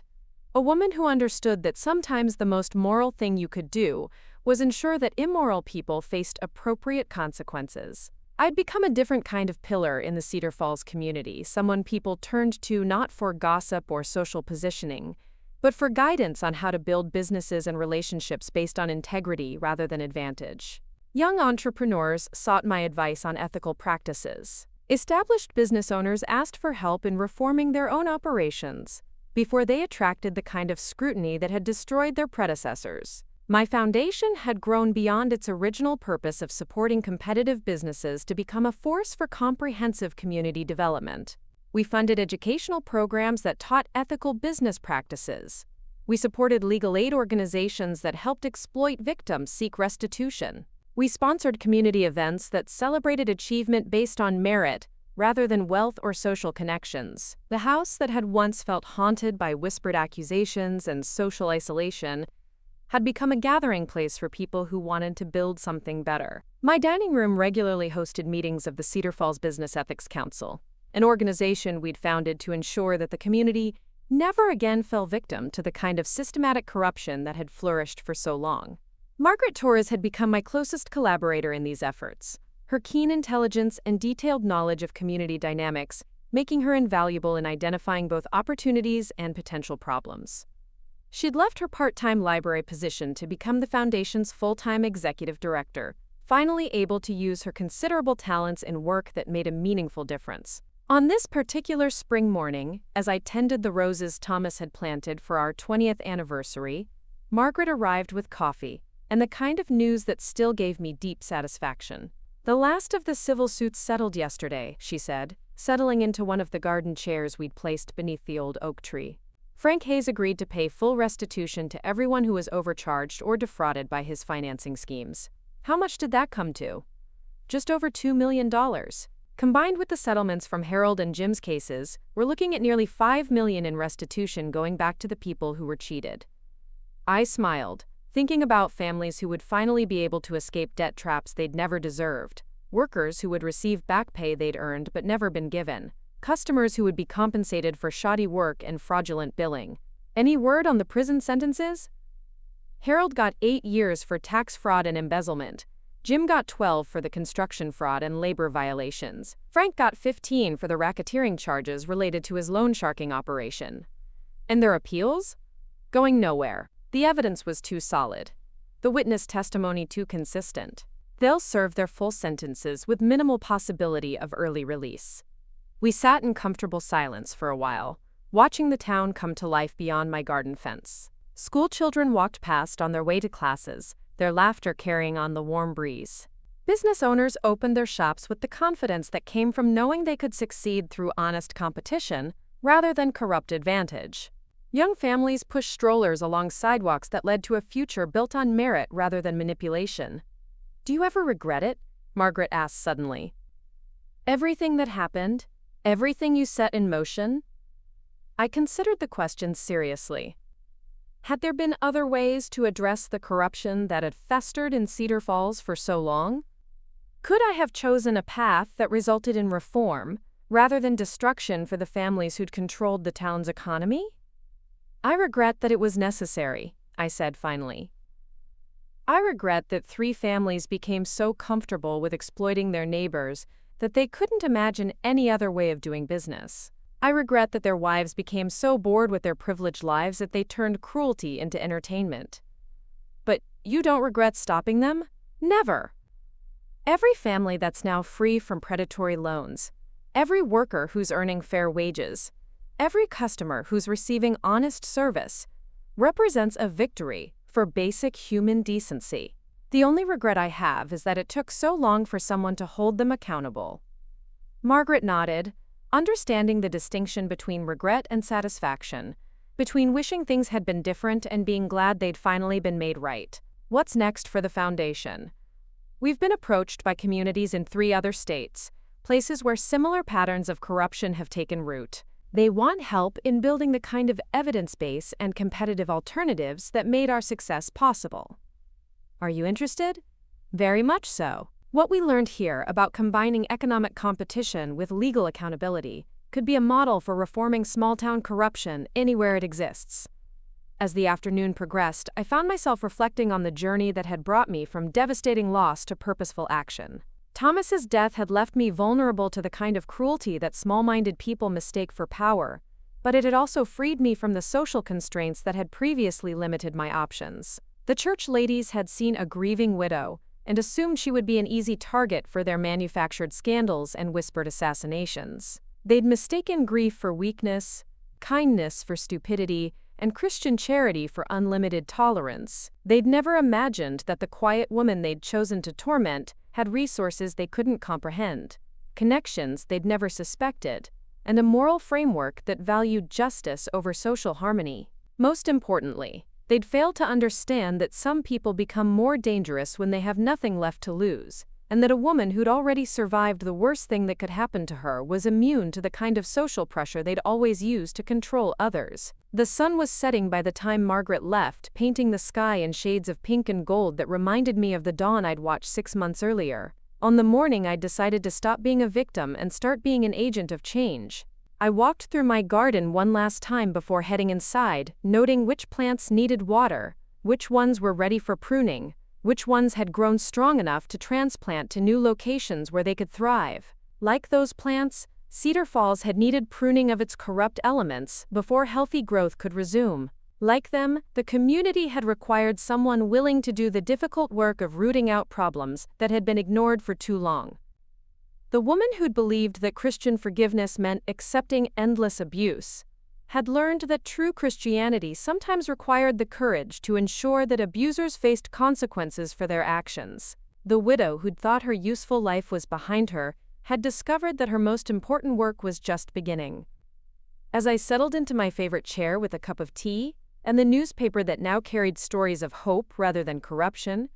A woman who understood that sometimes the most moral thing you could do was ensure that immoral people faced appropriate consequences. I'd become a different kind of pillar in the Cedar Falls community, someone people turned to not for gossip or social positioning, but for guidance on how to build businesses and relationships based on integrity rather than advantage. Young entrepreneurs sought my advice on ethical practices. Established business owners asked for help in reforming their own operations before they attracted the kind of scrutiny that had destroyed their predecessors. My foundation had grown beyond its original purpose of supporting competitive businesses to become a force for comprehensive community development. We funded educational programs that taught ethical business practices. We supported legal aid organizations that helped exploit victims seek restitution. We sponsored community events that celebrated achievement based on merit rather than wealth or social connections. The house that had once felt haunted by whispered accusations and social isolation had become a gathering place for people who wanted to build something better. My dining room regularly hosted meetings of the Cedar Falls Business Ethics Council, an organization we'd founded to ensure that the community never again fell victim to the kind of systematic corruption that had flourished for so long. Margaret Torres had become my closest collaborator in these efforts, her keen intelligence and detailed knowledge of community dynamics making her invaluable in identifying both opportunities and potential problems. She'd left her part-time library position to become the Foundation's full-time executive director, finally able to use her considerable talents in work that made a meaningful difference. On this particular spring morning, as I tended the roses Thomas had planted for our 20th anniversary, Margaret arrived with coffee and the kind of news that still gave me deep satisfaction. "The last of the civil suits settled yesterday," she said, settling into one of the garden chairs we'd placed beneath the old oak tree. "Frank Hayes agreed to pay full restitution to everyone who was overcharged or defrauded by his financing schemes." How much did that come to? Just over $2 million. Combined with the settlements from Harold and Jim's cases, we're looking at nearly $5 million in restitution going back to the people who were cheated. I smiled, thinking about families who would finally be able to escape debt traps they'd never deserved, workers who would receive back pay they'd earned but never been given, customers who would be compensated for shoddy work and fraudulent billing. Any word on the prison sentences? Harold got 8 years for tax fraud and embezzlement. Jim got 12 for the construction fraud and labor violations. Frank got 15 for the racketeering charges related to his loan sharking operation. And their appeals? Going nowhere. The evidence was too solid. The witness testimony too consistent. They'll serve their full sentences with minimal possibility of early release. We sat in comfortable silence for a while, watching the town come to life beyond my garden fence. School children walked past on their way to classes, their laughter carrying on the warm breeze. Business owners opened their shops with the confidence that came from knowing they could succeed through honest competition rather than corrupt advantage. Young families pushed strollers along sidewalks that led to a future built on merit rather than manipulation. "Do you ever regret it?" Margaret asked suddenly. "Everything that happened? Everything you set in motion?" I considered the question seriously. Had there been other ways to address the corruption that had festered in Cedar Falls for so long? Could I have chosen a path that resulted in reform, rather than destruction for the families who'd controlled the town's economy? "I regret that it was necessary," I said finally. "I regret that 3 families became so comfortable with exploiting their neighbors that they couldn't imagine any other way of doing business. I regret that their wives became so bored with their privileged lives that they turned cruelty into entertainment." "But you don't regret stopping them?" "Never. Every family that's now free from predatory loans, every worker who's earning fair wages, every customer who's receiving honest service, represents a victory for basic human decency. The only regret I have is that it took so long for someone to hold them accountable." Margaret nodded, understanding the distinction between regret and satisfaction, between wishing things had been different and being glad they'd finally been made right. "What's next for the Foundation?" "We've been approached by communities in 3 other states, places where similar patterns of corruption have taken root. They want help in building the kind of evidence base and competitive alternatives that made our success possible." "Are you interested?" "Very much so. What we learned here about combining economic competition with legal accountability could be a model for reforming small-town corruption anywhere it exists." As the afternoon progressed, I found myself reflecting on the journey that had brought me from devastating loss to purposeful action. Thomas's death had left me vulnerable to the kind of cruelty that small-minded people mistake for power, but it had also freed me from the social constraints that had previously limited my options. The church ladies had seen a grieving widow, and assumed she would be an easy target for their manufactured scandals and whispered assassinations. They'd mistaken grief for weakness, kindness for stupidity, and Christian charity for unlimited tolerance. They'd never imagined that the quiet woman they'd chosen to torment had resources they couldn't comprehend, connections they'd never suspected, and a moral framework that valued justice over social harmony. Most importantly, they'd failed to understand that some people become more dangerous when they have nothing left to lose, and that a woman who'd already survived the worst thing that could happen to her was immune to the kind of social pressure they'd always used to control others. The sun was setting by the time Margaret left, painting the sky in shades of pink and gold that reminded me of the dawn I'd watched 6 months earlier. On the morning I'd decided to stop being a victim and start being an agent of change. I walked through my garden one last time before heading inside, noting which plants needed water, which ones were ready for pruning, which ones had grown strong enough to transplant to new locations where they could thrive. Like those plants, Cedar Falls had needed pruning of its corrupt elements before healthy growth could resume. Like them, the community had required someone willing to do the difficult work of rooting out problems that had been ignored for too long. The woman who'd believed that Christian forgiveness meant accepting endless abuse had learned that true Christianity sometimes required the courage to ensure that abusers faced consequences for their actions. The widow who'd thought her useful life was behind her had discovered that her most important work was just beginning. As I settled into my favorite chair with a cup of tea and the newspaper that now carried stories of hope rather than corruption,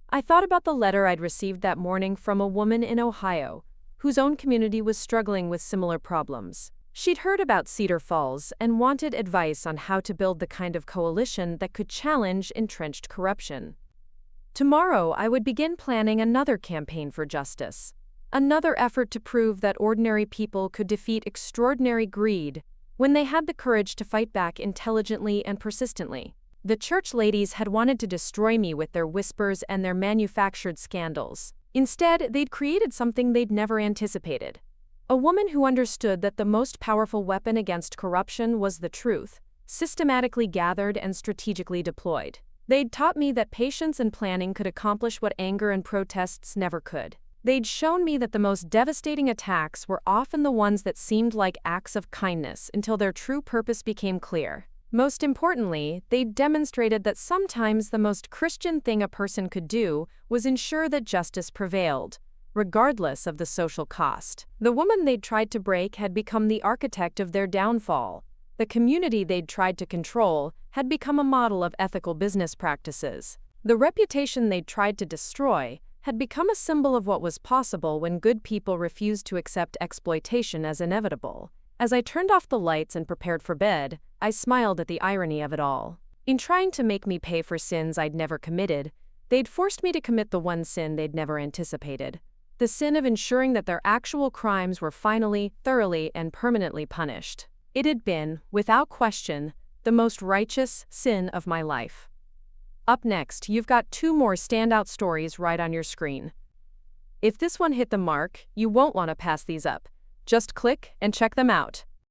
I thought about the letter I'd received that morning from a woman in Ohio whose own community was struggling with similar problems. She'd heard about Cedar Falls and wanted advice on how to build the kind of coalition that could challenge entrenched corruption. Tomorrow, I would begin planning another campaign for justice, another effort to prove that ordinary people could defeat extraordinary greed when they had the courage to fight back intelligently and persistently. The church ladies had wanted to destroy me with their whispers and their manufactured scandals. Instead, they'd created something they'd never anticipated. A woman who understood that the most powerful weapon against corruption was the truth, systematically gathered and strategically deployed. They'd taught me that patience and planning could accomplish what anger and protests never could. They'd shown me that the most devastating attacks were often the ones that seemed like acts of kindness until their true purpose became clear. Most importantly, they'd demonstrated that sometimes the most Christian thing a person could do was ensure that justice prevailed, regardless of the social cost. The woman they'd tried to break had become the architect of their downfall. The community they'd tried to control had become a model of ethical business practices. The reputation they'd tried to destroy had become a symbol of what was possible when good people refused to accept exploitation as inevitable. As I turned off the lights and prepared for bed, I smiled at the irony of it all. In trying to make me pay for sins I'd never committed, they'd forced me to commit the one sin they'd never anticipated: the sin of ensuring that their actual crimes were finally, thoroughly, and permanently punished. It had been, without question, the most righteous sin of my life. Up next, you've got 2 more standout stories right on your screen. If this one hit the mark, you won't want to pass these up. Just click and check them out.